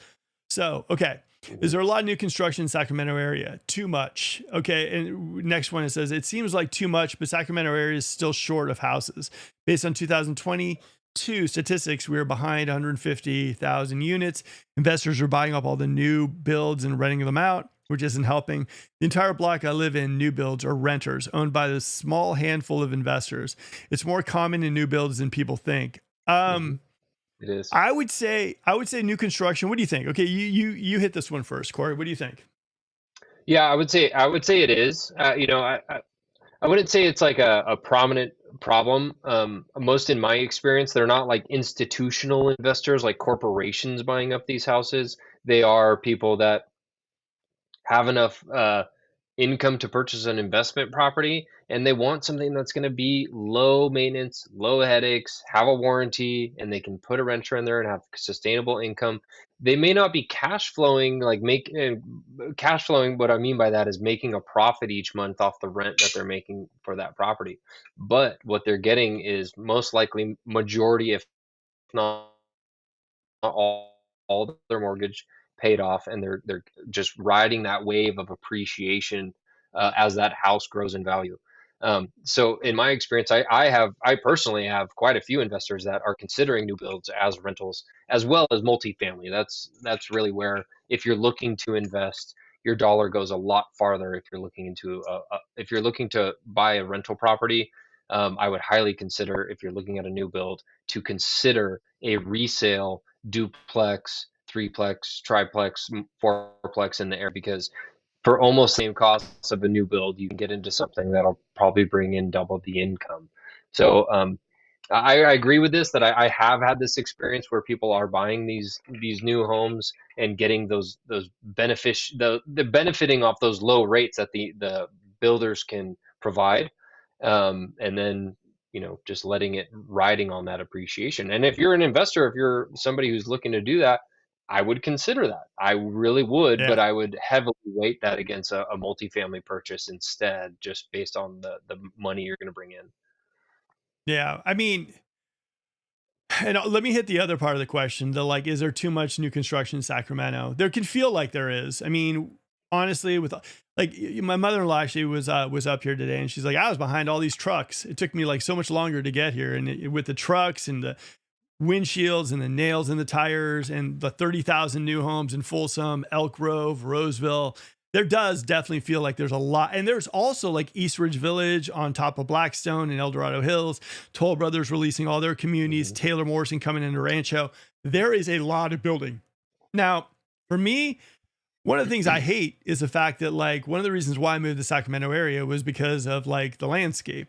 So, okay. Is Mhm. there a lot of new construction in Sacramento area? Too much. Okay. And next one, it says, it seems like too much, but Sacramento area is still short of houses. Based on 2022 statistics, we are behind 150,000 units. Investors are buying up all the new builds and renting them out, which isn't helping. The entire block I live in, new builds are renters owned by this small handful of investors. It's more common in new builds than people think. Mhm. It is. I would say new construction. What do you think? Okay, you hit this one first, Corey. What do you think? Yeah, I would say it is. I wouldn't say it's like a prominent problem. Most in my experience, they're not like institutional investors, like corporations buying up these houses. They are people that have enough income to purchase an investment property, and they want something that's going to be low maintenance, low headaches, have a warranty, and they can put a renter in there and have sustainable income. They may not be cash flowing, like cash flowing. What I mean by that is making a profit each month off the rent that they're making for that property. But what they're getting is most likely majority, if not all their mortgage paid off, and they're just riding that wave of appreciation as that house grows in value. So in my experience, I personally have quite a few investors that are considering new builds as rentals as well as multifamily. That's really where, if you're looking to invest, your dollar goes a lot farther. If you're looking if you're looking to buy a rental property, I would highly consider, if you're looking at a new build, to consider a resale duplex, threeplex, triplex, fourplex in the area, because for almost the same cost of a new build, you can get into something that'll probably bring in double the income. So I agree with this, that I have had this experience where people are buying these new homes and getting those the benefiting off those low rates that the builders can provide, and then just letting it riding on that appreciation. And if you're an investor, if you're somebody who's looking to do that, I would consider that. I really would, but Yeah. I would heavily weight that against a multifamily purchase instead, just based on the money you're going to bring in. Yeah. I mean, and let me hit the other part of the question. The like, is there too much new construction in Sacramento? There can feel like there is. I mean, honestly, with like my mother-in-law actually was up here today, and she's like, I was behind all these trucks. It took me like so much longer to get here, and with the trucks and the windshields and the nails in the tires and the 30,000 new homes in Folsom, Elk Grove, Roseville. There does definitely feel like there's a lot. And there's also like East Ridge Village on top of Blackstone and El Dorado Hills, Toll Brothers releasing all their communities, Mhm. Taylor Morrison coming into Rancho. There is a lot of building. Now, for me, one of the things I hate is the fact that like one of the reasons why I moved to the Sacramento area was because of like the landscape,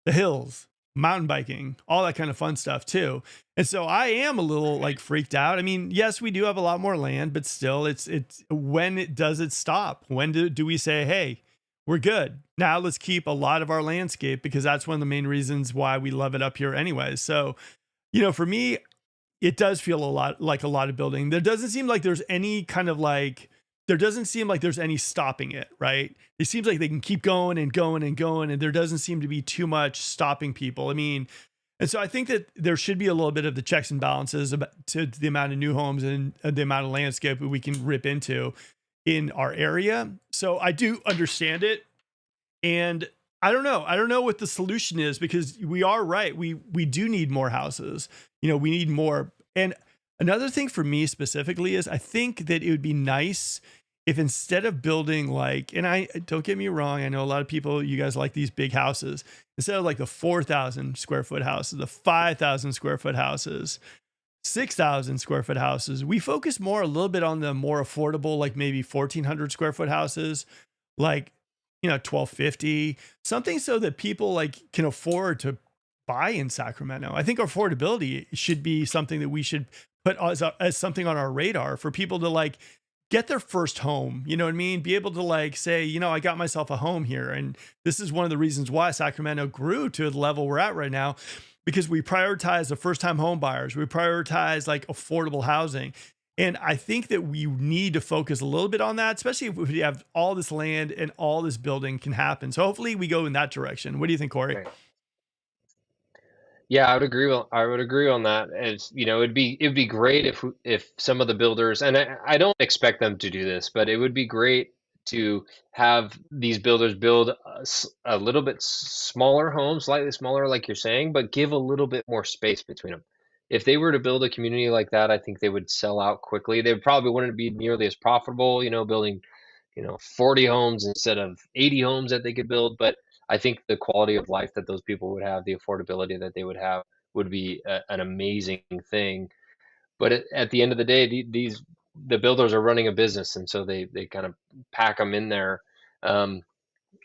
the hills, mountain biking, all that kind of fun stuff too. And so I am a little like freaked out. I mean, yes, we do have a lot more land, but still it's when does it stop? When do we say, hey, we're good. Now let's keep a lot of our landscape because that's one of the main reasons why we love it up here anyways. So, for me, it does feel a lot of building. There doesn't seem like there's any kind of like there doesn't seem like there's any stopping it, right? It seems like they can keep going and going and going, and there doesn't seem to be too much stopping people. I mean, and so I think that there should be a little bit of the checks and balances about, to the amount of new homes and the amount of landscape that we can rip into in our area. So I do understand it, and I don't know. I don't know what the solution is because we are right. We do need more houses. We need more. And another thing for me specifically is I think that it would be nice if instead of building like, and I don't get me wrong, I know a lot of people, you guys like these big houses, instead of like the 4,000 square foot houses, the 5,000 square foot houses, 6,000 square foot houses, we focus more a little bit on the more affordable, like maybe 1,400 square foot houses, like 1,250, something so that people like can afford to buy in Sacramento. I think affordability should be something that we should put as something on our radar for people to like get their first home. You know what I mean? Be able to like say, I got myself a home here. And this is one of the reasons why Sacramento grew to the level we're at right now, because we prioritize the first time home buyers. We prioritize like affordable housing. And I think that we need to focus a little bit on that, especially if we have all this land and all this building can happen. So hopefully we go in that direction. What do you think, Corey? Right. Yeah, I would agree on that. As it'd be great if some of the builders, and I don't expect them to do this, but it would be great to have these builders build a little bit smaller homes, slightly smaller, like you're saying, but give a little bit more space between them. If they were to build a community like that, I think they would sell out quickly. They probably wouldn't be nearly as profitable, building 40 homes instead of 80 homes that they could build. But I think the quality of life that those people would have, the affordability that they would have, would be an amazing thing. But at the end of the day, the builders are running a business, and so they kind of pack them in there. Um,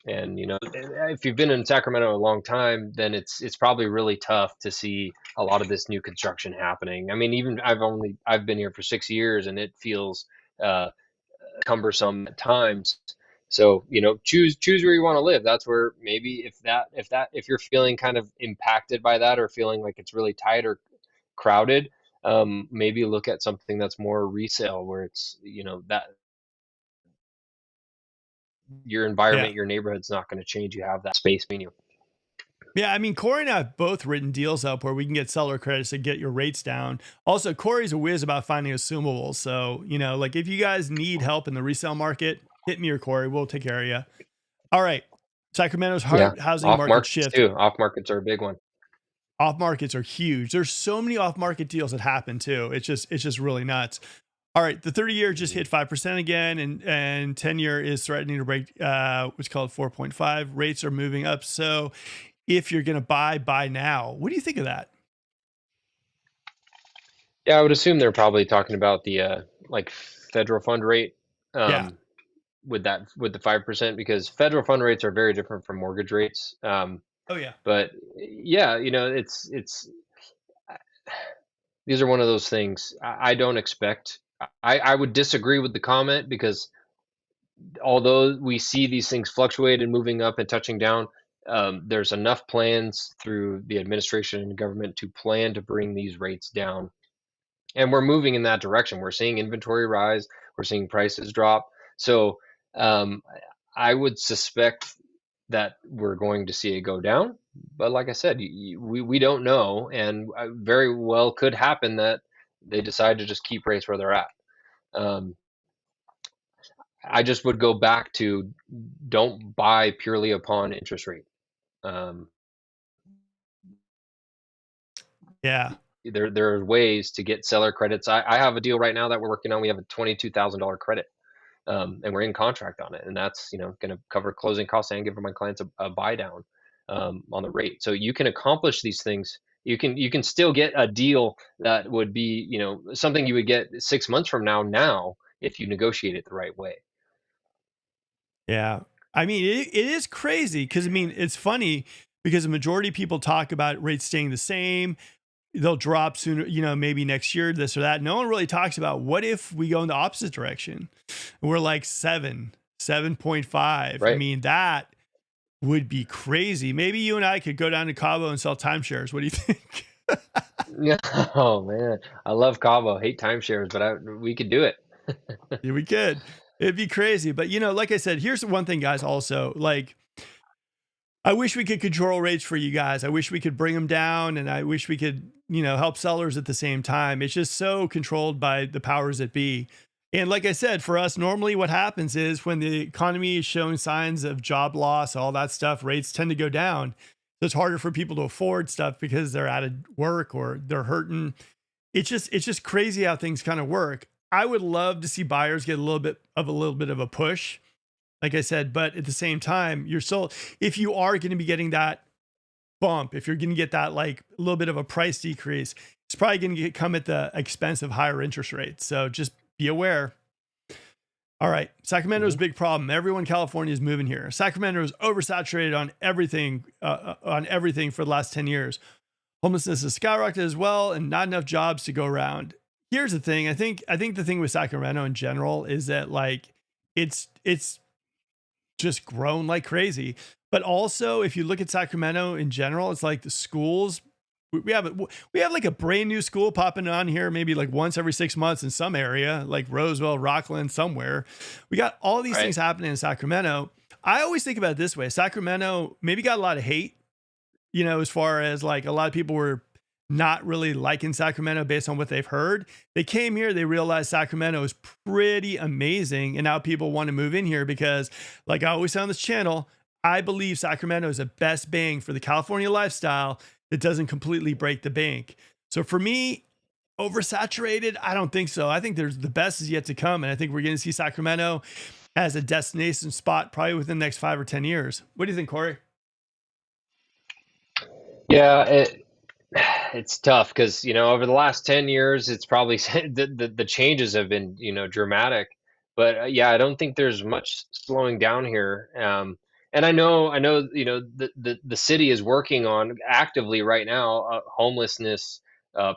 and if you've been in Sacramento a long time, then it's probably really tough to see a lot of this new construction happening. I mean, even I've been here for 6 years, and it feels uh, cumbersome at times. So, choose where you want to live. That's where maybe if you're feeling kind of impacted by that or feeling like it's really tight or crowded, maybe look at something that's more resale where it's, that your Yeah. environment, your neighborhood's not going to change. You have that space between you. Yeah, I mean, Corey and I have both written deals up where we can get seller credits to get your rates down. Also, Corey's a whiz about finding assumables. So, like if you guys need help in the resale market, hit me or Corey. We'll take care of you. All right. Sacramento's Yeah. housing Off market markets shift. too. Off markets are a big one. Off markets are huge. There's so many off market deals that happen too. It's just really nuts. All right, the 30-year just hit 5% again, and 10-year is threatening to break what's called 4.5. Rates are moving up. So if you're going to buy now. What do you think of that? Yeah, I would assume they're probably talking about the like federal fund rate. Yeah. Um, with the 5%, because federal fund rates are very different from mortgage rates. Oh yeah. But yeah, it's these are one of those things I don't expect. I would disagree with the comment, because although we see these things fluctuate and moving up and touching down, there's enough plans through the administration and government to plan to bring these rates down. And we're moving in that direction. We're seeing inventory rise, we're seeing prices drop. So um, I would suspect that we're going to see it go down. But like I said, we don't know, and very well could happen that they decide to just keep rates where they're at. Um, I just would go back to, don't buy purely upon interest rate. Um, Yeah. there are ways to get seller credits. I have a deal right now that we're working on. We have a $22,000 credit, and we're in contract on it, and that's going to cover closing costs and give my clients a buy down on the rate. So you can accomplish these things. You can still get a deal that would be something you would get 6 months from now if you negotiate it the right way. Yeah. I mean, it is crazy because, I mean, it's funny because the majority of people talk about rates staying the same. They'll drop sooner, maybe next year, this or that. No one really talks about what if we go in the opposite direction. We're like 7.5. I Right. mean, that would be crazy. Maybe you and I could go down to Cabo and sell timeshares. What do you think? Yeah. Oh man, I love Cabo. Hate timeshares, but we could do it. Yeah, we could. It'd be crazy. But, like I said, here's one thing, guys, also. Like, I wish we could control rates for you guys. I wish we could bring them down, and I wish we could, help sellers at the same time. It's just so controlled by the powers that be. And like I said, for us, normally what happens is when the economy is showing signs of job loss, all that stuff, rates tend to go down. So it's harder for people to afford stuff because they're out of work or they're hurting. It's just crazy how things kind of work. I would love to see buyers get a little bit of a push, like I said, but at the same time, if you are going to be getting that bump, if you're going to get that like a little bit of a price decrease, it's probably going to come at the expense of higher interest rates. So just be aware. All right. Sacramento's a Mhm. big problem. Everyone in California is moving here. Sacramento is oversaturated on everything for the last 10 years. Homelessness has skyrocketed as well, and not enough jobs to go around. Here's the thing. I think the thing with Sacramento in general is that like it's just grown like crazy. But also, if you look at Sacramento in general, it's like the schools. We have like a brand new school popping on here, maybe like once every 6 months in some area, like Roseville, Rockland, somewhere. We got all these Right. things happening in Sacramento. I always think about it this way: Sacramento maybe got a lot of hate, as far as like a lot of people were not really liking Sacramento based on what they've heard. They came here, they realized Sacramento is pretty amazing. And now people want to move in here because, like I always say on this channel, I believe Sacramento is the best bang for the California lifestyle that doesn't completely break the bank. So for me, oversaturated, I don't think so. I think there's the best is yet to come. And I think we're going to see Sacramento as a destination spot probably within the next 5 or 10 years. What do you think, Corey? Yeah, it's tough because over the last 10 years, it's probably the changes have been dramatic. But yeah, I don't think there's much slowing down here. And I know the city is working on actively right now homelessness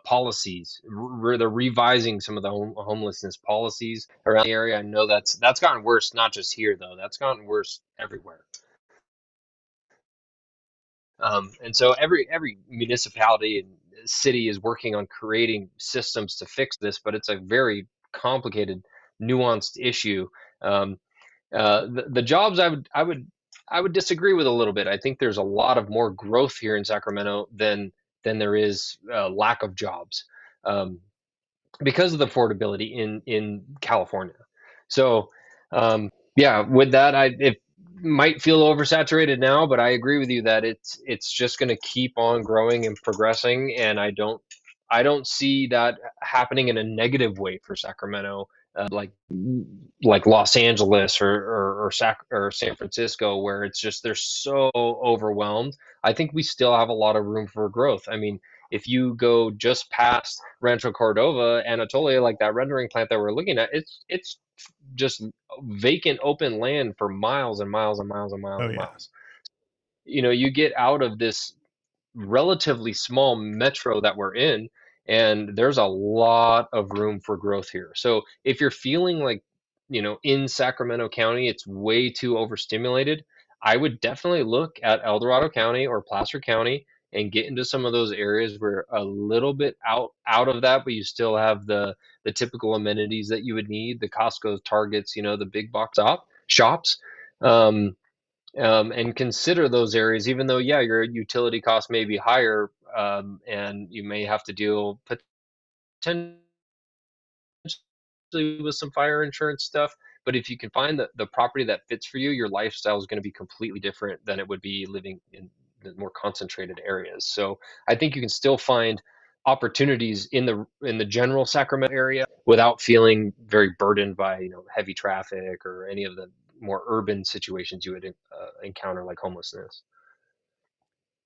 policies. They're revising some of the homelessness policies around the area. I know that's gotten worse, not just here though. That's gotten worse everywhere. And so every municipality and city is working on creating systems to fix this, but it's a very complicated, nuanced issue. Um, the jobs I would disagree with a little bit. I think there's a lot of more growth here in Sacramento than there is lack of jobs. Um, because of the affordability in California. So yeah, with that, it might feel oversaturated now, but I agree with you that it's just going to keep on growing and progressing, and I don't see that happening in a negative way for Sacramento, like Los Angeles or San Francisco, where it's just they're so overwhelmed. I think we still have a lot of room for growth. I mean, if you go just past Rancho Cordova, Anatolia, like that rendering plant that we're looking at, it's just vacant open land for miles and miles and miles and miles Oh and yeah. miles. You get out of this relatively small metro that we're in, and there's a lot of room for growth here. So if you're feeling like, in Sacramento County, it's way too overstimulated, I would definitely look at El Dorado County or Placer County and get into some of those areas where a little bit out of that, but you still have the typical amenities that you would need, the Costco's, Targets, the big box shops. Um, and consider those areas, even though, yeah, your utility costs may be higher, and you may have to deal potentially with some fire insurance stuff. But if you can find the property that fits for you, your lifestyle is going to be completely different than it would be living in the more concentrated areas. So I think you can still find opportunities in the general Sacramento area without feeling very burdened by heavy traffic or any of the more urban situations you would encounter, like homelessness.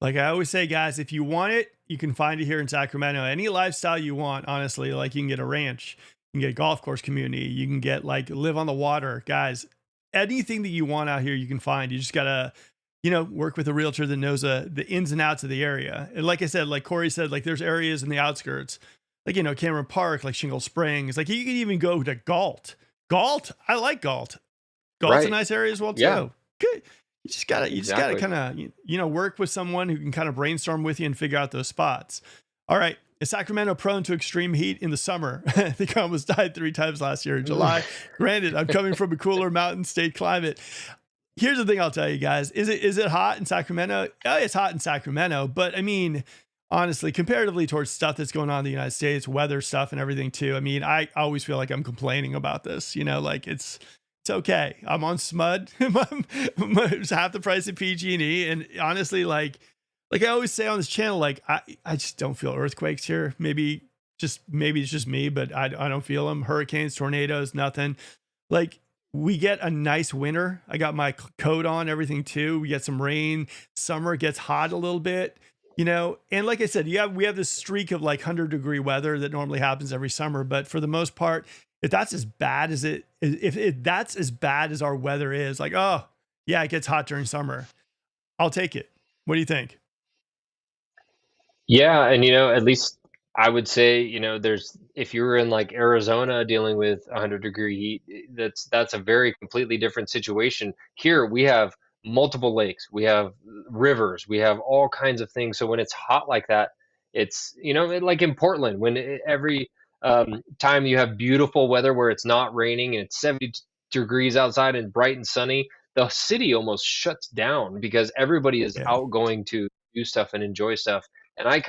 Like I always say, guys, if you want it, you can find it here in Sacramento. Any lifestyle you want, honestly, like you can get a ranch, you can get a golf course community, you can get like live on the water, guys. Anything that you want out here, you can find. You just gotta, work with a realtor that knows the ins and outs of the area. And like I said, like Corey said, like there's areas in the outskirts, like Cameron Park, like Shingle Springs. Like you can even go to Galt. Galt, I like Galt. Galt's a Right. nice area as well Yeah, too. Good. You just gotta exactly. kind of work with someone who can kind of brainstorm with you and figure out those spots. All right. Is Sacramento prone to extreme heat in the summer? I think I almost died 3 times last year in July. Granted, I'm coming from a cooler mountain state climate. Here's the thing I'll tell you guys. Is it hot in Sacramento? It's hot in Sacramento, but I mean, honestly, comparatively towards stuff that's going on in the United States, weather stuff and everything too. I mean, I always feel like I'm complaining about this, like it's okay. I'm on SMUD. It's half the price of PG&E. And honestly, like I always say on this channel, like I just don't feel earthquakes here. Maybe it's just me, but I don't feel them. Hurricanes, tornadoes, nothing. Like we get a nice winter. I got my coat on, everything too. We get some rain. Summer gets hot a little bit, And like I said, we have this streak of like 100-degree weather that normally happens every summer. But for the most part, if that's as bad as if that's as bad as our weather is, like, oh yeah, it gets hot during summer, I'll take it. What do you think? Yeah, and at least I would say, there's if you were in like Arizona dealing with 100-degree heat, that's a very completely different situation. Here we have multiple lakes, we have rivers, we have all kinds of things. So when it's hot like that, it's like in Portland, when every time you have beautiful weather where it's not raining and it's 70 degrees outside and bright and sunny, the city almost shuts down because everybody is Yeah. out going to do stuff and enjoy stuff. And I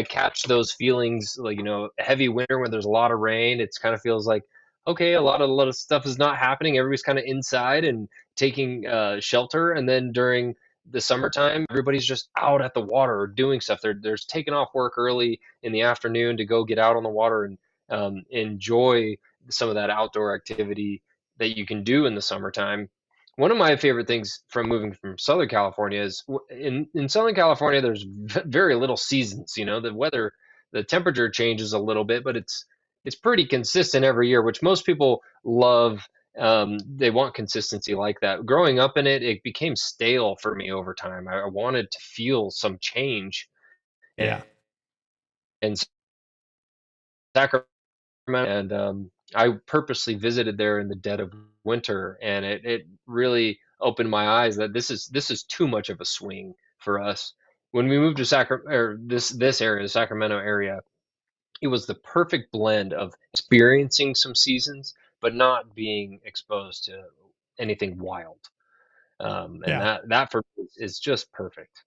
catch those feelings, like, heavy winter when there's a lot of rain. It's kind of feels like, okay, a lot of stuff is not happening. Everybody's kind of inside and taking shelter. And then during the summertime, everybody's just out at the water or doing stuff. There's taking off work early in the afternoon to go get out on the water and enjoy some of that outdoor activity that you can do in the summertime. One of my favorite things from moving from Southern California is in Southern California, there's very little seasons. The weather, the temperature changes a little bit, but it's pretty consistent every year, which most people love. They want consistency like that. Growing up in it, it became stale for me over time. I wanted to feel some change, and, Yeah. and Sacramento, and I purposely visited there in the dead of winter, and it really opened my eyes that this is too much of a swing for us. When we moved to this area, the Sacramento area, it was the perfect blend of experiencing some seasons but not being exposed to anything wild. And Yeah. that for me is just perfect.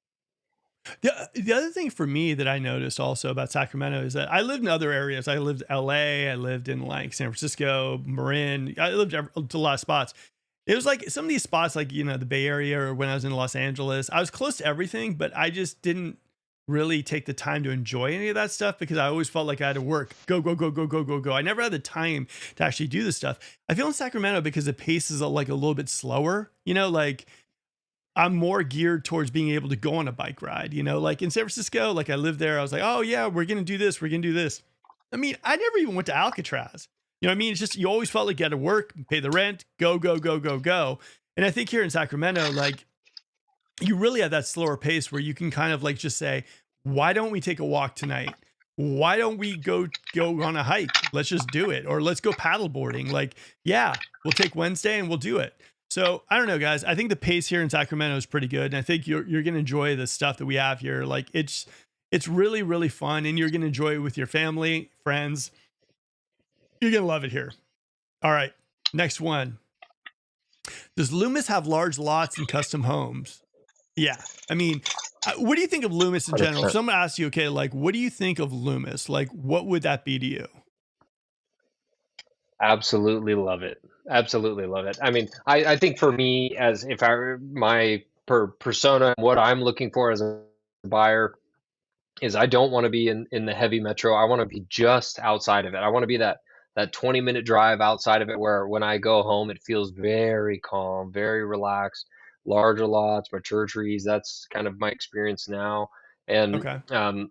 The other thing for me that I noticed also about Sacramento is that I lived in other areas. I lived LA, I lived in like San Francisco, Marin. I lived to a lot of spots. It was like some of these spots, like, the Bay Area or when I was in Los Angeles, I was close to everything, but I just didn't really take the time to enjoy any of that stuff because I always felt like I had to work, go, go, go, go, go, go, go. I never had the time to actually do this stuff. I feel in Sacramento because the pace is like a little bit slower, like I'm more geared towards being able to go on a bike ride, like in San Francisco, like I lived there. I was like, oh yeah, we're going to do this. We're going to do this. I mean, I never even went to Alcatraz. You know what I mean? It's just, you always felt like you had to work, pay the rent, go, go, go, go, go. And I think here in Sacramento, like, you really have that slower pace where you can kind of like just say, why don't we take a walk tonight? Why don't we go on a hike? Let's just do it. Or let's go paddleboarding. Like, yeah, we'll take Wednesday and we'll do it. So I don't know, guys. I think the pace here in Sacramento is pretty good. And I think you're gonna enjoy the stuff that we have here. Like, it's really, really fun, and you're gonna enjoy it with your family, friends. You're gonna love it here. All right. Next one. Does Loomis have large lots and custom homes? Yeah. I mean, what do you think of Loomis in general? If 100%. someone asks you, okay, like, what do you think of Loomis? Like, what would that be to you? Absolutely love it. Absolutely love it. I mean, I think for me, as if I my persona, what I'm looking for as a buyer is I don't want to be in the heavy metro. I want to be just outside of it. I want to be that 20-minute drive outside of it where when I go home it feels very calm, very relaxed, larger lots, mature trees. That's kind of my experience now. And Okay.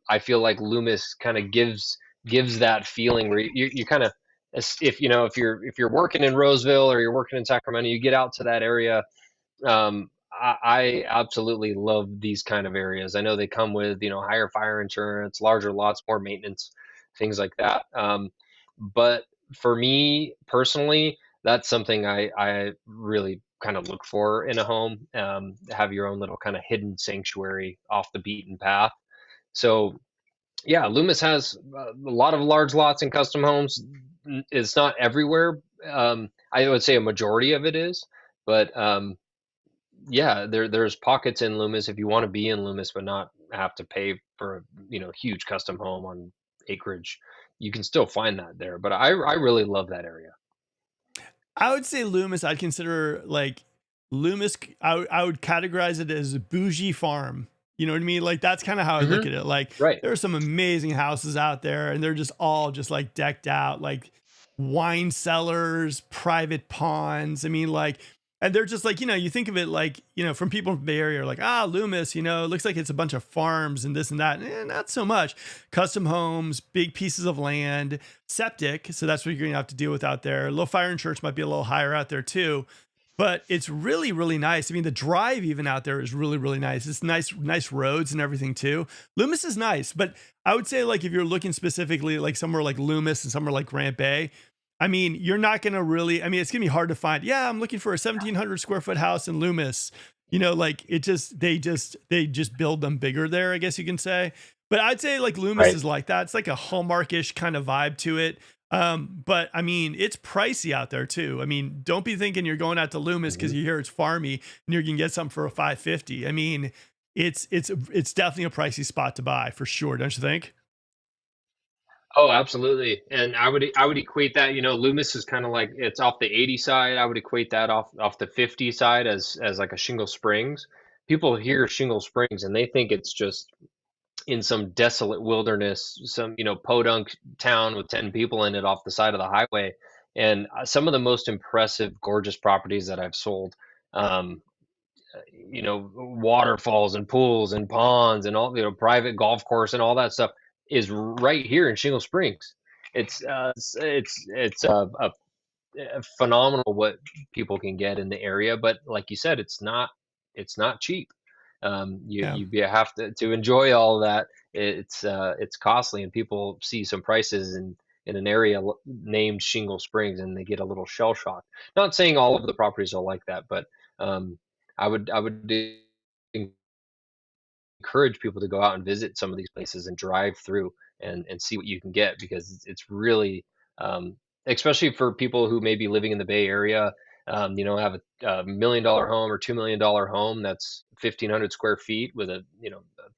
I feel like Loomis kind of gives that feeling where you kind of, if you know, if you're working in Roseville or you're working in Sacramento, you get out to that area. I absolutely love these kind of areas. I know they come with, higher fire insurance, larger lots, more maintenance, things like that. But for me personally, that's something I really kind of look for in a home. Have your own little kind of hidden sanctuary off the beaten path. So yeah, Loomis has a lot of large lots and custom homes. It's not everywhere. I would say a majority of it is, but yeah, there's pockets in Loomis if you want to be in Loomis but not have to pay for a huge custom home on acreage. You can still find that there, but I really love that area. I would say Loomis, I'd consider like Loomis, I would categorize it as a bougie farm. You know what I mean? Like, that's kind of how I look Hmm. at it. Like, Right, there are some amazing houses out there, and they're just all just like decked out, like wine cellars, private ponds. I mean, like, and they're just like, you think of it like, from people from the Bay Area, are like, Loomis, it looks like it's a bunch of farms and this and that. Not so much. Custom homes, big pieces of land, septic. So that's what you're going to have to deal with out there. Low fire insurance might be a little higher out there too, but it's really, really nice. I mean, the drive even out there is really, really nice. It's nice roads and everything too. Loomis is nice, but I would say, like, if you're looking specifically like somewhere like Loomis and somewhere like Grant Bay, I mean, you're not going to really, I mean, it's going to be hard to find. Yeah, I'm looking for a 1,700 square foot house in Loomis. Like, they just build them bigger there, I guess you can say. But I'd say like Loomis right. is like that. It's like a Hallmarkish kind of vibe to it. But I mean, it's pricey out there too. I mean, don't be thinking you're going out to Loomis because Mhm. you hear it's farmy and you're gonna get something for a 550. I mean, it's definitely a pricey spot to buy for sure, don't you think? Oh, absolutely. And I would equate that, Loomis is kind of like it's off the 80 side. I would equate that off the 50 side as like a Shingle Springs. People hear Shingle Springs and they think it's just in some desolate wilderness, some, podunk town with 10 people in it off the side of the highway. And some of the most impressive, gorgeous properties that I've sold, um, waterfalls and pools and ponds and all, private golf course and all that stuff is right here in Shingle Springs. It's phenomenal what people can get in the area, but like you said, it's not cheap. Yeah. You have to enjoy all of that. It's costly, and people see some prices in an area named Shingle Springs, and they get a little shell shocked. Not saying all of the properties are like that, but um, I would encourage people to go out and visit some of these places and drive through and see what you can get because it's really especially for people who may be living in the Bay Area, have a $1 million home or $2 million home that's 1,500 square feet with a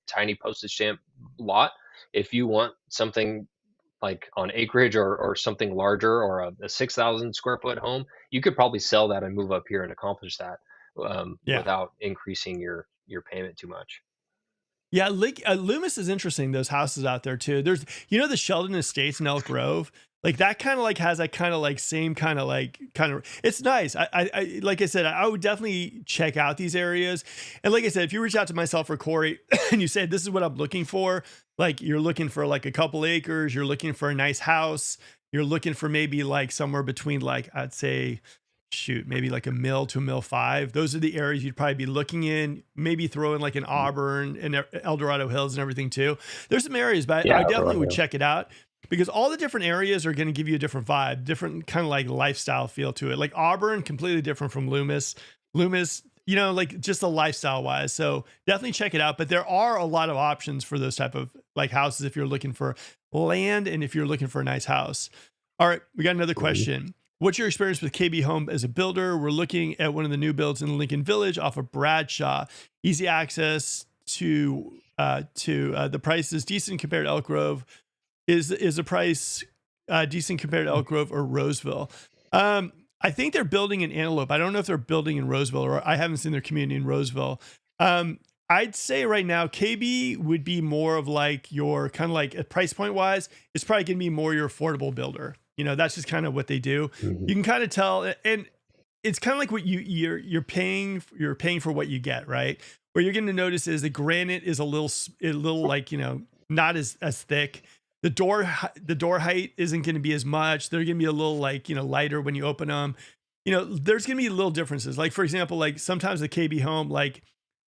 tiny postage stamp lot. If you want something like on acreage or something larger or a 6,000 square foot home, you could probably sell that and move up here and accomplish that Yeah. without increasing your payment too much. Yeah, Loomis is interesting. Those houses out there too. There's, the Sheldon Estates in Elk Grove. Like, that kind of like has that kind of like same kind of like kind of. It's nice. Like I said, I would definitely check out these areas. And like I said, if you reach out to myself or Corey and you say this is what I'm looking for, like, you're looking for like a couple acres, you're looking for a nice house. you're looking for maybe like somewhere between like, I'd say, shoot, maybe like a mil to a mil five. Those are the areas you'd probably be looking in, maybe throw in like an Auburn and El Dorado Hills and everything too. There's some areas, but Yeah, I definitely would Colorado. check it out because all the different areas are going to give you a different vibe, different kind of like lifestyle feel to it. Like Auburn, completely different from Loomis. Loomis, you know, like just the lifestyle wise. So definitely check it out. But there are a lot of options for those type of like houses if you're looking for land and if you're looking for a nice house. All right, we got another question. What's your experience with KB Home as a builder? We're looking at one of the new builds in Lincoln Village off of Bradshaw. Easy access to the price is decent compared to Elk Grove. Is the price decent compared to Elk Grove or Roseville? I think they're building in Antelope. I don't know if they're building in Roseville, or I haven't seen their community in Roseville. I'd say right now, KB would be more of like your kind of like price point wise, it's probably going to be more your affordable builder. You know, that's just kind of what they do. You can kind of tell, and it's kind of like what you're paying for what you get, right? Where you're going to notice is the granite is a little like, you know, not as thick. The door height isn't going to be as much. They're going to be a little like, you know, lighter when you open them. You know, there's going to be little differences. Like for example, like sometimes the KB home, like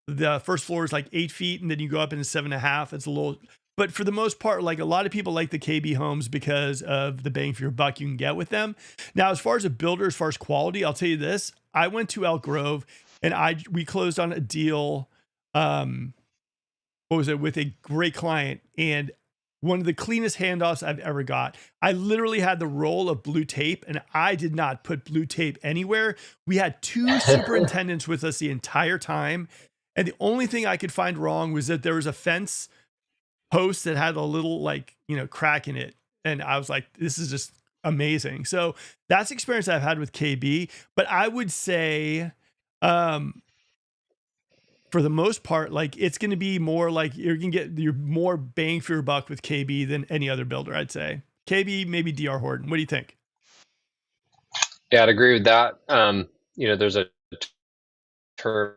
the first floor is like 8 feet and then you go up into 7.5. It's a little, but for the most part, like a lot of people like the KB homes because of the bang for your buck you can get with them. Now, as far as a builder, as far as quality, I'll tell you this. I went to Elk Grove and we closed on a deal. What was it, with a great client, and one of the cleanest handoffs I've ever got. I literally had the roll of blue tape and I did not put blue tape anywhere. We had 2 superintendents with us the entire time. And the only thing I could find wrong was that there was a fence post that had a little like, you know, crack in it. And I was like, this is just amazing. So that's the experience I've had with KB. But I would say, for the most part, like it's going to be more like you're going to get your more bang for your buck with KB than any other builder, I'd say. KB, maybe DR Horton. What do you think? Yeah, I'd agree with that. You know, there's a term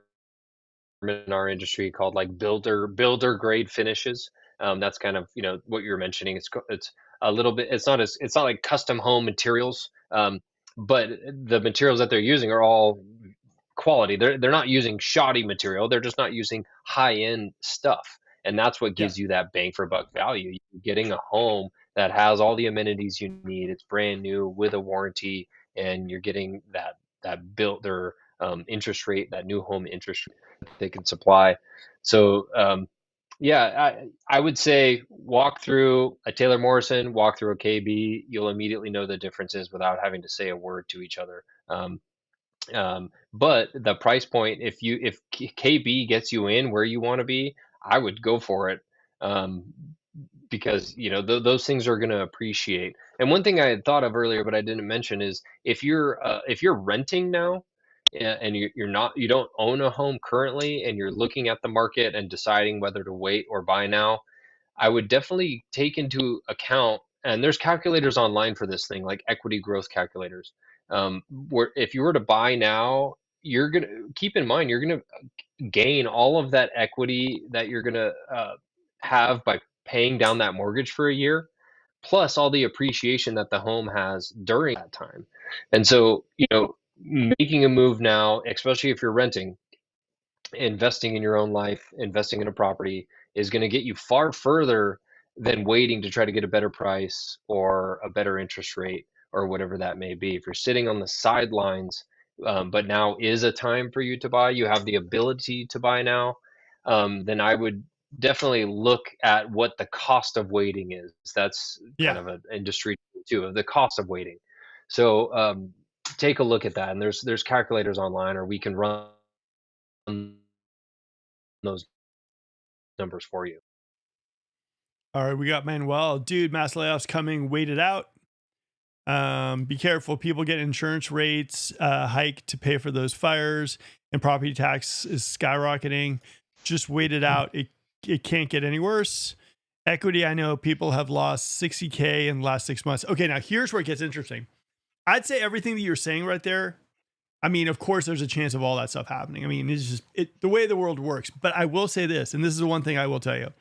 in our industry called like builder grade finishes. That's kind of, you know, what you're mentioning. It's a little bit. It's not like custom home materials, but the materials that they're using are all quality. They're not using shoddy material. They're just not using high end stuff, and that's what Yeah. gives you that bang for buck value. You're getting a home that has all the amenities you need. It's brand new with a warranty, and you're getting that builder interest rate, that new home interest rate they can supply. So yeah, I would say walk through a Taylor Morrison, walk through a KB. You'll immediately know the differences without having to say a word to each other. But the price point, if KB gets you in where you want to be, I would go for it, because you know those things are going to appreciate. And one thing I had thought of earlier, but I didn't mention, is if you're renting now, and you don't own a home currently, and you're looking at the market and deciding whether to wait or buy now, I would definitely take into account, and there's calculators online for this thing, like equity growth calculators. Where if you were to buy now, you're gonna keep in mind you're gonna gain all of that equity that you're gonna have by paying down that mortgage for a year, plus all the appreciation that the home has during that time. And so, you know, making a move now, especially if you're renting, investing in your own life, investing in a property, is going to get you far further than waiting to try to get a better price or a better interest rate or whatever that may be. If you're sitting on the sidelines, but now is a time for you to buy, you have the ability to buy now, then I would definitely look at what the cost of waiting is. That's kind Yeah. of an industry too, of the cost of waiting. So take a look at that, and there's calculators online, or we can run those numbers for you. All right. We got Manuel. Dude, mass layoffs coming. Wait it out. Be careful. People get insurance rates hike to pay for those fires, and property tax is skyrocketing. Just wait it out. It can't get any worse. Equity. I know people have lost 60K in the last 6 months. Okay, now here's where it gets interesting. I'd say everything that you're saying right there. I mean, of course, there's a chance of all that stuff happening. I mean, it's just the way the world works. But I will say this, and this is the one thing I will tell you.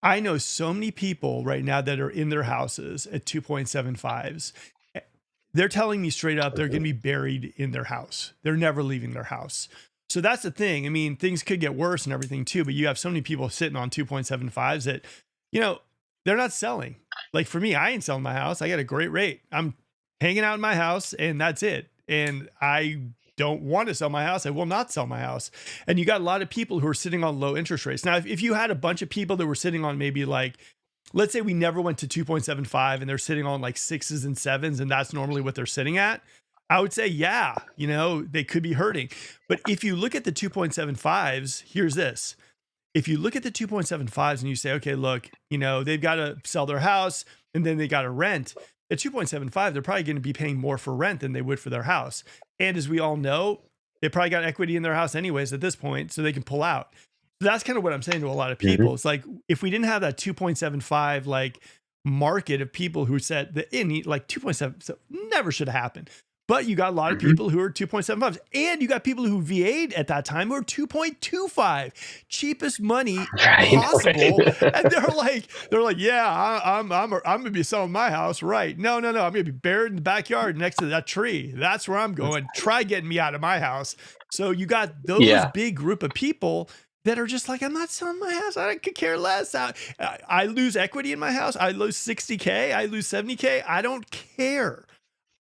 I know so many people right now that are in their houses at 2.75s. They're telling me straight up they're going to be buried in their house. They're never leaving their house. So that's the thing. I mean, things could get worse and everything too, but you have so many people sitting on 2.75s that, you know, they're not selling. Like for me, I ain't selling my house. I got a great rate. I'm hanging out in my house and that's it. And I don't want to sell my house. I will not sell my house. And you got a lot of people who are sitting on low interest rates. Now, if you had a bunch of people that were sitting on maybe like, let's say we never went to 2.75 and they're sitting on like 6s and 7s, and that's normally what they're sitting at, I would say, yeah, you know, they could be hurting. But if you look at the 2.75s, here's this. If you look at the 2.75s and you say, okay, look, you know, they've got to sell their house and then they got to rent. At 2.75, they're probably going to be paying more for rent than they would for their house. And as we all know, they probably got equity in their house anyways at this point, so they can pull out. That's kind of what I'm saying to a lot of people. It's like, if we didn't have that 2.75 like market of people who said that in like 2.7, so never should happen. But you got a lot of people who are 2.75s, and you got people who VA'd at that time who are 2.25, cheapest money possible. And they're like, yeah, I'm gonna be selling my house, right? No, I'm gonna be buried in the backyard next to that tree. That's where I'm going. Try getting me out of my house. So you got those big group of people that are just like, I'm not selling my house. I could care less. I lose equity in my house. I lose 60K. I lose 70K. I don't care.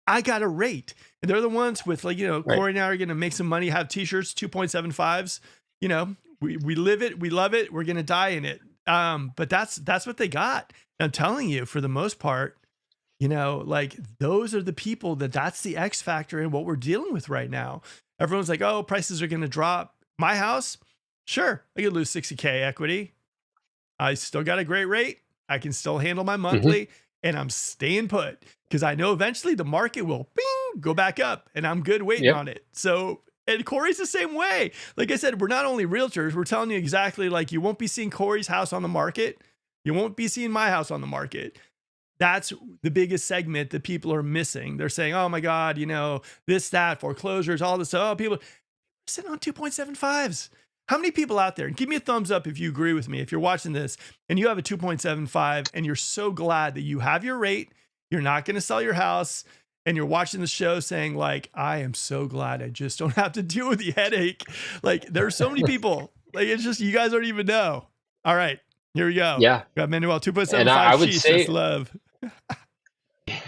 I got a rate. And they're the ones with like, you know, Corey and I are going to make some money, have t-shirts, 2.75s, you know, we live it. We love it. We're going to die in it. But that's what they got. And I'm telling you, for the most part, you know, like those are the people that's the X factor in what we're dealing with right now. Everyone's like, oh, prices are going to drop. My house, sure, I could lose 60K equity. I still got a great rate. I can still handle my monthly, and I'm staying put because I know eventually the market will go back up, and I'm good waiting on it. So, and Corey's the same way. Like I said, we're not only realtors, we're telling you exactly, like, you won't be seeing Corey's house on the market. You won't be seeing my house on the market. That's the biggest segment that people are missing. They're saying, oh my God, you know, this, that, foreclosures, all this. Oh, people are sitting on 2.75s. How many people out there, and give me a thumbs up if you agree with me, if you're watching this and you have a 2.75 and you're so glad that you have your rate, you're not going to sell your house, and you're watching the show saying like, I am so glad I just don't have to deal with the headache. Like there's so many people, like it's just, you guys don't even know. All right, here we go. Yeah. Got Manuel 2.75. And I would say, love.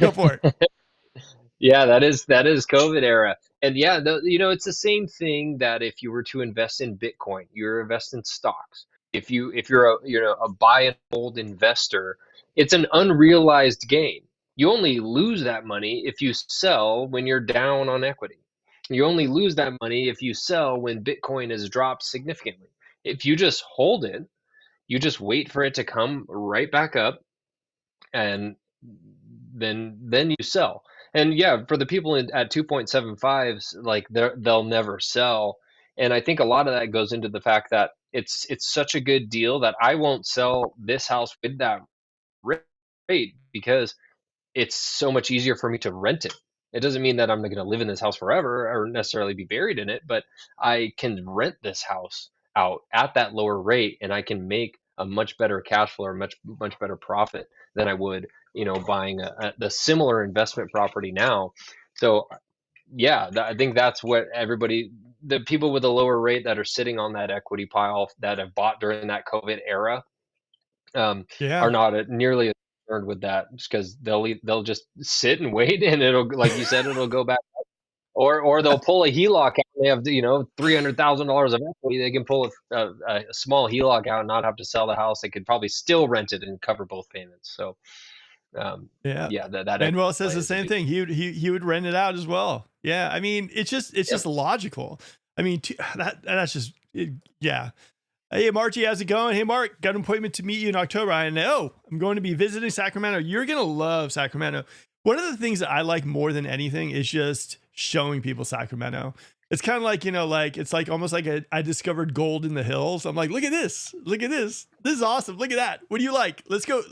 Go for it. Yeah, that is COVID era. And yeah, you know, it's the same thing that if you were to invest in Bitcoin, you're investing in stocks. If you're a buy and hold investor, it's an unrealized gain. You only lose that money if you sell when you're down on equity. You only lose that money if you sell when Bitcoin has dropped significantly. If you just hold it, you just wait for it to come right back up, and then you sell. And yeah, for the people at 2.75s, like they'll never sell. And I think a lot of that goes into the fact that it's such a good deal that I won't sell this house with that rate because it's so much easier for me to rent it. It doesn't mean that I'm not going to live in this house forever or necessarily be buried in it, but I can rent this house out at that lower rate, and I can make a much better cash flow or much better profit than I would, you know, buying the similar investment property now. So yeah, I think that's what the people with a lower rate that are sitting on that equity pile that have bought during that COVID era, Yeah. are not nearly as concerned with that, because they'll just sit and wait, and it'll, like you said, it'll go back up. Or they'll pull a HELOC out. They have, you know, $300,000 of equity. They can pull a small HELOC out and not have to sell the house. They could probably still rent it and cover both payments. So yeah, that Manuel says the plays a same big- thing. He would rent it out as well. Yeah, I mean, it's just logical. I mean, that's just yeah. Hey, Marty, how's it going? Hey, Mark, got an appointment to meet you in October. I know I'm going to be visiting Sacramento. You're gonna love Sacramento. One of the things that I like more than anything is just showing people Sacramento. It's kind of like, you know, like it's like almost like I discovered gold in the hills. I'm like, look at this, this is awesome. Look at that. What do you like? Let's go.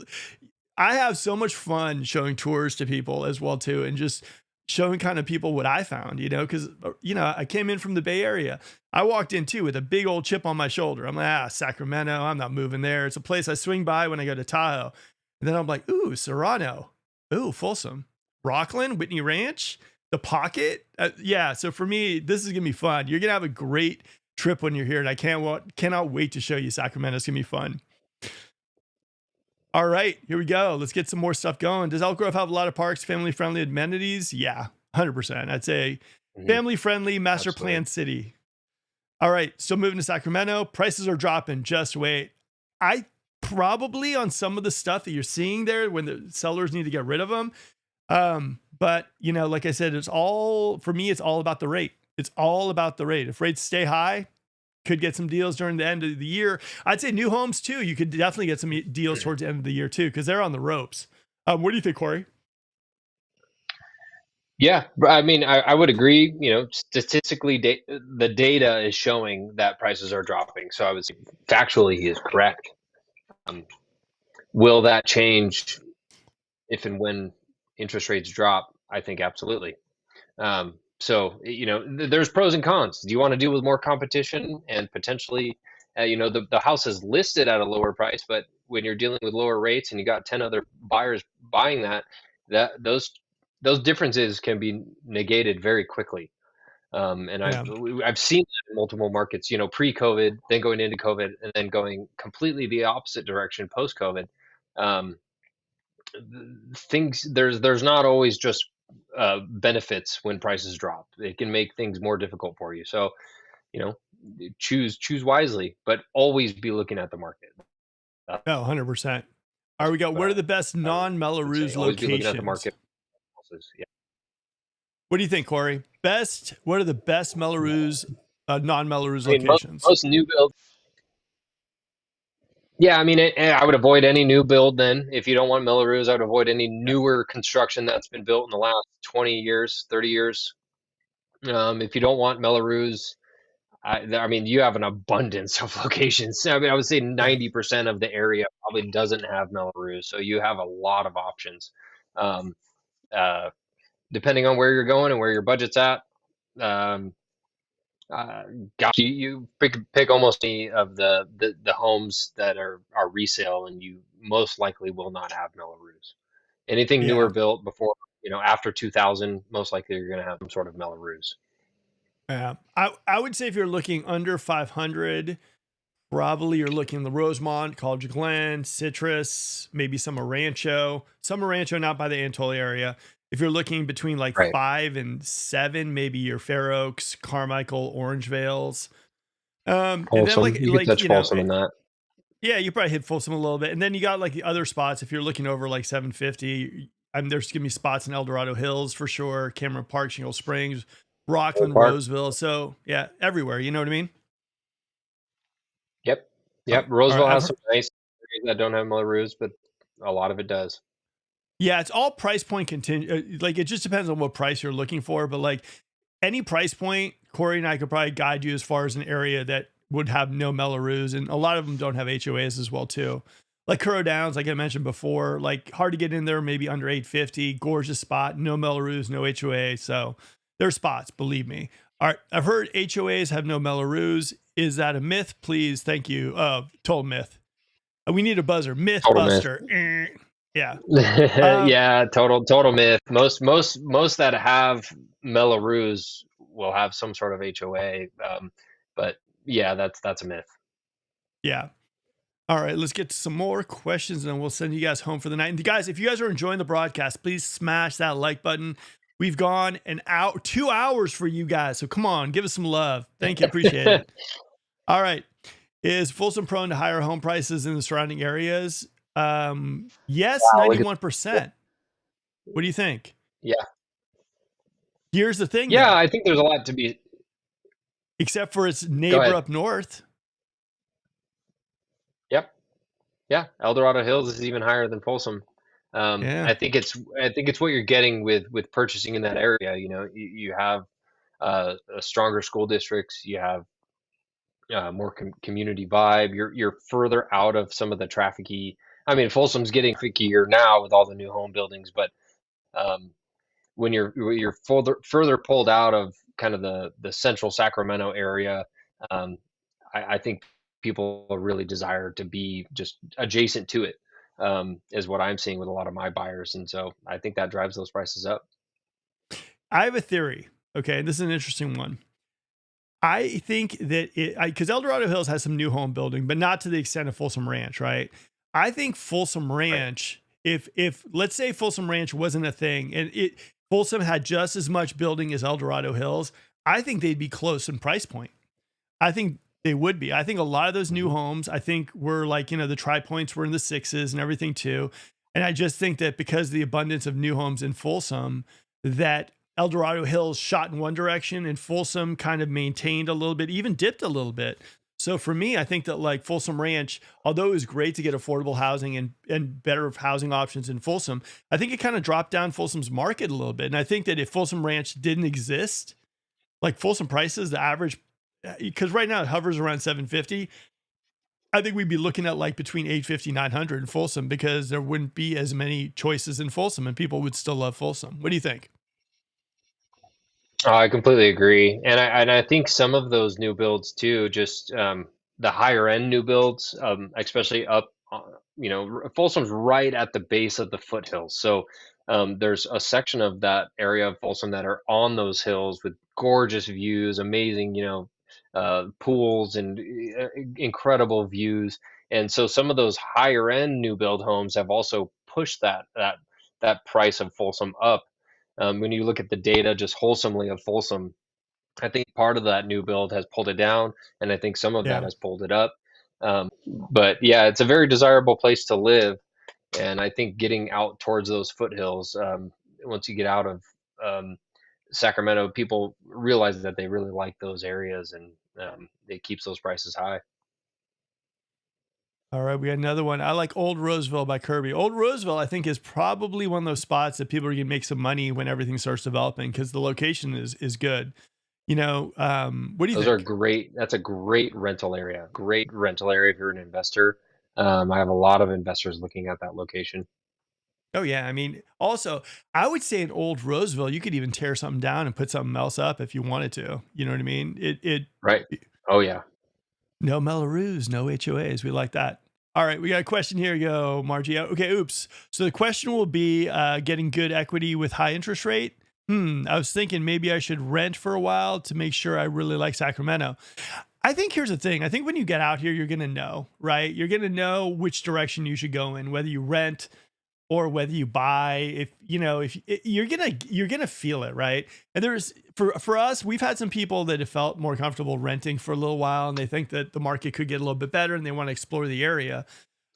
I have so much fun showing tours to people as well too, and just showing kind of people what I found, because, I came in from the Bay Area. I walked in too with a big old chip on my shoulder. I'm like, Sacramento, I'm not moving there. It's a place I swing by when I go to Tahoe. And then I'm like, ooh, Serrano. Ooh, Folsom. Rockland, Whitney Ranch, the Pocket. Yeah. So for me, this is going to be fun. You're going to have a great trip when you're here. And I cannot wait to show you Sacramento. It's going to be fun. All right, here we go. Let's get some more stuff going. Does Elk Grove have a lot of parks, family-friendly amenities? Yeah, 100%. I'd say family-friendly, master plan city. All right, still moving to Sacramento. Prices are dropping. Just wait. I probably on some of the stuff that you're seeing there when the sellers need to get rid of them. But, like I said, it's all about the rate. It's all about the rate. If rates stay high, could get some deals during the end of the year. I'd say new homes too. You could definitely get some deals towards the end of the year too, because they're on the ropes. What do you think, Corey? Yeah, I mean, I would agree. Statistically, the data is showing that prices are dropping. So I would say factually, he is correct. Will that change if and when interest rates drop? I think absolutely. So, there's pros and cons. Do you want to deal with more competition and potentially, the house is listed at a lower price, but when you're dealing with lower rates and you got 10 other buyers buying those differences can be negated very quickly. And I've seen that in multiple markets, pre-COVID, then going into COVID, and then going completely the opposite direction post-COVID. There's not always just benefits when prices drop. It can make things more difficult for you. So, choose wisely, but always be looking at the market. Oh, 100%. All right, we got, what are the best non-Melrose Always be looking at the locations? market. Yeah. What do you think, Corey? What are the best Melrose, non-Melrose I mean, locations? most new builds. Yeah, I mean, I would avoid any new build then. If you don't want Melrose, I would avoid any newer construction that's been built in the last 20 years, 30 years. If you don't want Melrose, I mean, you have an abundance of locations. I mean, I would say 90% of the area probably doesn't have Melrose, so you have a lot of options. Depending on where you're going and where your budget's at, you pick almost any of the homes that are resale, and you most likely will not have Melrose. Anything newer built before, after 2000, most likely you're going to have some sort of Melrose. Yeah, I would say if you're looking under 500, probably you're looking the Rosemont, College Glen, Citrus, maybe Summer Rancho, not by the Antola area. If you're looking between like 5 and 7, maybe your Fair Oaks, Carmichael, Orangevales. And then you could touch Folsom in that. Yeah, you probably hit Folsom a little bit. And then you got like the other spots. If you're looking over like 750, there's going to be spots in El Dorado Hills for sure, Cameron Park, Shingle Springs, Rockland, Roseville. So yeah, everywhere. You know what I mean? Yep. Roseville has some nice areas that don't have Melrose, but a lot of it does. Yeah, it's all price point contingent. Like it just depends on what price you're looking for. But like any price point, Corey and I could probably guide you as far as an area that would have no Melrose, and a lot of them don't have HOAs as well too. Like Curro Downs, like I mentioned before, like hard to get in there, maybe under 850, gorgeous spot, no Melrose, no HOA. So there's spots, believe me. All right, I've heard HOAs have no Melrose. Is that a myth? Please, thank you. Total myth. We need a buzzer. Myth buster. Yeah. Yeah, total myth. Most that have Melrose will have some sort of HOA, but yeah, that's a myth. Yeah. All right, let's get to some more questions and then we'll send you guys home for the night. And guys, if you guys are enjoying the broadcast, please smash that like button. We've gone 2 hours for you guys. So come on, give us some love. Thank you. Appreciate it. All right. Is Folsom prone to higher home prices in the surrounding areas? Yes, 91%. What do you think? Yeah. Here's the thing. Yeah, though. I think there's a lot to be. Except for its neighbor up north. Yep. Yeah. El Dorado Hills is even higher than Folsom. I think it's what you're getting with purchasing in that area. You have stronger school districts. You have more community vibe. You're further out of some of the trafficy. I mean, Folsom's getting traffickier now with all the new home buildings, but when you're further pulled out of kind of the central Sacramento area, um, I think people really desire to be just adjacent to it, is what I'm seeing with a lot of my buyers, and so I think that drives those prices up. I have a theory. Okay, this is an interesting one. I think that because El Dorado Hills has some new home building, but not to the extent of Folsom Ranch, right? I think Folsom Right. Ranch, if let's say Folsom Ranch wasn't a thing and it Folsom had just as much building as El Dorado Hills, I think they'd be close in price point. I think they would be. I think a lot of those new Mhm. homes, I think were like, the tri points were in the sixes and everything too. And I just think that because of the abundance of new homes in Folsom, that El Dorado Hills shot in one direction and Folsom kind of maintained a little bit, even dipped a little bit. So for me, I think that like Folsom Ranch, although it was great to get affordable housing and better housing options in Folsom, I think it kind of dropped down Folsom's market a little bit. And I think that if Folsom Ranch didn't exist, like Folsom prices, the average, because right now it hovers around 750. I think we'd be looking at like between 850, 900 in Folsom because there wouldn't be as many choices in Folsom and people would still love Folsom. What do you think? Oh, I completely agree, and I think some of those new builds too, just the higher end new builds, especially up, Folsom's right at the base of the foothills, so there's a section of that area of Folsom that are on those hills with gorgeous views, amazing, pools and incredible views, and so some of those higher end new build homes have also pushed that price of Folsom up. When you look at the data just wholesomely of Folsom, I think part of that new build has pulled it down, and I think some of that Yeah. has pulled it up. But yeah, it's a very desirable place to live, and I think getting out towards those foothills, once you get out of um, Sacramento, people realize that they really like those areas, and it keeps those prices high. All right, we got another one. I like Old Roseville by Kirby. Old Roseville, I think, is probably one of those spots that people are gonna make some money when everything starts developing because the location is good. What do you Those are think? great. That's a great rental area. Great rental area if you're an investor. I have a lot of investors looking at that location. Oh yeah, I mean, also, I would say in Old Roseville, you could even tear something down and put something else up if you wanted to. You know what I mean? Right. Oh, yeah. No Mellorews, no HOAs. We like that. All right, we got a question here. Go, Margie. Okay, oops. So the question will be getting good equity with high interest rate. I was thinking maybe I should rent for a while to make sure I really like Sacramento. I think here's the thing. I think when you get out here, you're going to know, right? You're going to know which direction you should go in, whether you rent or whether you buy. If you're gonna feel it, right? And there's for us, we've had some people that have felt more comfortable renting for a little while and they think that the market could get a little bit better and they want to explore the area.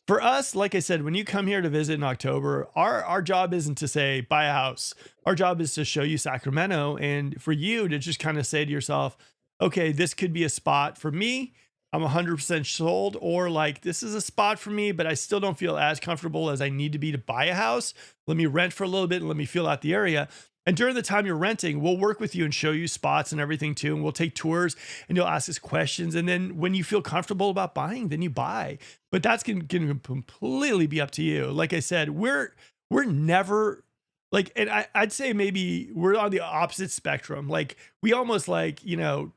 For us, like I said, when you come here to visit in October, our job isn't to say buy a house. Our job is to show you Sacramento and for you to just kind of say to yourself, okay, this could be a spot for me. I'm 100% sold, or like this is a spot for me, but I still don't feel as comfortable as I need to be to buy a house. Let me rent for a little bit and let me feel out the area. And during the time you're renting, we'll work with you and show you spots and everything too. And we'll take tours and you'll ask us questions. And then when you feel comfortable about buying, then you buy. But that's going to completely be up to you. Like I said, we're never like, and I'd say maybe we're on the opposite spectrum. Like we almost like,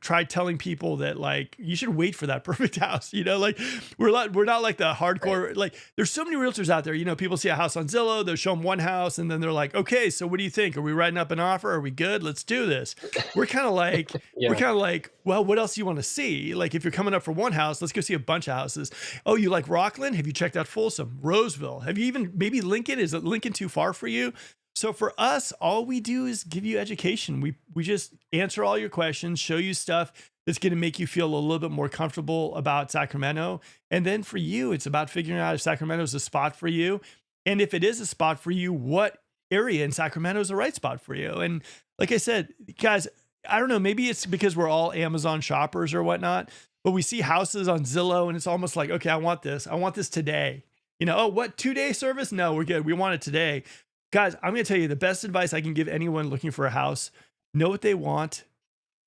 try telling people that like you should wait for that perfect house, like we're not like the Right. hardcore, like there's so many realtors out there, people see a house on Zillow, they'll show them one house and then they're like, okay, so what do you think? Are we writing up an offer? Are we good? Let's do this. We're kind of like, we're Yeah. kind of like, well, what else do you want to see? Like if you're coming up for one house, let's go see a bunch of houses. Oh, you like Rockland? Have you checked out Folsom, Roseville? Have you even maybe Lincoln? Is it Lincoln too far for you? So for us, all we do is give you education. We just answer all your questions, show you stuff that's going to make you feel a little bit more comfortable about Sacramento. And then for you, it's about figuring out if Sacramento is a spot for you. And if it is a spot for you, what area in Sacramento is the right spot for you? And like I said, guys, I don't know, maybe it's because we're all Amazon shoppers or whatnot, but we see houses on Zillow and it's almost like, okay, I want this. I want this today. Oh, what 2-day service? No, we're good. We want it today. Guys, I'm going to tell you the best advice I can give anyone looking for a house: know what they want,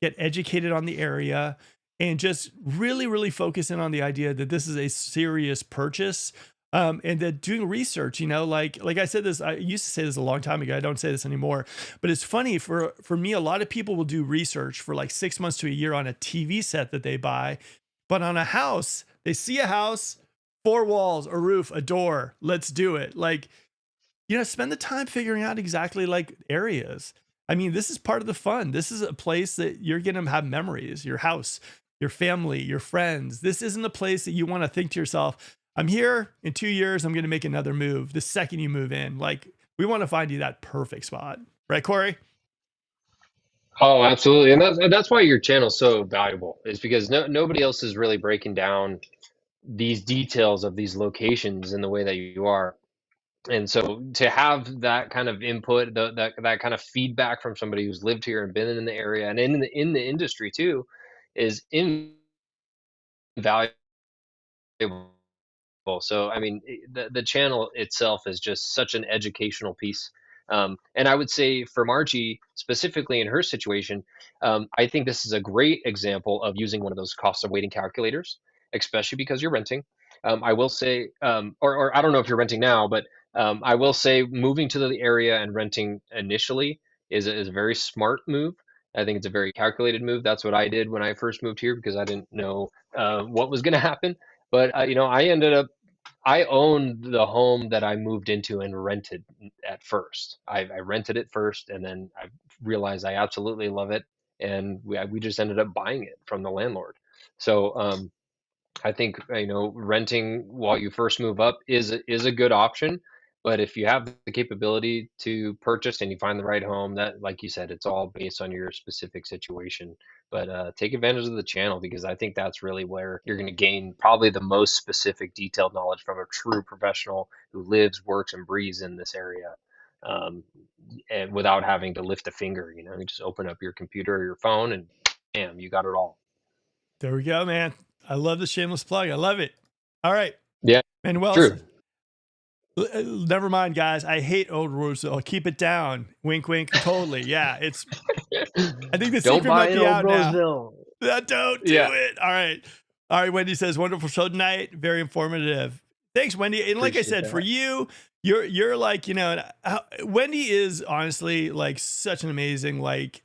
get educated on the area, and just really, really focus in on the idea that this is a serious purchase. And then doing research, like I said this, I used to say this a long time ago. I don't say this anymore, but it's funny for me. A lot of people will do research for like 6 months to a year on a TV set that they buy, but on a house, they see a house, four walls, a roof, a door. Let's do it. Like, spend the time figuring out exactly like areas. I mean, this is part of the fun. This is a place that you're going to have memories, your house, your family, your friends. This isn't a place that you want to think to yourself, I'm here in 2 years, I'm going to make another move the second you move in. Like, we want to find you that perfect spot. Right, Corey? Oh, absolutely. And that's why your channel's so valuable, is because nobody else is really breaking down these details of these locations in the way that you are. And so to have that kind of input, that kind of feedback from somebody who's lived here and been in the area and in the industry too, is invaluable. So, I mean, the channel itself is just such an educational piece. And I would say for Margie, specifically in her situation, I think this is a great example of using one of those cost of waiting calculators, especially because you're renting. I will say, or I don't know if you're renting now, but I will say moving to the area and renting initially is a very smart move. I think it's a very calculated move. That's what I did when I first moved here because I didn't know what was going to happen. But I owned the home that I moved into and rented at first. I rented it first, and then I realized I absolutely love it, and we just ended up buying it from the landlord. So I think renting while you first move up is a good option, but if you have the capability to purchase and you find the right home, that like you said, it's all based on your specific situation. But take advantage of the channel because I think that's really where you're going to gain probably the most specific, detailed knowledge from a true professional who lives, works, and breathes in this area. Um, and without having to lift a finger, you just open up your computer or your phone and bam, you got it all. There we go, man. I love the shameless plug. I love it. All right. Yeah, And well, true. never mind, guys. I hate old rules, so I'll keep it down. Wink, wink. Totally. Yeah. I think the Don't secret buy might in be Old out now. Roseville. Don't do Yeah, it. All right. All right. Wendy says, wonderful show tonight. Very informative. Thanks, Wendy. And like I appreciate said, for that. you, you're like, Wendy is honestly like such an amazing, like,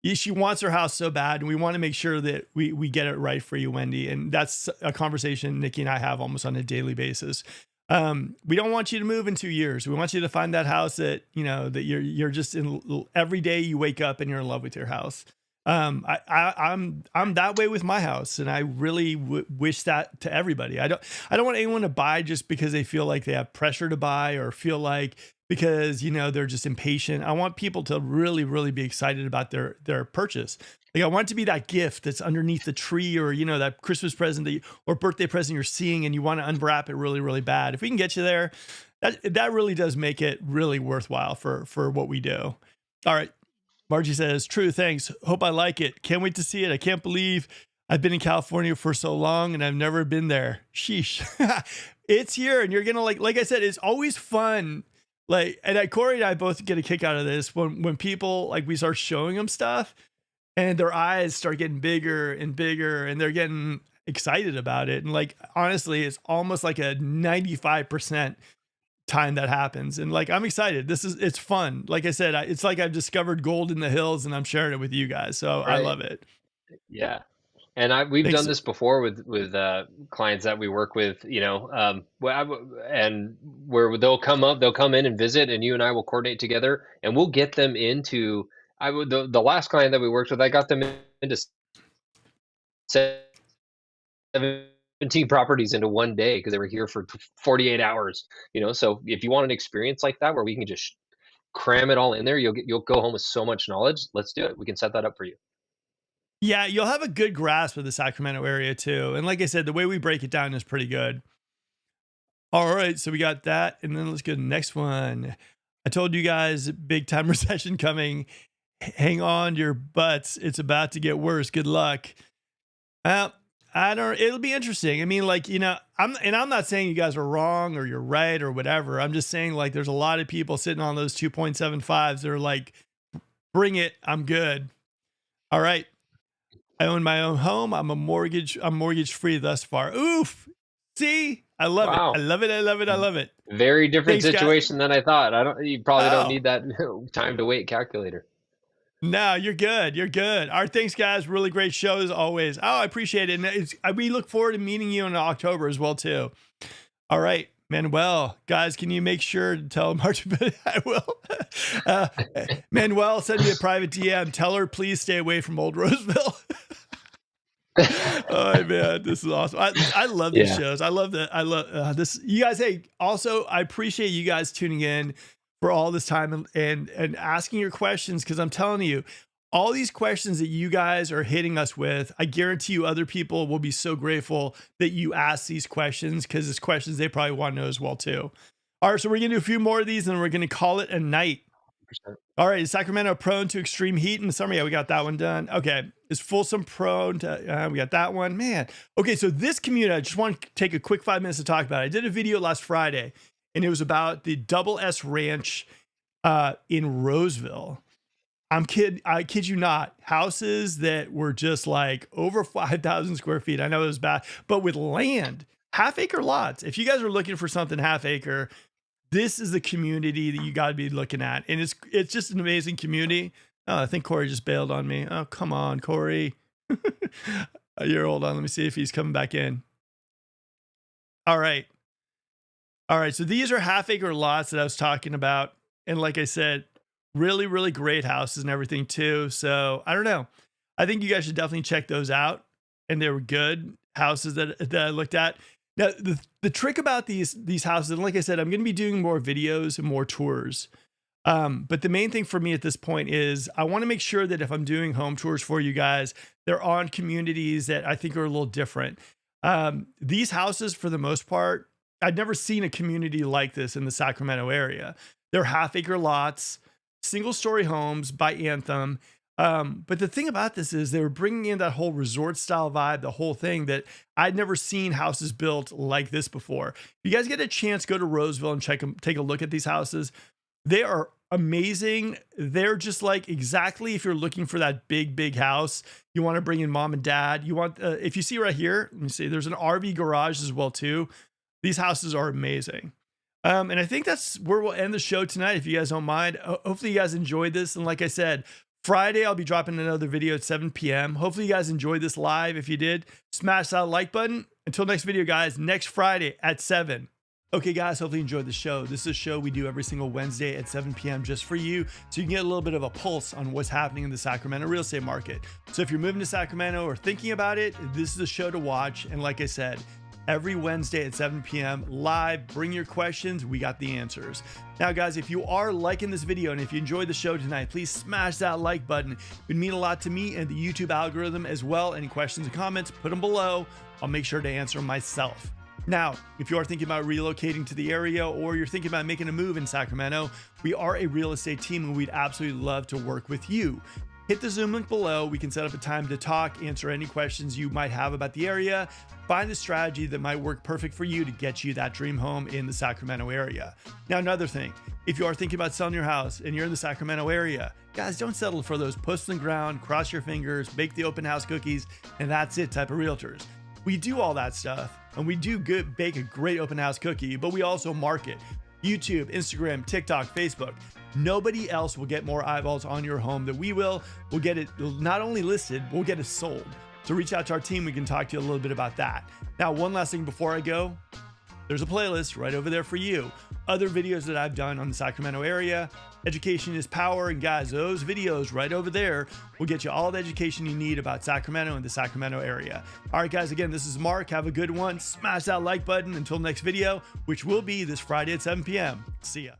she wants her house so bad, and we want to make sure that we get it right for you, Wendy. And that's a conversation Nikki and I have almost on a daily basis. We don't want you to move in 2 years. We want you to find that house that that you're just in. Every day you wake up and you're in love with your house. I'm that way with my house, and I really wish that to everybody. I don't want anyone to buy just because they feel like they have pressure to buy, or feel like because they're just impatient. I want people to really, really be excited about their purchase. Like, I want it to be that gift that's underneath the tree, or that Christmas present or birthday present you're seeing, and you want to unwrap it really, really bad. If we can get you there, that really does make it really worthwhile for what we do. All right. Margie says, true, thanks. Hope I like it. Can't wait to see it. I can't believe I've been in California for so long and I've never been there. Sheesh. It's here, and you're going to like I said, it's always fun. Like, and Corey and I both get a kick out of this when people, like, we start showing them stuff and their eyes start getting bigger and bigger and they're getting excited about it. And like, honestly, it's almost like a 95% time that happens. And like, I'm excited. It's fun. Like I said, it's like I've discovered gold in the hills and I'm sharing it with you guys. So I right. love it. Yeah. And we've Thanks. done this before with clients that we work with, and where they'll come in and visit, and you and I will coordinate together, and we'll get them into. The last client that we worked with, I got them into 17 properties into one day because they were here for 48 hours. So if you want an experience like that where we can just cram it all in there, you'll go home with so much knowledge. Let's do it. We can set that up for you. Yeah, you'll have a good grasp of the Sacramento area too. And like I said, the way we break it down is pretty good. All right, so we got that, and then let's go to the next one. I told you guys, big time recession coming. Hang on to your butts. It's about to get worse. Good luck. I don't. It'll be interesting. I mean, like, I'm not saying you guys are wrong or you're right or whatever. I'm just saying, like, there's a lot of people sitting on those 2.75s. They're like, bring it. I'm good. All right. I own my own home. I'm mortgage free thus far. Oof. See, I love it. I Wow. love it. I love it. I love it. Very different Thanks, guys. situation than I thought. You probably don't Oh, need that time to wait calculator. no, you're good. You're good. All right, thanks, guys. Really great show as always. Oh, I appreciate it. And we look forward to meeting you in October as well, too. All right, Manuel, guys, can you make sure to tell March? I will. Uh, Manuel, send me a private DM. Tell her, please stay away from Old Roseville. Oh man, this is awesome. I love these Yeah. shows. I love that. I love this. You guys, hey, also I appreciate you guys tuning in for all this time and asking your questions, because I'm telling you, all these questions that you guys are hitting us with, I guarantee you other people will be so grateful that you ask these questions, because it's questions they probably want to know as well too. All right, so we're gonna do a few more of these and we're gonna call it a night. All right, is Sacramento prone to extreme heat in the summer? Yeah, we got that one done. Okay, is Folsom prone to, we got that one, man. Okay, so this community, I just want to take a quick 5 minutes to talk about it. I did a video last Friday, and it was about the Double S Ranch in Roseville. I kid you not, houses that were just like over 5,000 square feet. I know it was bad, but with land, half-acre lots. If you guys are looking for something half-acre, this is the community that you got to be looking at. And it's just an amazing community. Oh, I think Corey just bailed on me. Oh, come on, Corey. Hold on. Let me see if he's coming back in. All right. All right. So these are half-acre lots that I was talking about. And like I said, really, really great houses and everything too. So I don't know. I think you guys should definitely check those out. And they were good houses that I looked at. Now, the trick about these houses, and like I said, I'm going to be doing more videos and more tours. But the main thing for me at this point is I want to make sure that if I'm doing home tours for you guys, they're on communities that I think are a little different. These houses, for the most part, I'd never seen a community like this in the Sacramento area. They're half-acre lots, single-story homes by Anthem. But the thing about this is they were bringing in that whole resort style vibe, the whole thing that I'd never seen houses built like this before. If you guys get a chance, go to Roseville and take a look at these houses. They are amazing. They're just like exactly if you're looking for that big house, you want to bring in mom and dad. You want, if you see right here, let me see, there's an RV garage as well too. These houses are amazing. And I think that's where we'll end the show tonight. If you guys don't mind, hopefully you guys enjoyed this. And like I said, Friday, I'll be dropping another video at 7 p.m. Hopefully you guys enjoyed this live. If you did, smash that like button. Until next video, guys, next Friday at 7. Okay, guys, hopefully you enjoyed the show. This is a show we do every single Wednesday at 7 p.m. just for you, so you can get a little bit of a pulse on what's happening in the Sacramento real estate market. So if you're moving to Sacramento or thinking about it, this is a show to watch. And like I said, every Wednesday at 7 p.m. live, bring your questions. We got the answers. Now, guys, if you are liking this video and if you enjoyed the show tonight, please smash that like button. It would mean a lot to me and the YouTube algorithm as well. Any questions and comments, put them below. I'll make sure to answer them myself. Now, if you are thinking about relocating to the area or you're thinking about making a move in Sacramento, we are a real estate team and we'd absolutely love to work with you. Hit the Zoom link below. We can set up a time to talk, answer any questions you might have about the area, find a strategy that might work perfect for you to get you that dream home in the Sacramento area. Now, another thing, if you are thinking about selling your house and you're in the Sacramento area, guys, don't settle for those posts on the ground, cross your fingers, bake the open house cookies, and that's it type of realtors. We do all that stuff, and we do bake a great open house cookie, but we also market YouTube, Instagram, TikTok, Facebook. Nobody else will get more eyeballs on your home than we will. We'll get it not only listed, we'll get it sold. So reach out to our team. We can talk to you a little bit about that. Now, one last thing before I go, there's a playlist right over there for you. Other videos that I've done on the Sacramento area. Education is power. And guys, those videos right over there will get you all the education you need about Sacramento and the Sacramento area. All right, guys, again, this is Mark. Have a good one. Smash that like button until next video, which will be this Friday at 7 p.m. See ya.